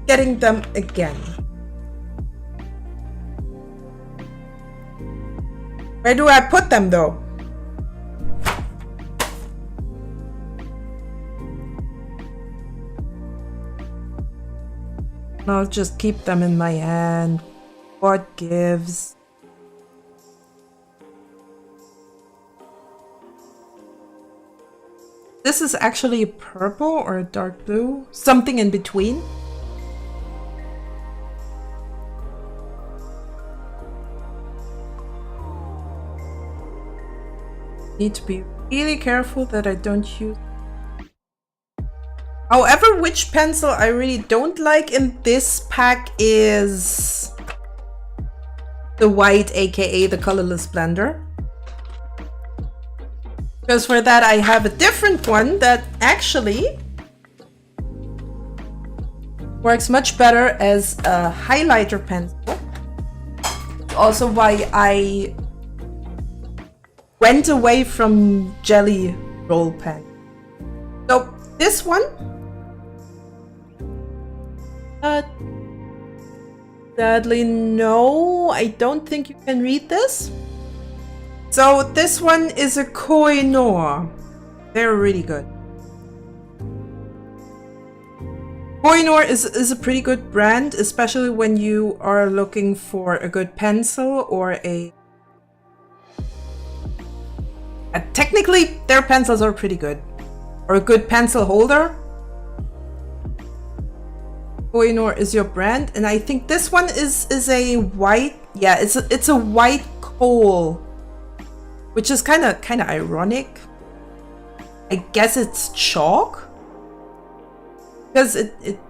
getting them again. Where do I put them though? I'll just keep them in my hand. What gives? This is actually purple or dark blue, something in between. Need to be really careful that I don't use. However, which pencil I really don't like in this pack is the white, aka the colorless blender. Because for that I have a different one that actually works much better as a highlighter pencil. Also why I went away from jelly roll pen. So this one, sadly no, I don't think you can read this. So this one is a Koh-i-Noor. They're really good. Koh-i-Noor is a pretty good brand, especially when you are looking for a good pencil or technically their pencils are pretty good. Or a good pencil holder. Koh-i-Noor is your brand, and I think this one is a white, yeah, it's a white coal. Which is kind of ironic. I guess it's chalk, because it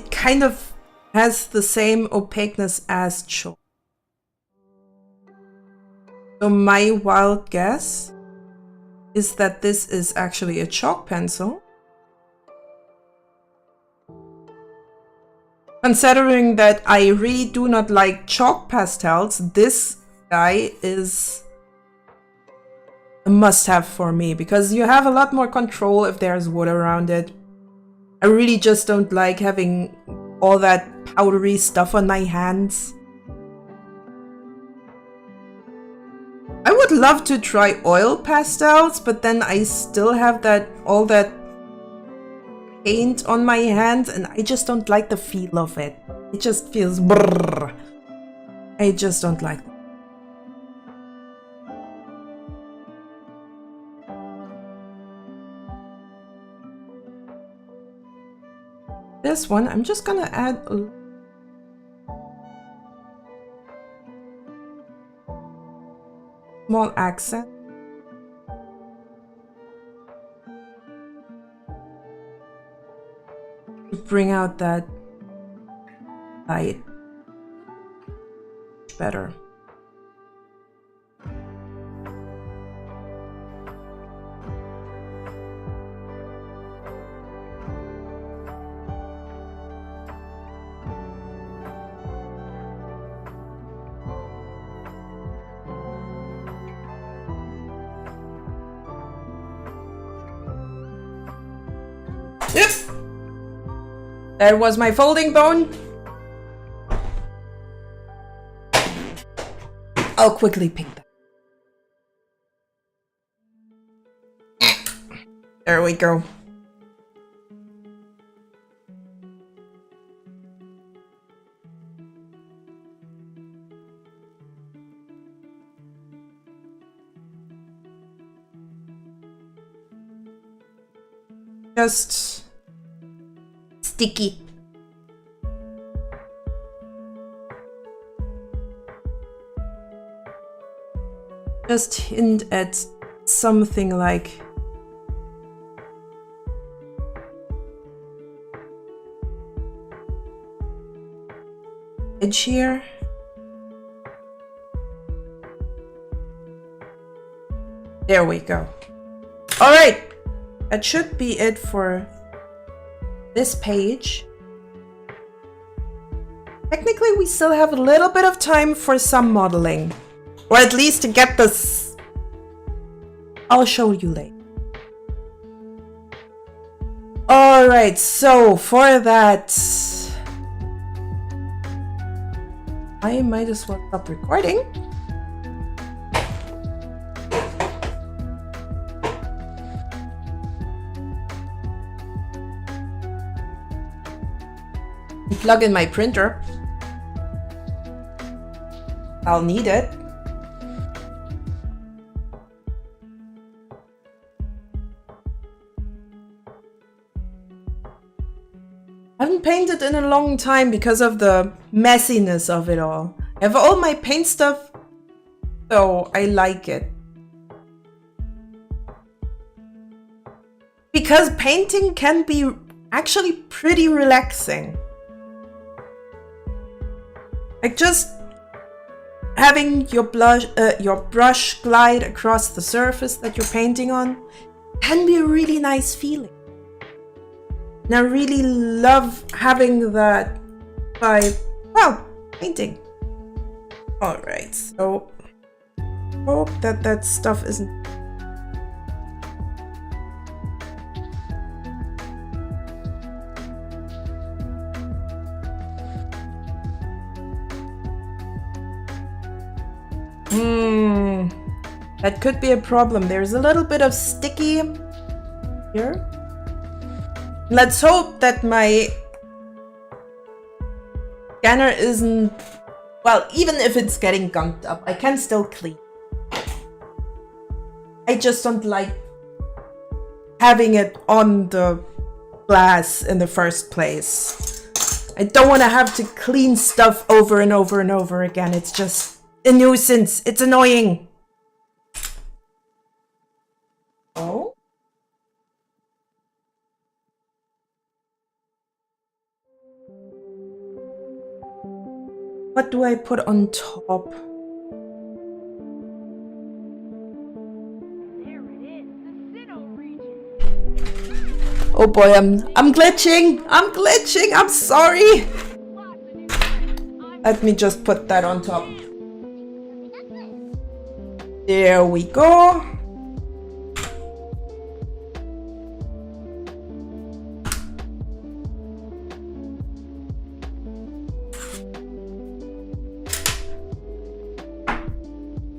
kind of has the same opaqueness as chalk. So my wild guess is that this is actually a chalk pencil. Considering that I really do not like chalk pastels, this guy is a must-have for me because you have a lot more control if there's wood around it. I really just don't like having all that powdery stuff on my hands. I would love to try oil pastels, but then I still have all that paint on my hands and I just don't like the feel of it. It just feels brrr. I just don't like that. This one, I'm just gonna add a small accent. To bring out that light better. Yep. There was my folding bone. I'll quickly pink that. There we go. Just sticky. Just hint at something like edge here. There we go. All right, that should be it for this page. Technically, we still have a little bit of time for some modeling, or at least to get this. I'll show you later. All right, so for that, I might as well stop recording. Plug in my printer. I'll need it. I haven't painted in a long time because of the messiness of it all. I have all my paint stuff, so I like it. Because painting can be actually pretty relaxing. Like just having your brush glide across the surface that you're painting on can be a really nice feeling. And I really love having that by, well, painting. All right, so hope that that stuff isn't. That could be a problem. There's a little bit of sticky here. Let's hope that my scanner isn't, well, even if it's getting gunked up, I can still clean. I just don't like having it on the glass in the first place. I don't want to have to clean stuff over and over and over again. It's just a nuisance. It's annoying. Oh. What do I put on top? Oh boy, I'm glitching. I'm glitching. I'm sorry. Let me just put that on top. There we go.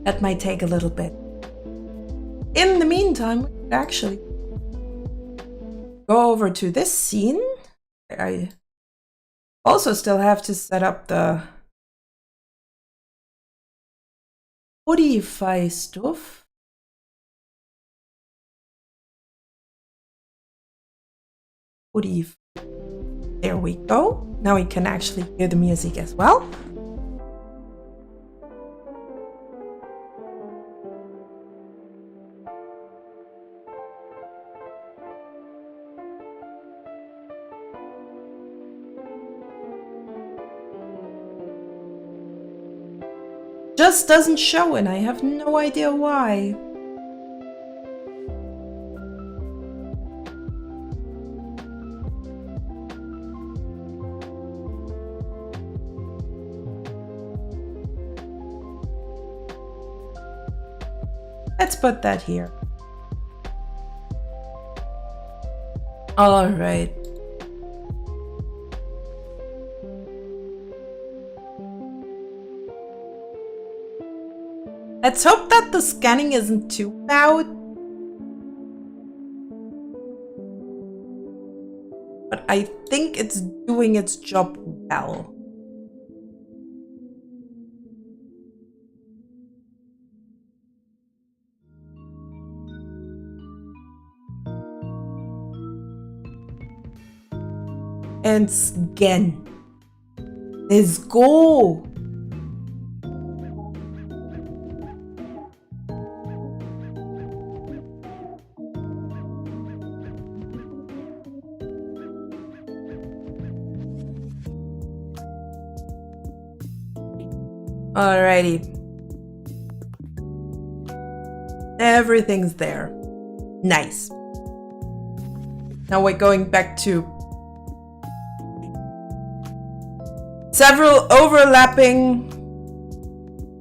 That might take a little bit. In the meantime, we could actually go over to this scene. I also still have to set up the modify stuff. There we go. Now we can actually hear the music as well. Just doesn't show and I have no idea why. Let's put that here. All right. Let's hope that the scanning isn't too loud. But I think it's doing its job well. And scan. Let's go. Alrighty. Everything's there. Nice. Now we're going back to several overlapping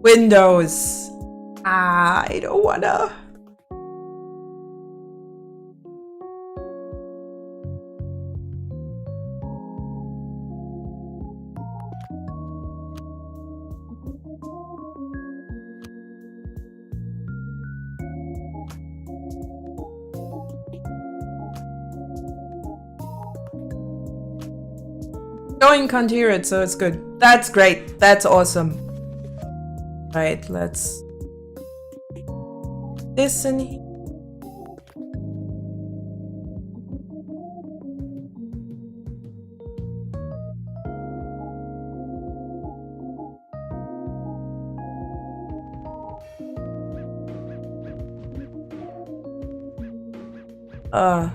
windows. I don't wanna. Going can't hear it, so it's good. That's great. That's awesome. Right, let's this in here.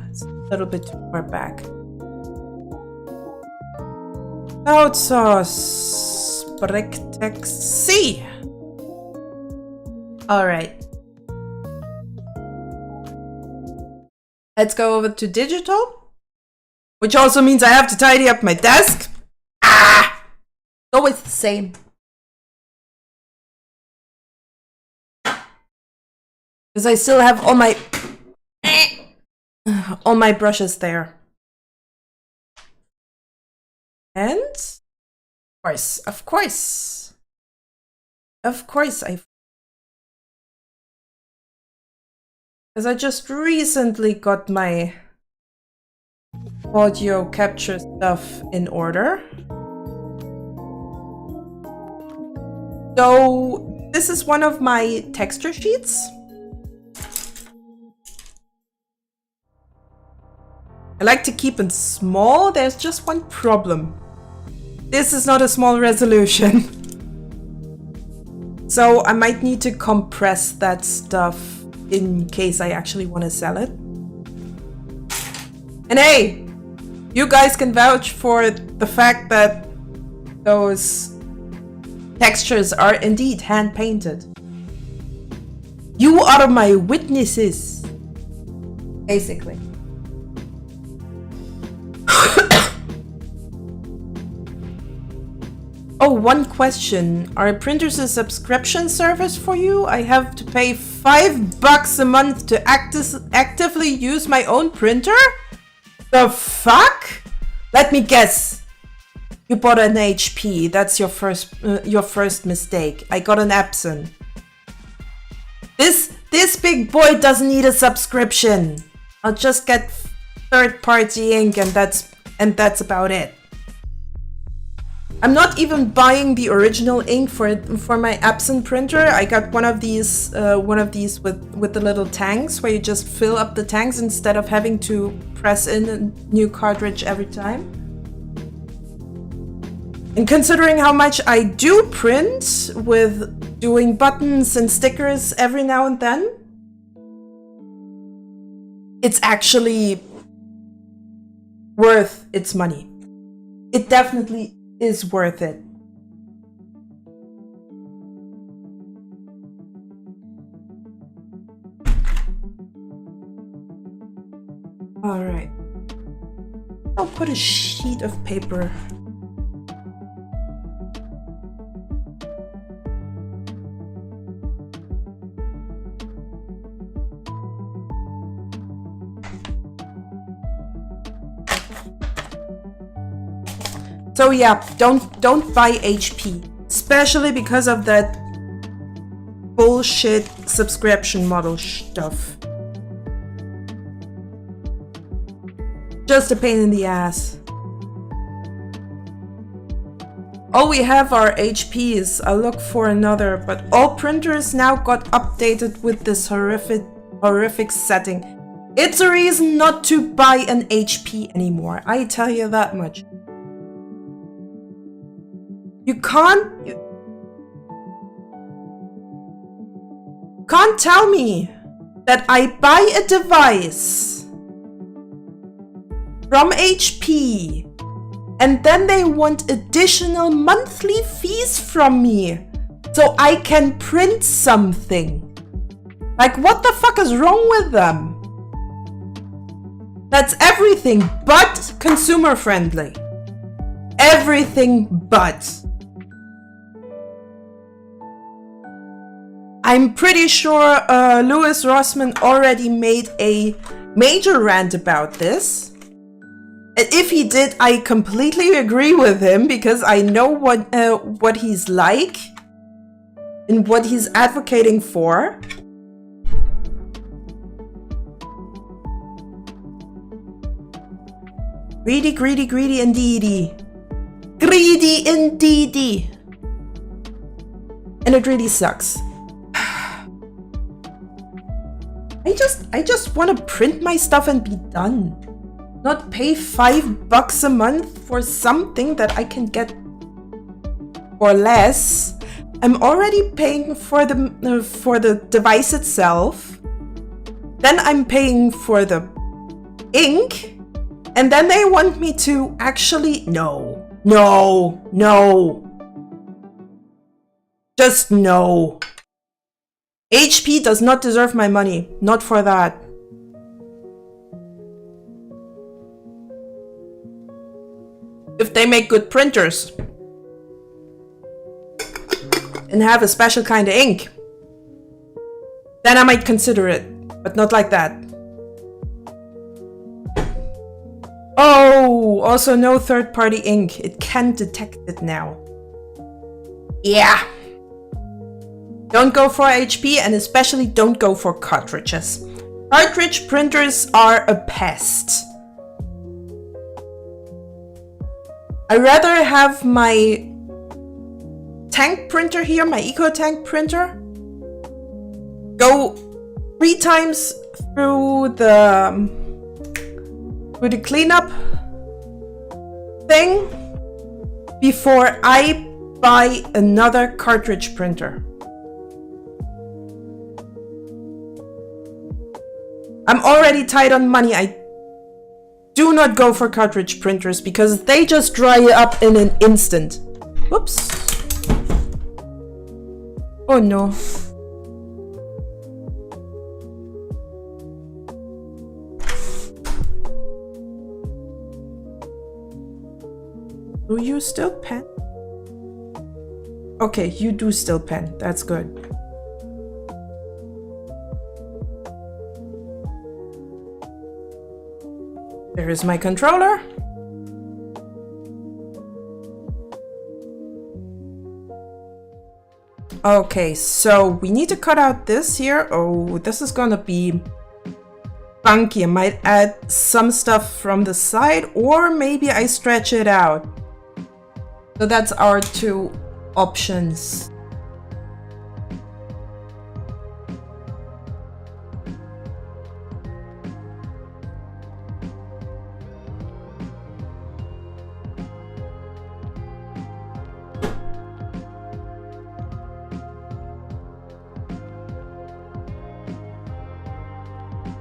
It's a little bit too far back. Cloud sauce. Sprectex C. Alright. Let's go over to digital. Which also means I have to tidy up my desk. Ah! Always the same. Because I still have all my brushes there. And of course, because I just recently got my audio capture stuff in order. So this is one of my texture sheets. I like to keep it small. There's just one problem. This is not a small resolution. So I might need to compress that stuff in case I actually want to sell it. And hey, you guys can vouch for the fact that those textures are indeed hand painted. You are my witnesses, basically. Oh, one question. Are printers a subscription service for you? I have to pay $5 a month to actively use my own printer? The fuck? Let me guess. You bought an HP. That's your first mistake. I got an Epson. This big boy doesn't need a subscription. I'll just get third-party ink and that's about it. I'm not even buying the original ink for my Epson printer. I got one of these with the little tanks where you just fill up the tanks instead of having to press in a new cartridge every time. And considering how much I do print with doing buttons and stickers every now and then, it's actually worth its money. It definitely is worth it. All right. I'll put a sheet of paper. So yeah, don't buy HP, especially because of that bullshit subscription model stuff. Just a pain in the ass. All we have are HPs. I'll look for another, but all printers now got updated with this horrific setting. It's a reason not to buy an HP anymore, I tell you that much. You can't tell me that I buy a device from HP and then they want additional monthly fees from me so I can print something. Like, what the fuck is wrong with them? That's everything but consumer friendly. Everything but. I'm pretty sure Louis Rossmann already made a major rant about this. And if he did, I completely agree with him because I know what he's like and what he's advocating for. Greedy, greedy, greedy indeedy. Greedy indeedy. And it really sucks. I just want to print my stuff and be done. Not pay $5 a month for something that I can get for less. I'm already paying for the device itself. Then I'm paying for the ink. And then they want me to actually... No. Just no. HP does not deserve my money. Not for that. If they make good printers and have a special kind of ink, then I might consider it, but not like that. Oh, also no third-party ink. It can detect it now. Yeah. Don't go for HP and especially don't go for cartridges. Cartridge printers are a pest. I'd rather have my tank printer here, my Eco Tank printer, go 3 times through the cleanup thing before I buy another cartridge printer. I'm already tight on money. I do not go for cartridge printers because they just dry up in an instant. Whoops. Oh no. Do you still pen? Okay, you do still pen. That's good. There is my controller. Okay, so we need to cut out this here. Oh, this is gonna be funky. I might add some stuff from the side, or maybe I stretch it out. So that's our two options.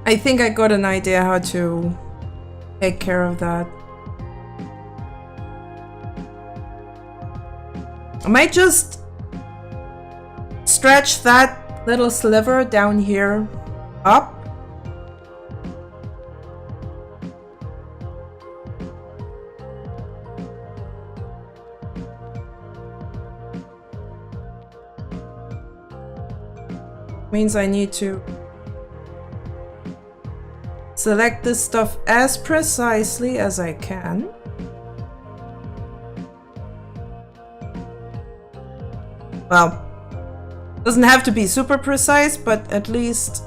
I think I got an idea how to take care of that. I might just stretch that little sliver down here up. Means I need to select this stuff as precisely as I can. Well, doesn't have to be super precise, but at least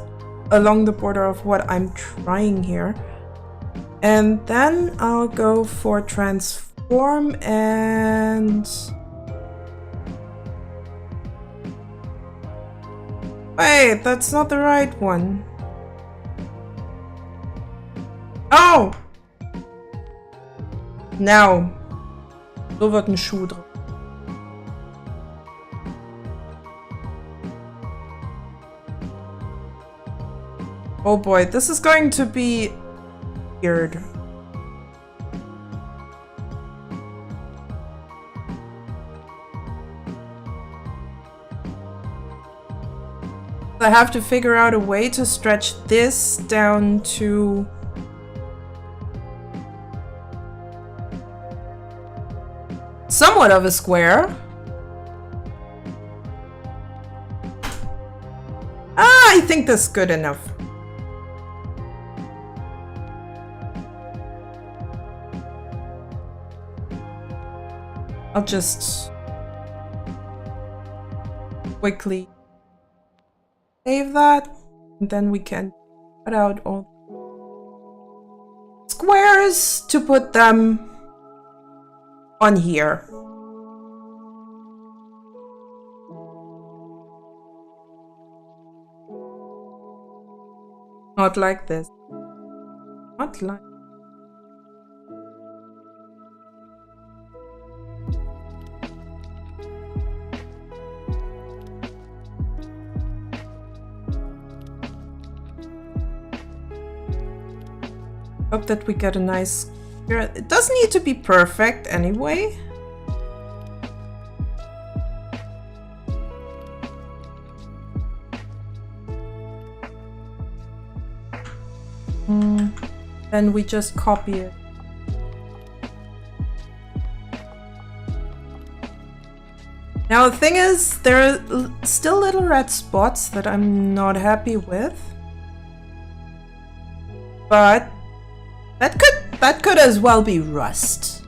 along the border of what I'm trying here. And then I'll go for transform and... Wait, that's not the right one. Oh! Now. So wird ein Schuh drauf. Oh boy, this is going to be weird. I have to figure out a way to stretch this down to somewhat of a square. I think that's good enough. I'll just quickly save that, and then we can cut out all squares to put them on here. Not like this. Not like. Hope that we get a nice. It doesn't need to be perfect anyway. Then we just copy it. Now the thing is, there are still little red spots that I'm not happy with. But that could as well be rust.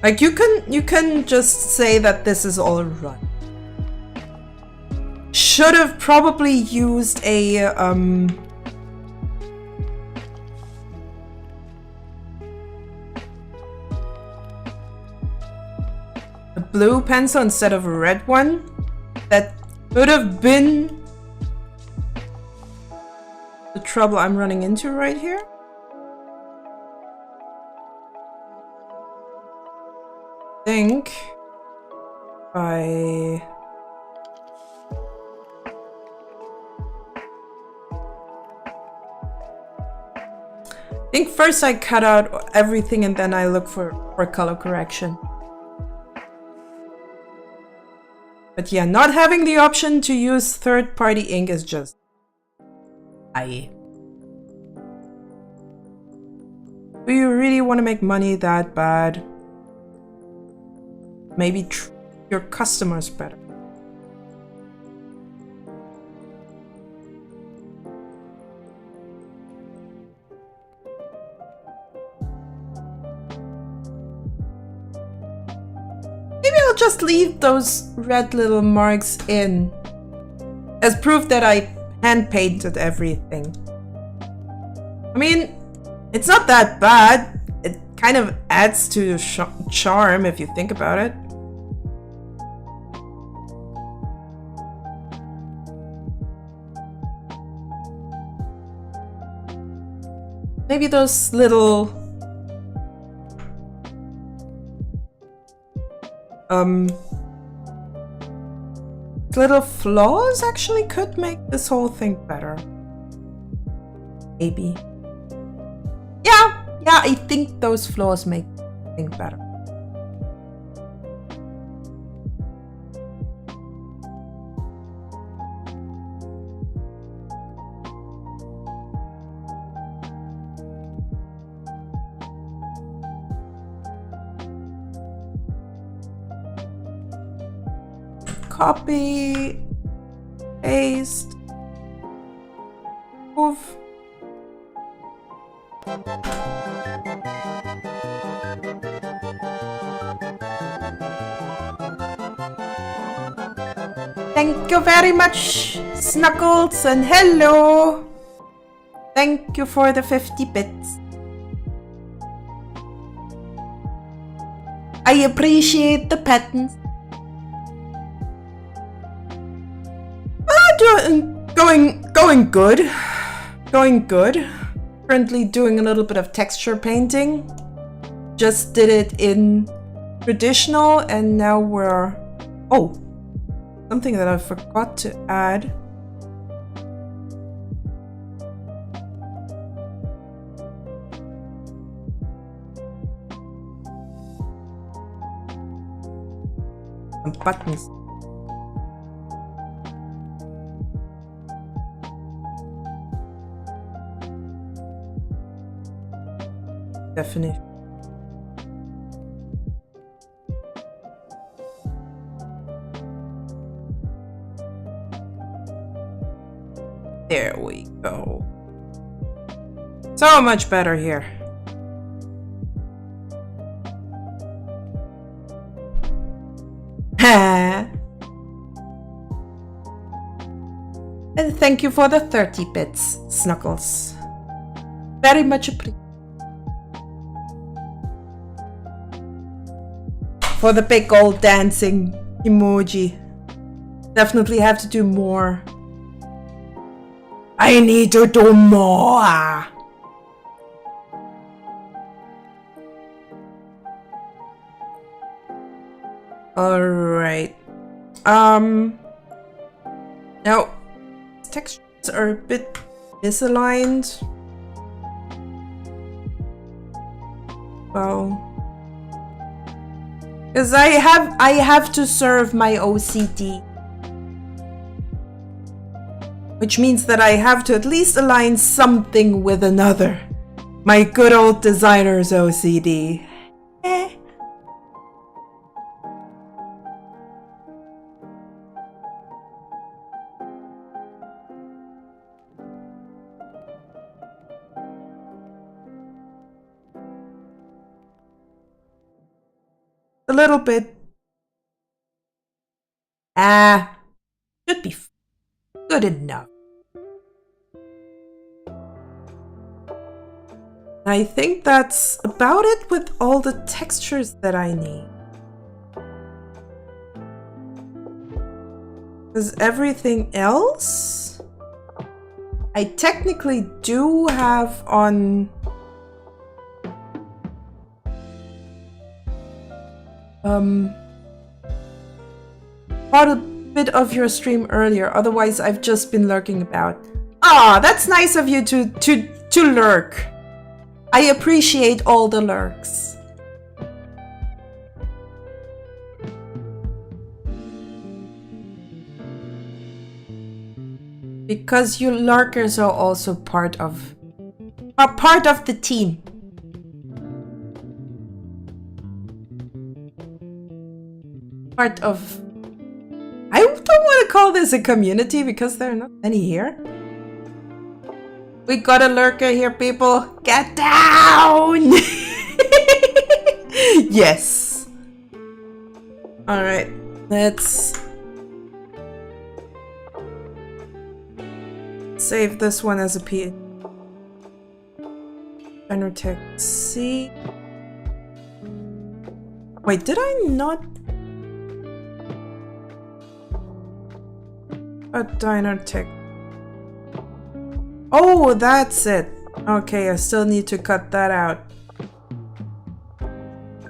Like you can just say that this is all rust. Should have probably used a blue pencil instead of a red one. That could have been the trouble I'm running into right here. I think I think first I cut out everything and then I look for color correction. But yeah, not having the option to use third-party ink is just... Do you really want to make money that bad? Maybe treat your customers better. Maybe I'll just leave those red little marks in as proof that I hand painted everything. I mean, it's not that bad. It kind of adds to the charm if you think about it. Maybe those little little flaws actually could make this whole thing better. Maybe. Yeah, I think those flaws make the thing better. Copy, paste, move. Thank you very much, Snuggles, and hello. Thank you for the 50 bits. I appreciate the patterns. Going good. Going good. Currently doing a little bit of texture painting. Just did it in traditional and now we're... Oh, something that I forgot to add. Some buttons. Definition. There we go. So much better here. And thank you for the 30 bits, Snuggles. Very much appreciated. For the big old dancing emoji. Definitely have to do more. I need to do more. Alright. Now, textures are a bit misaligned. Well, because I have to serve my OCD, which means that I have to at least align something with another. My good old designer's OCD. A little bit. Should be good enough. I think that's about it with all the textures that I need. Because everything else I technically do have on part a bit of your stream earlier, otherwise I've just been lurking about. Ah, that's nice of you to lurk. I appreciate all the lurks. Because you lurkers are also part of the team. part of... I don't want to call this a community because there are not many here. We got a lurker here, people. Get down! Yes. Alright, let's save this one as a P. Enertech C. Wait, did I not? A Dynatech. Oh, that's it. Okay, I still need to cut that out.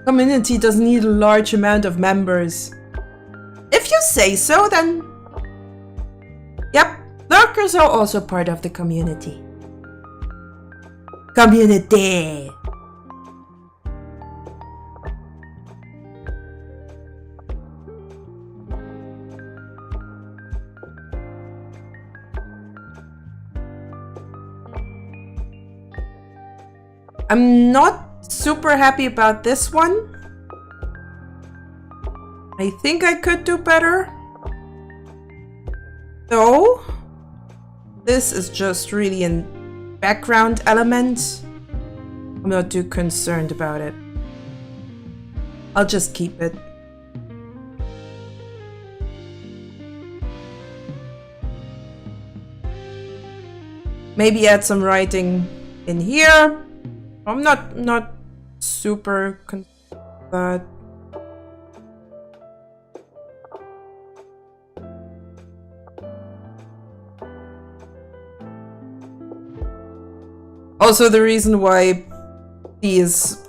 Community doesn't need a large amount of members. If you say so, then... Yep, lurkers are also part of the community. Community! I'm not super happy about this one. I think I could do better. Though, this is just really a background element. I'm not too concerned about it. I'll just keep it. Maybe add some writing in here. I'm not super concerned, but also the reason why these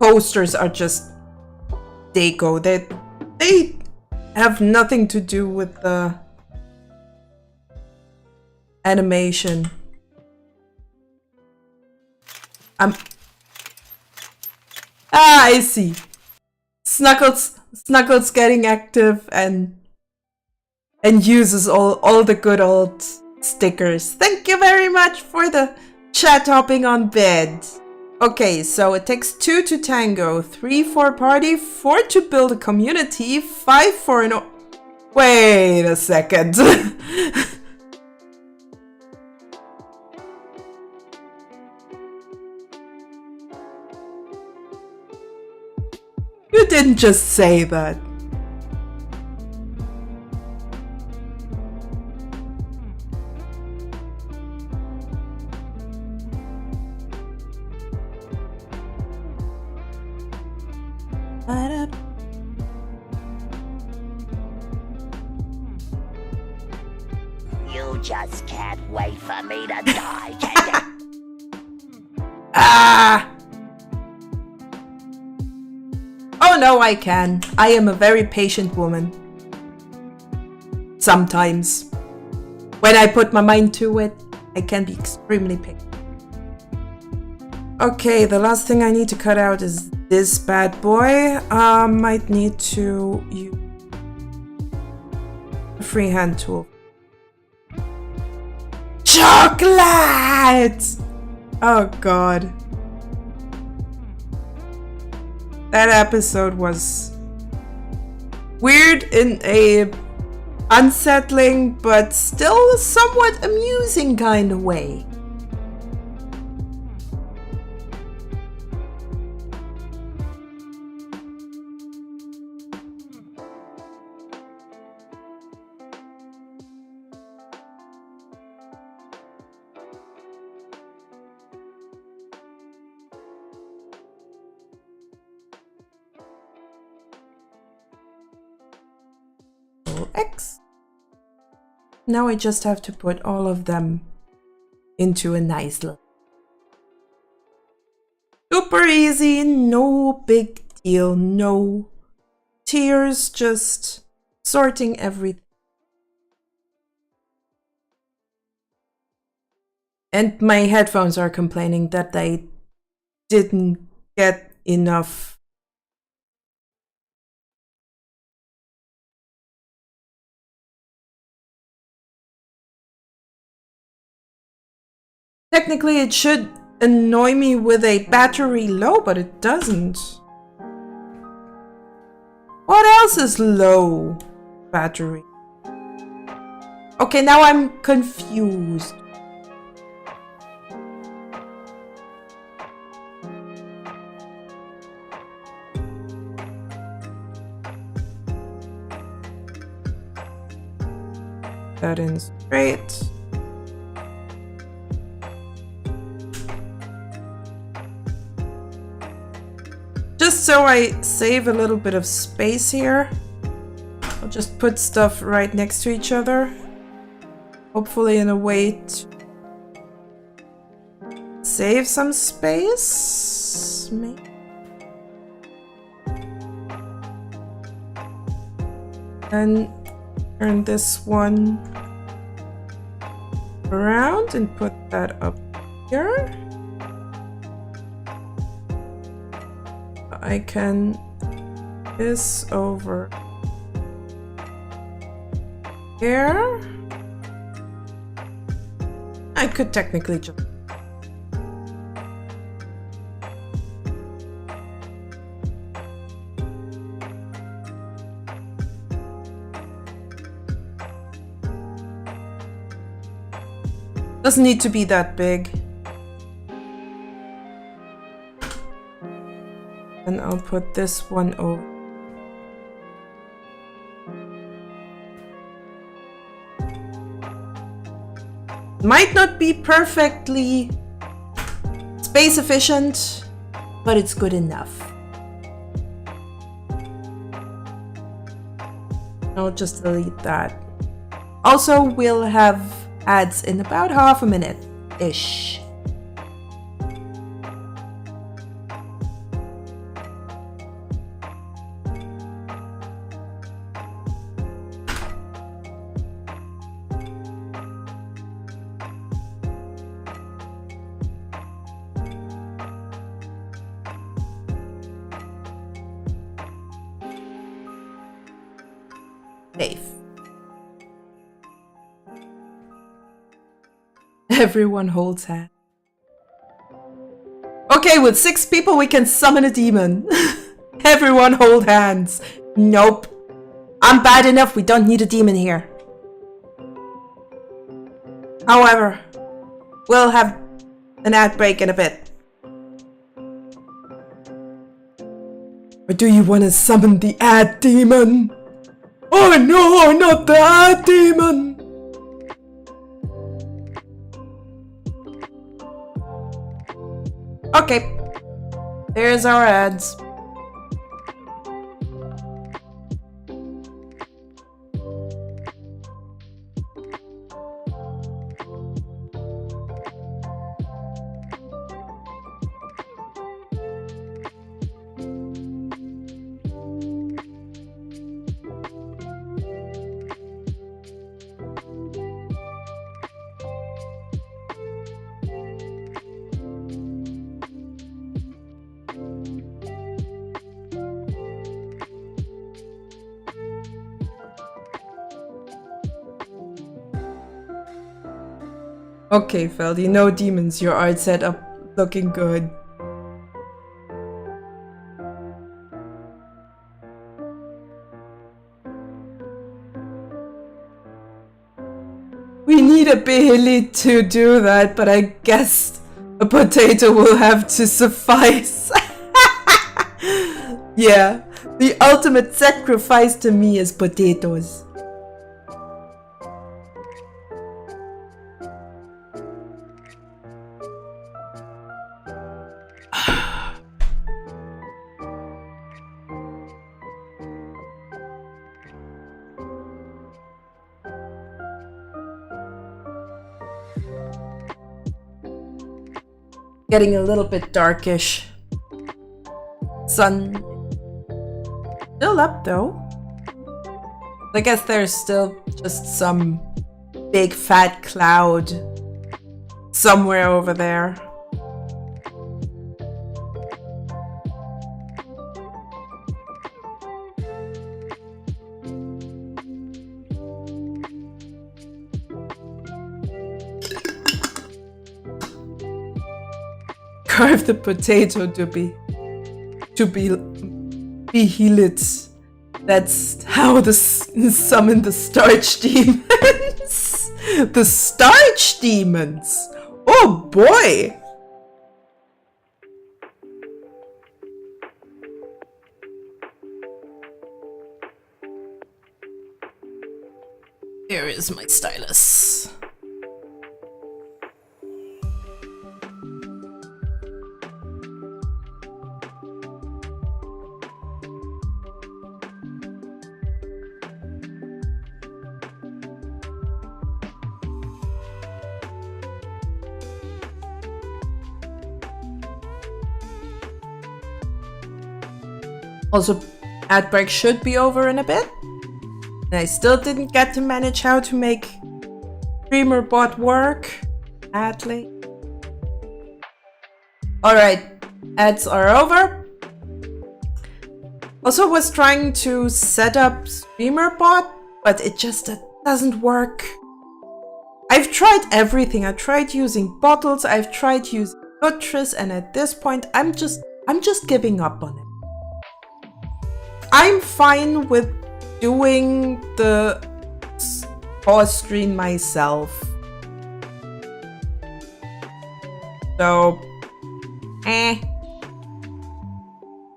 posters are just deco, they have nothing to do with the animation. I see. Snuggles getting active and uses all the good old stickers. Thank you very much for the chat hopping on bed. Okay, so it takes 2 to tango, 3 for a party, 4 to build a community, 5 for an... Wait a second. You didn't just say that. You just can't wait for me to die, can you? Ah! Oh no, I can. I am a very patient woman. Sometimes. When I put my mind to it, I can be extremely patient. Okay, the last thing I need to cut out is this bad boy. Might need to use a freehand tool. Chocolate! Oh god. That episode was weird in a unsettling but still somewhat amusing kind of way. X. Now I just have to put all of them into a nice little... Super easy, no big deal, no tears, just sorting everything. And my headphones are complaining that they didn't get enough. Technically, it should annoy me with a battery low, but it doesn't. What else is low battery? Okay, now I'm confused. That in straight. Just so I save a little bit of space here, I'll just put stuff right next to each other. Hopefully in a way to save some space. Maybe. And turn this one around and put that up here. I can this over here. I could technically just doesn't need to be that big. And I'll put this one over. Might not be perfectly space efficient, but it's good enough. I'll just delete that. Also, we'll have ads in about half a minute-ish. Safe. Everyone holds hands. Okay, with 6 people we can summon a demon. Everyone hold hands. Nope. I'm bad enough, we don't need a demon here. However, we'll have an ad break in a bit. Or do you want to summon the ad demon? Oh no, not the ad demon! Okay, there's our ads. Okay, Feldy, no demons, your art set up looking good. We need a Bailey to do that, but I guess a potato will have to suffice. Yeah, the ultimate sacrifice to me is potatoes. Getting a little bit darkish. Sun still up though. I guess there's still just some big fat cloud somewhere over there. Carve the potato to be healed. That's how summon the starch demons. The starch demons. Oh boy. Here is my stylus. Also, ad break should be over in a bit. And I still didn't get to manage how to make streamer bot work. Sadly. Alright, ads are over. Also was trying to set up streamer bot, but it just doesn't work. I've tried everything. I tried using bottles, I've tried using Nutris, and at this point I'm just giving up on it. I'm fine with doing the pause stream myself. So,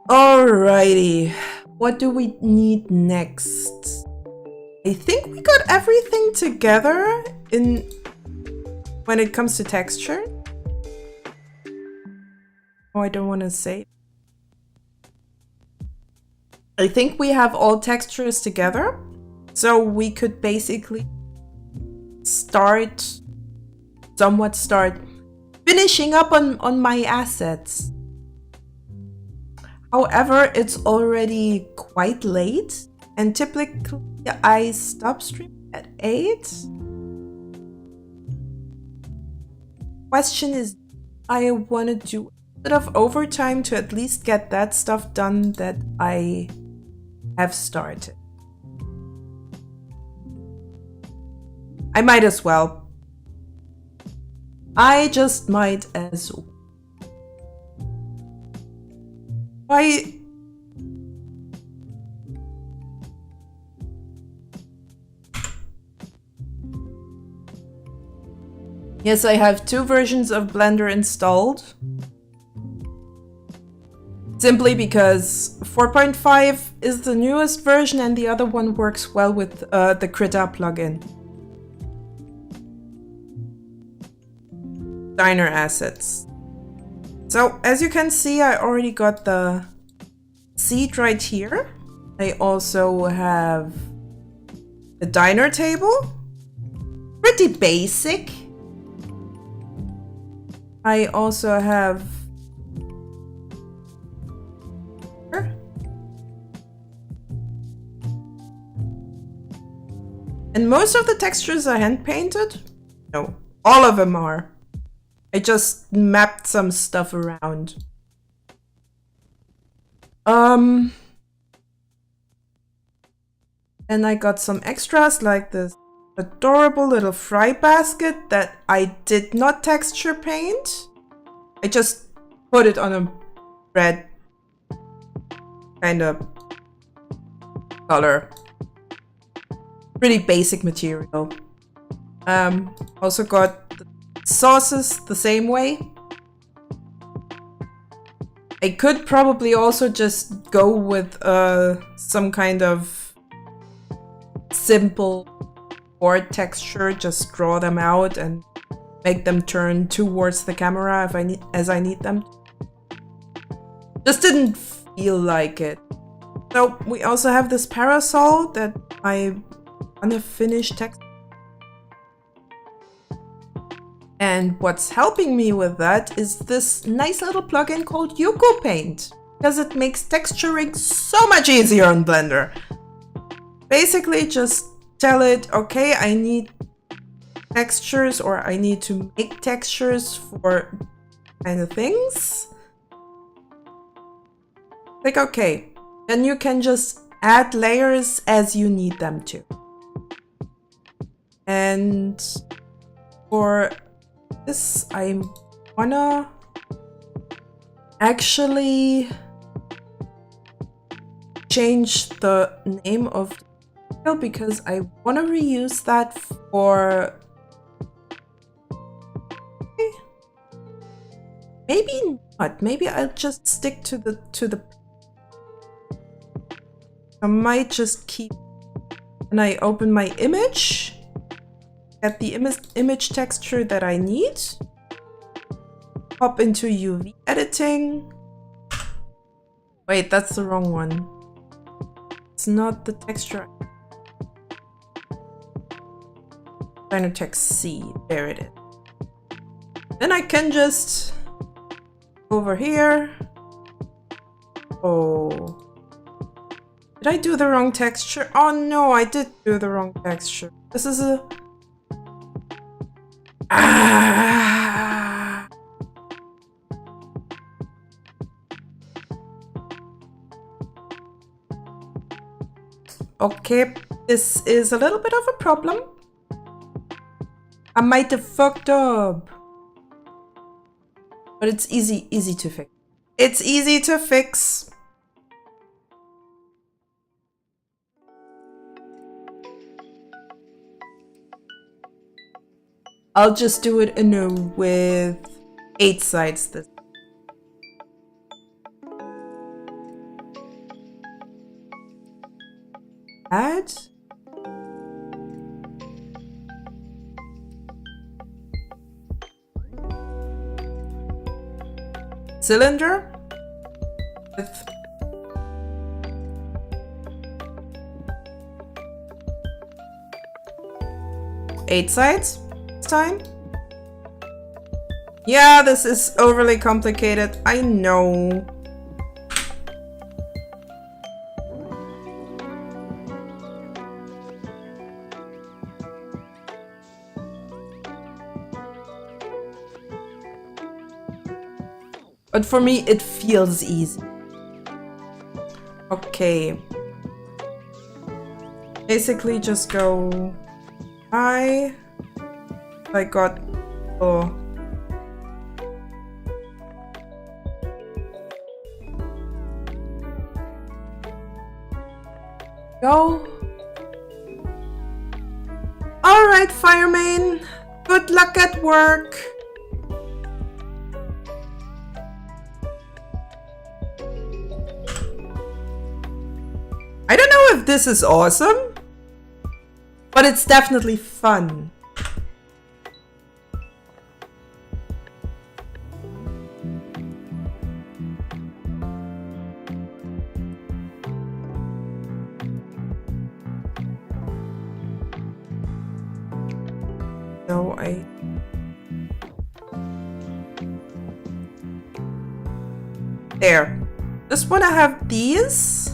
Alrighty. What do we need next? I think we got everything together when it comes to texture. Oh, I don't want to say. I think we have all textures together, so we could basically start finishing up on my assets. However, it's already quite late, and typically I stop streaming at 8. Question is, I want to do a bit of overtime to at least get that stuff done that I have started. I might as well. I just might as well. Why? Yes, I have 2 versions of Blender installed. Simply because 4.5 is the newest version and the other one works well with the Krita plugin. Diner assets. So as you can see, I already got the seat right here. I also have a diner table. Pretty basic. I also have and most of the textures are hand painted. No, all of them are. I just mapped some stuff around. And I got some extras like this adorable little fry basket that I did not texture paint. I just put it on a red kind of color. Pretty basic material. Also got the sauces the same way. I could probably also just go with some kind of simple board texture, just draw them out and make them turn towards the camera if as I need them. Just didn't feel like it. So we also have this parasol that I want to finish text. And what's helping me with that is this nice little plugin called Yuko Paint, because it makes texturing so much easier on Blender. Basically just tell it, okay, I need textures or I need to make textures for kind of things. Like, okay, then you can just add layers as you need them to. And for this, I wanna change the name of the file because I want to reuse that for... Maybe not. Maybe I'll just stick to the... I might just keep... And I open my image. Get the image texture that I need. Hop into UV editing. Wait, that's the wrong one. It's not the texture. Designer text C. There it is. Then I can just over here. Oh. Did I do the wrong texture? Oh no, I did do the wrong texture. This is a... Ah. Okay, this is a little bit of a problem. I might have fucked up. But it's easy to fix. It's easy to fix. I'll just do it with 8 sides this. Add. Cylinder with 8 sides this time. Yeah, this is overly complicated. I know. But for me, it feels easy. Okay. Basically, just go high. I got... Oh. Go. Alright, fireman. Good luck at work. I don't know if this is awesome, but it's definitely fun. So there. Just want to have these.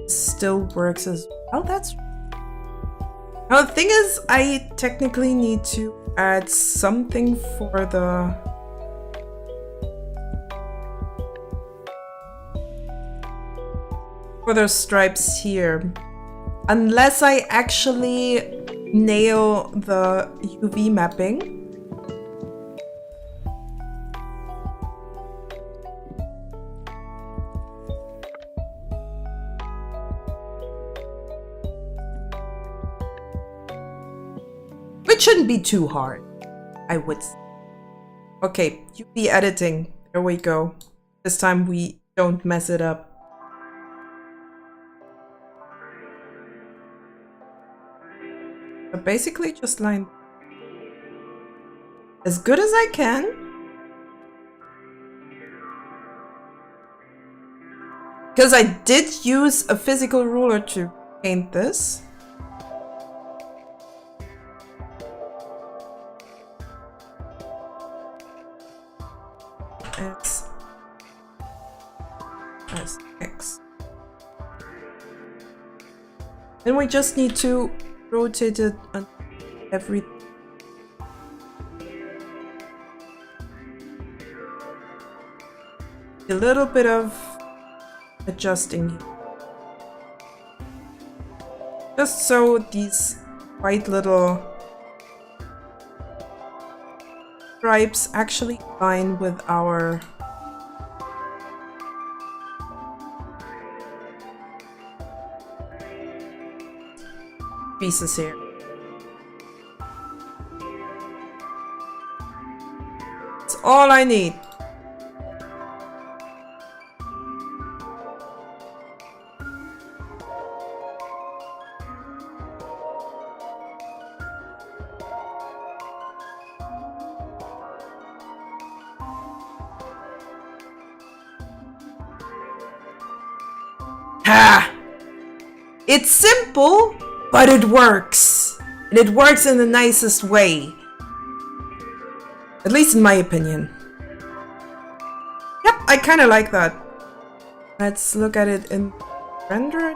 Still works as well. That's now the thing is, I technically need to add something for the stripes here, unless I actually nail the UV mapping. It shouldn't be too hard, I would say. Okay, UV editing. There we go. This time we don't mess it up. So basically just line as good as I can. Because I did use a physical ruler to paint this. X. Then we just need to rotate it on every. A little bit of adjusting, just so these white little stripes actually align with our pieces here. That's all I need. Ha! It's simple, but it works. And it works in the nicest way. At least in my opinion. Yep, I kind of like that. Let's look at it in render.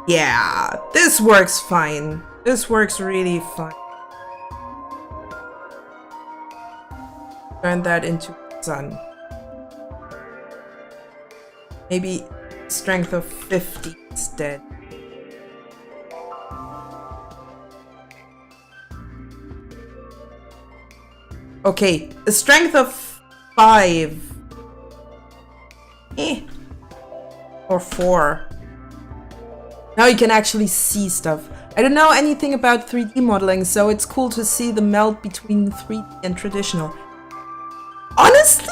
Yeah, this works fine. This works really fine. Turn that into sun. Maybe strength of 50 instead. Okay, a strength of 5. Or 4. Now you can actually see stuff. I don't know anything about 3D modeling, so it's cool to see the melt between 3D and traditional. Honestly,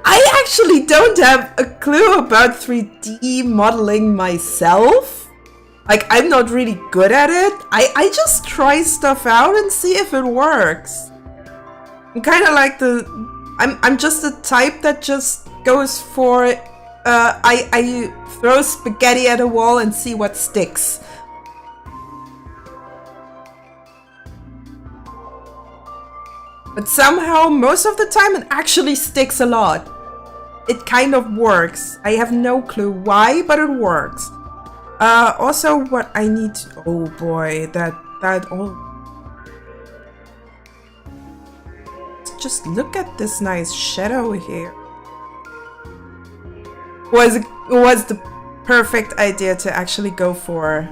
I actually don't have a clue about 3D modeling myself. Like, I'm not really good at it. I just try stuff out and see if it works. I'm kind of like I'm just the type that just goes for I throw spaghetti at a wall and see what sticks. But somehow, most of the time, it actually sticks a lot. It kind of works. I have no clue why, but it works. Also, what I need to... Oh boy, that all... Just look at this nice shadow here. Was the perfect idea to actually go for.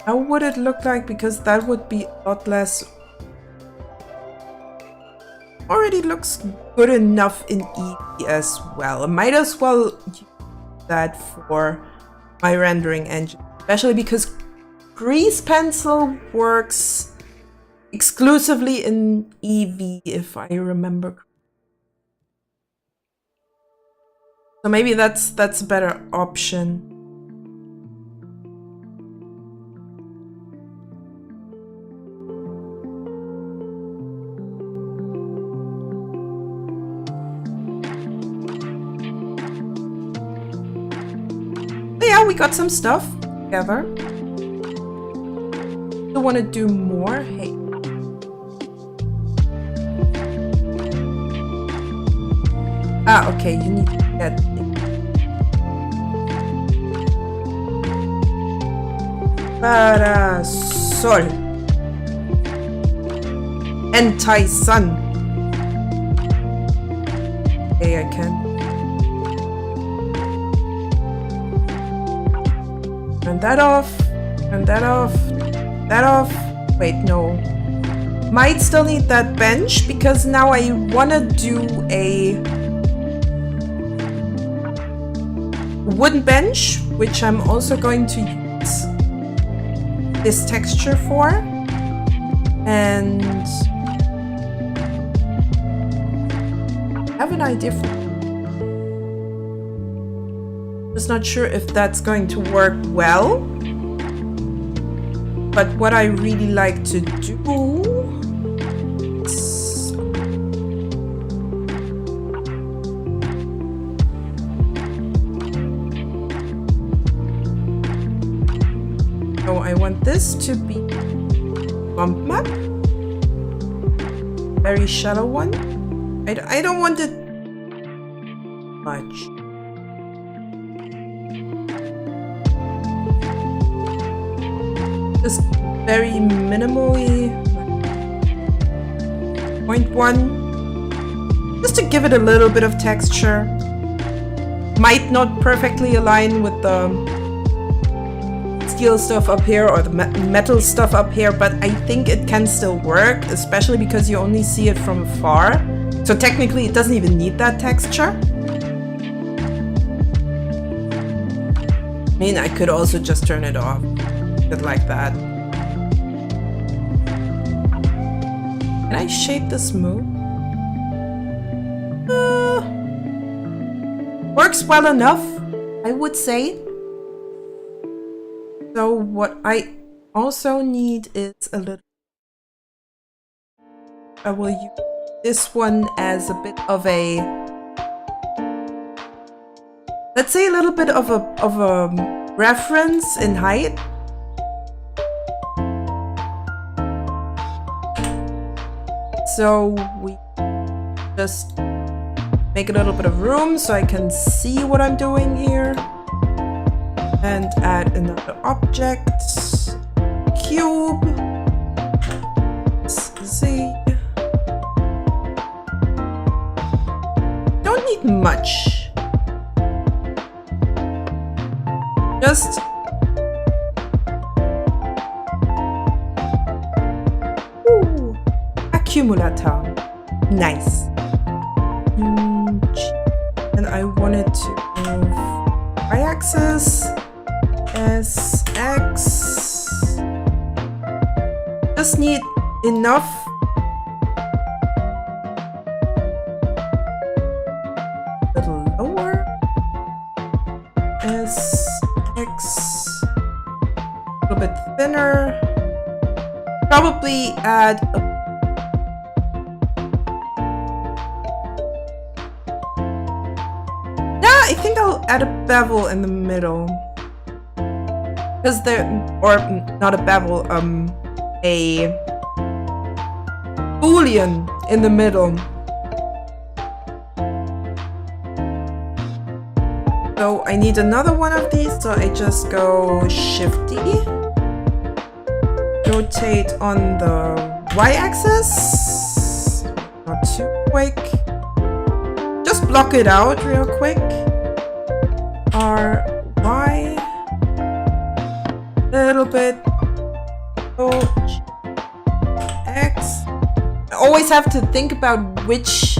How would it look like? Because that would be a lot less. Already looks good enough in Eevee as well. I might as well use that for my rendering engine, especially because Grease Pencil works exclusively in Eevee, if I remember. So maybe that's a better option. But yeah, we got some stuff together. Still want to do more? Hey. Ah, okay, you need to get Parasol. Anti-sun. Okay, I can. Turn that off. Turn that off. That off. Wait, no. Might still need that bench because now I wanna do a wooden bench, which I'm also going to use this texture for, and I have an idea for just not sure if that's going to work well, but what I really like to do is I want this to be bump map. Very shallow one. I don't want it much. Just very minimally. 0.1. Just to give it a little bit of texture. Might not perfectly align with the steel stuff up here or the metal stuff up here, but I think it can still work, especially because you only see it from afar. So technically it doesn't even need that texture. I mean, I could also just turn it off, just like that. Can I shape this move? Works well enough, I would say. So what I also need is a little... I will use this one as a bit of a... let's say a little bit of a reference in height. So we just make a little bit of room so I can see what I'm doing here. And add another object. Cube. Z. Don't need much. Just accumulator. Nice. And I wanted to move y-axis, S, X. Just need enough. A little lower. S, X. A little bit thinner. Probably add a I think I'll add a bevel in the middle. Because there, or not a bevel, a boolean in the middle. So I need another one of these, so I just go Shift D. Rotate on the y-axis. Not too quick. Just block it out real quick. R, Y, little bit, O, X. I always have to think about which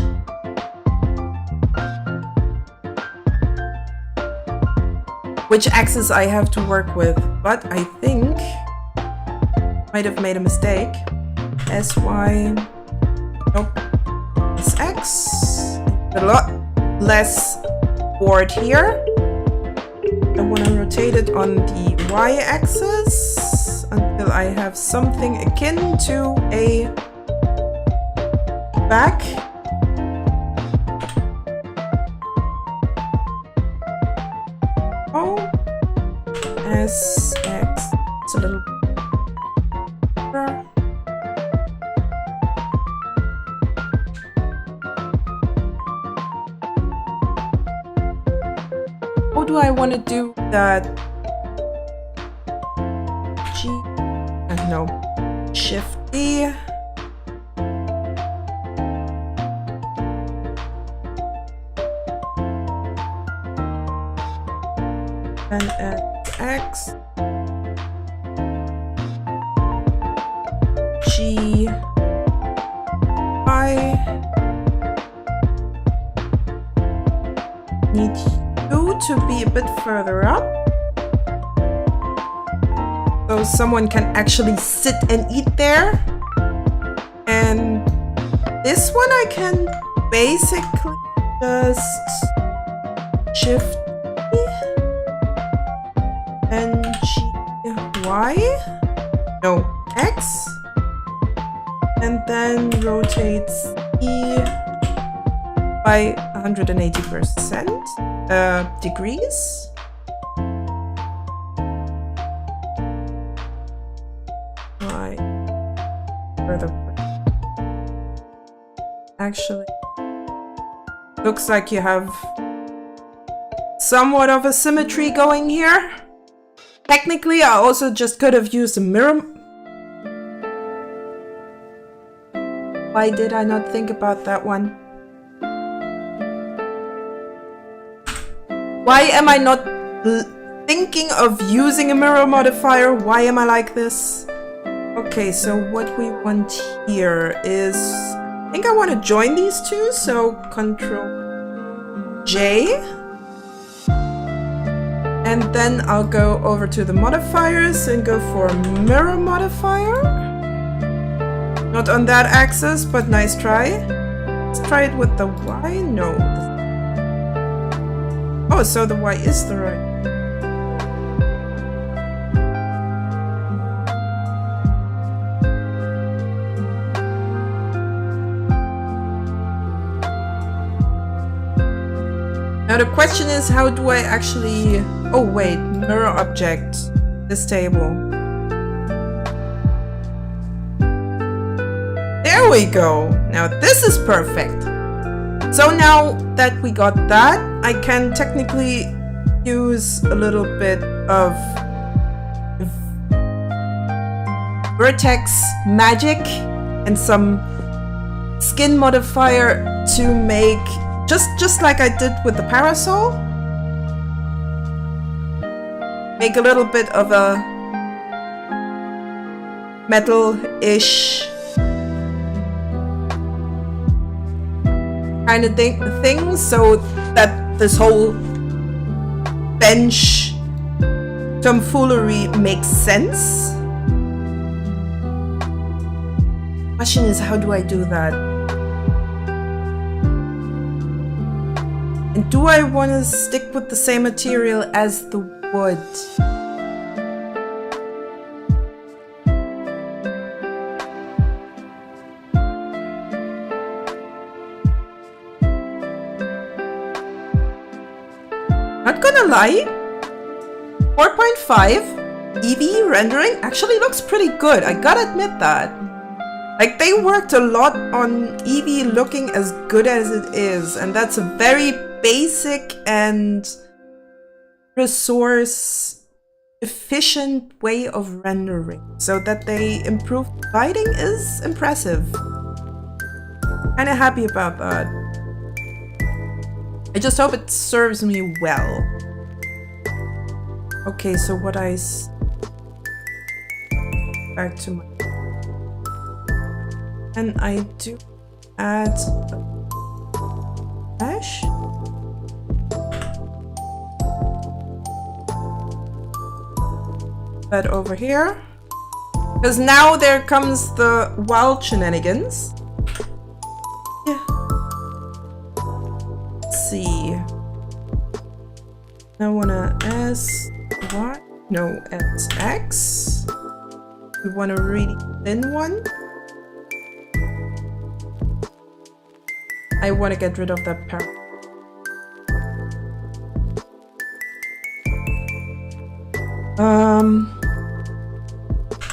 axis I have to work with, but I think might have made a mistake. S, Y, nope, S, X, a lot less board here. I want to rotate it on the y-axis until I have something akin to a back. O, S, X. It's a little better. How do I want to do that? G, no, Shift D. And X, G, I. Need you to be a bit further up, so someone can actually sit and eat there. And this one I can basically just Shift E and G, Y, no, X, and then rotate E by 180% degrees. Right. Further. Actually, looks like you have somewhat of a symmetry going here. Technically, I also just could have used a mirror. Why did I not think about that one? Why am I not thinking of using a mirror modifier. Why am I like this? Okay, so what we want here is, I think I want to join these two, so Control J. And then I'll go over to the modifiers and go for mirror modifier. Not on that axis, but nice try. Let's try it with the Y. No. Oh, so the Y is the right. Now the question is, how do I actually... Oh wait, mirror object, this table. There we go. Now this is perfect. So now that we got that, I can technically use a little bit of vertex magic and some skin modifier to make, just like I did with the parasol, make a little bit of a metal-ish kind of thing, so that this whole bench tomfoolery makes sense. Question is, how do I do that? And do I want to stick with the same material as the wood? Not gonna lie, 4.5 EV rendering actually looks pretty good. I gotta admit that. Like, they worked a lot on Eevee looking as good as it is, and that's a very basic and resource efficient way of rendering. So that they improved lighting is impressive. Kinda happy about that. I just hope it serves me well. Okay, so what back to my... And I do add mesh. That over here. Because now there comes the wild shenanigans. Yeah. Let's see. I wanna S-Y? No, S-X. We want a really thin one. I want to get rid of that part.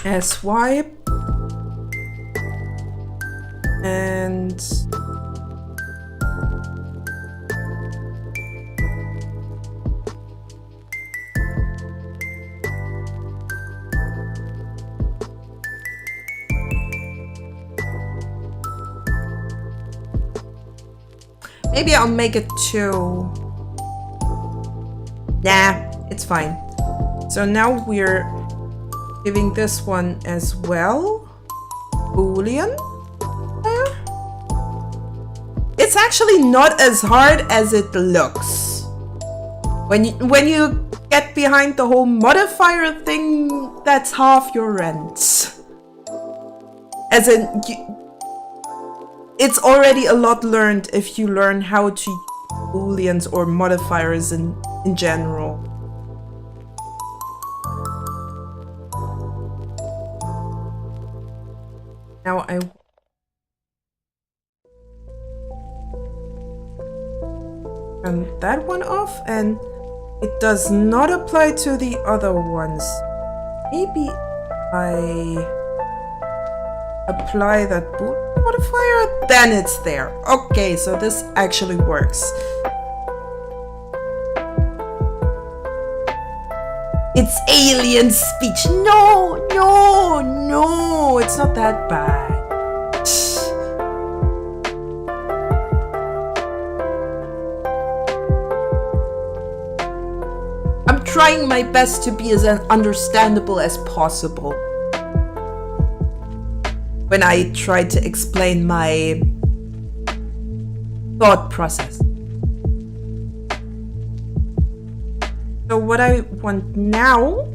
S-Y. And... maybe I'll make it 2. Nah, it's fine. So now we're giving this one as well. Boolean. It's actually not as hard as it looks. When you get behind the whole modifier thing, that's half your rent. As in, it's already a lot learned if you learn how to use booleans or modifiers in general. Now I turn that one off, and it does not apply to the other ones. Maybe I apply that boot modifier, then it's there. Okay, so this actually works. It's alien speech. No, no, no, it's not that bad. I'm trying my best to be as understandable as possible when I try to explain my thought process. So what I want now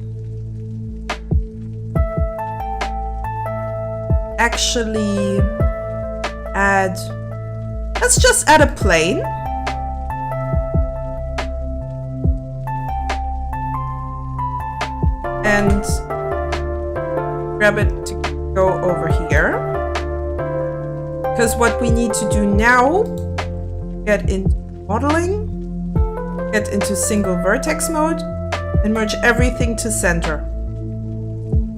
actually let's just add a plane. And grab it to go over here. Because what we need to do now, get into modeling, get into single vertex mode, and merge everything to center.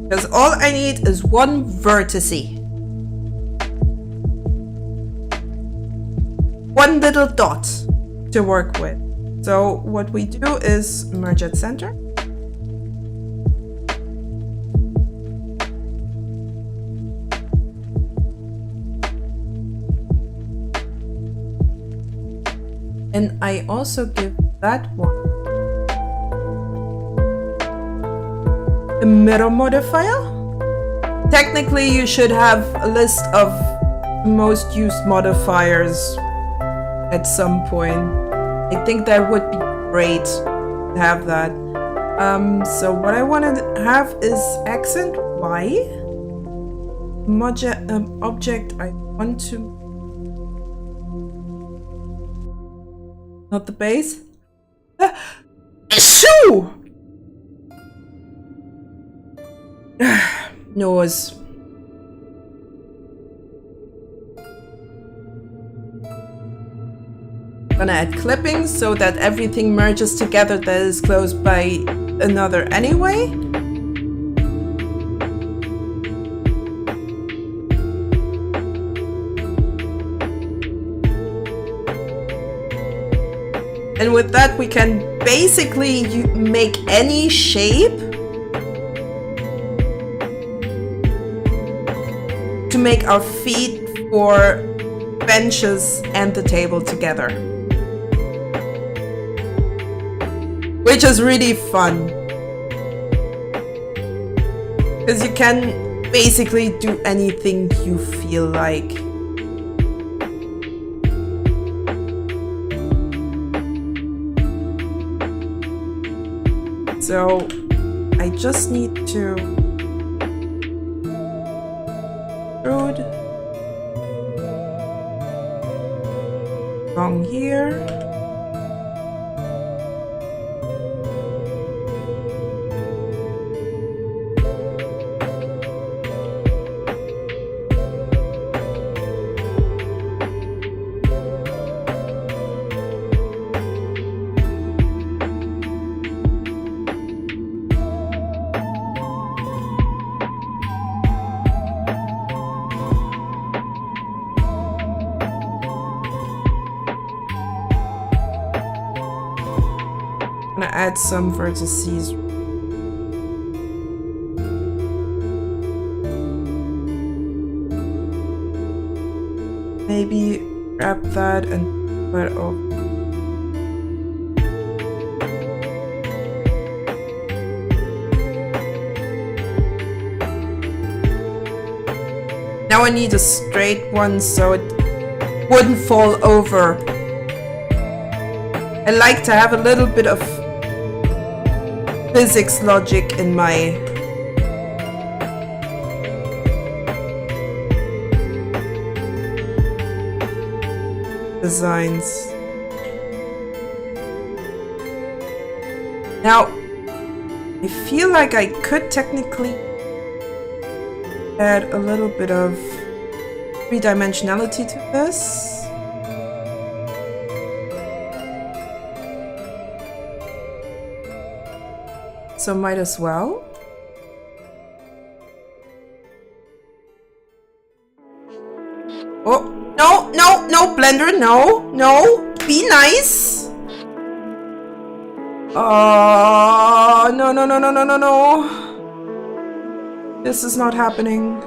Because all I need is one vertice. One little dot to work with. So what we do is merge at center. And I also give that one a mirror modifier. Technically, you should have a list of most used modifiers at some point. I think that would be great to have that. So what I want to have is accent Y. Object I want to... Not the base. Shoo! Nose. Gonna add clippings so that everything merges together that is closed by another anyway. And with that, we can basically make any shape to make our feet for benches and the table together. Which is really fun. Because you can basically do anything you feel like. So I just need to extrude along here. Add some vertices. Maybe grab that and put it over. Now I need a straight one so it wouldn't fall over. I like to have a little bit of physics logic in my designs. Now, I feel like I could technically add a little bit of three-dimensionality to this. So might as well. Oh, no, no, no, Blender, no, no, be nice. Oh, no, no, no, no, no, no, no. This is not happening.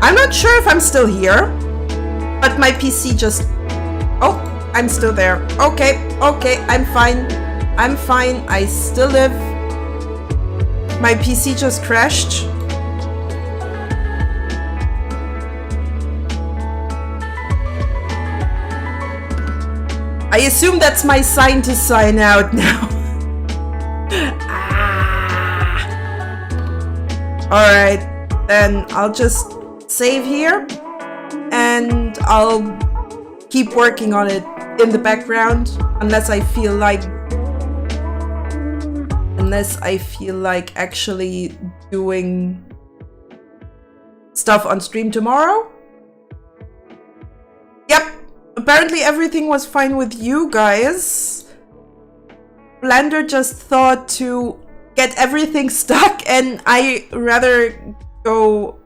I'm not sure if I'm still here, but my PC just... Oh, I'm still there. Okay, I'm fine. I'm fine. I still live. My PC just crashed. I assume that's my sign to sign out now. Alright, then I'll just save here and I'll keep working on it in the background unless I feel like actually doing stuff on stream tomorrow. Yep, apparently everything was fine with you guys. Blender just thought to get everything stuck and I rather go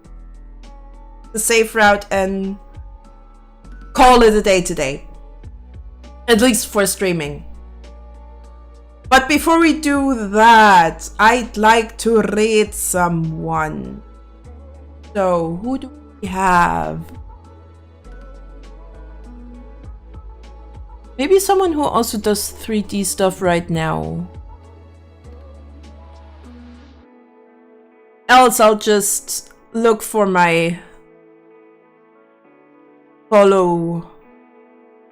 the safe route and call it a day today. At least for streaming. But before we do that, I'd like to raid someone. So, who do we have? Maybe someone who also does 3D stuff right now. Else I'll just look for my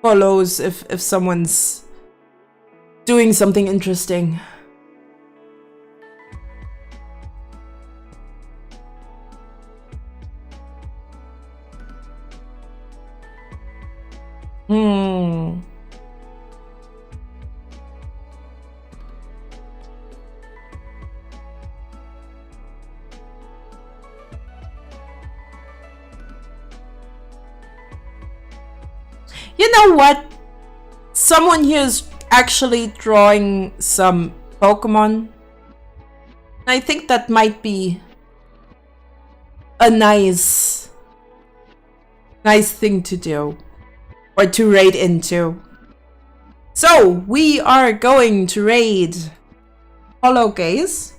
follows if someone's doing something interesting. You know what? Someone here is actually drawing some Pokemon. I think that might be a nice thing to do. Or to raid into. So, we are going to raid Hollow Gaze.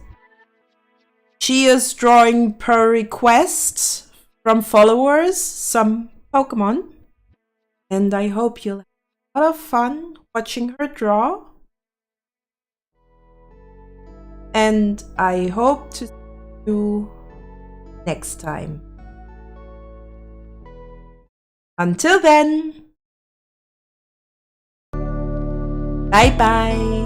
She is drawing per request from followers some Pokemon. And I hope you'll have a lot of fun watching her draw. And I hope to see you next time. Until then, bye bye.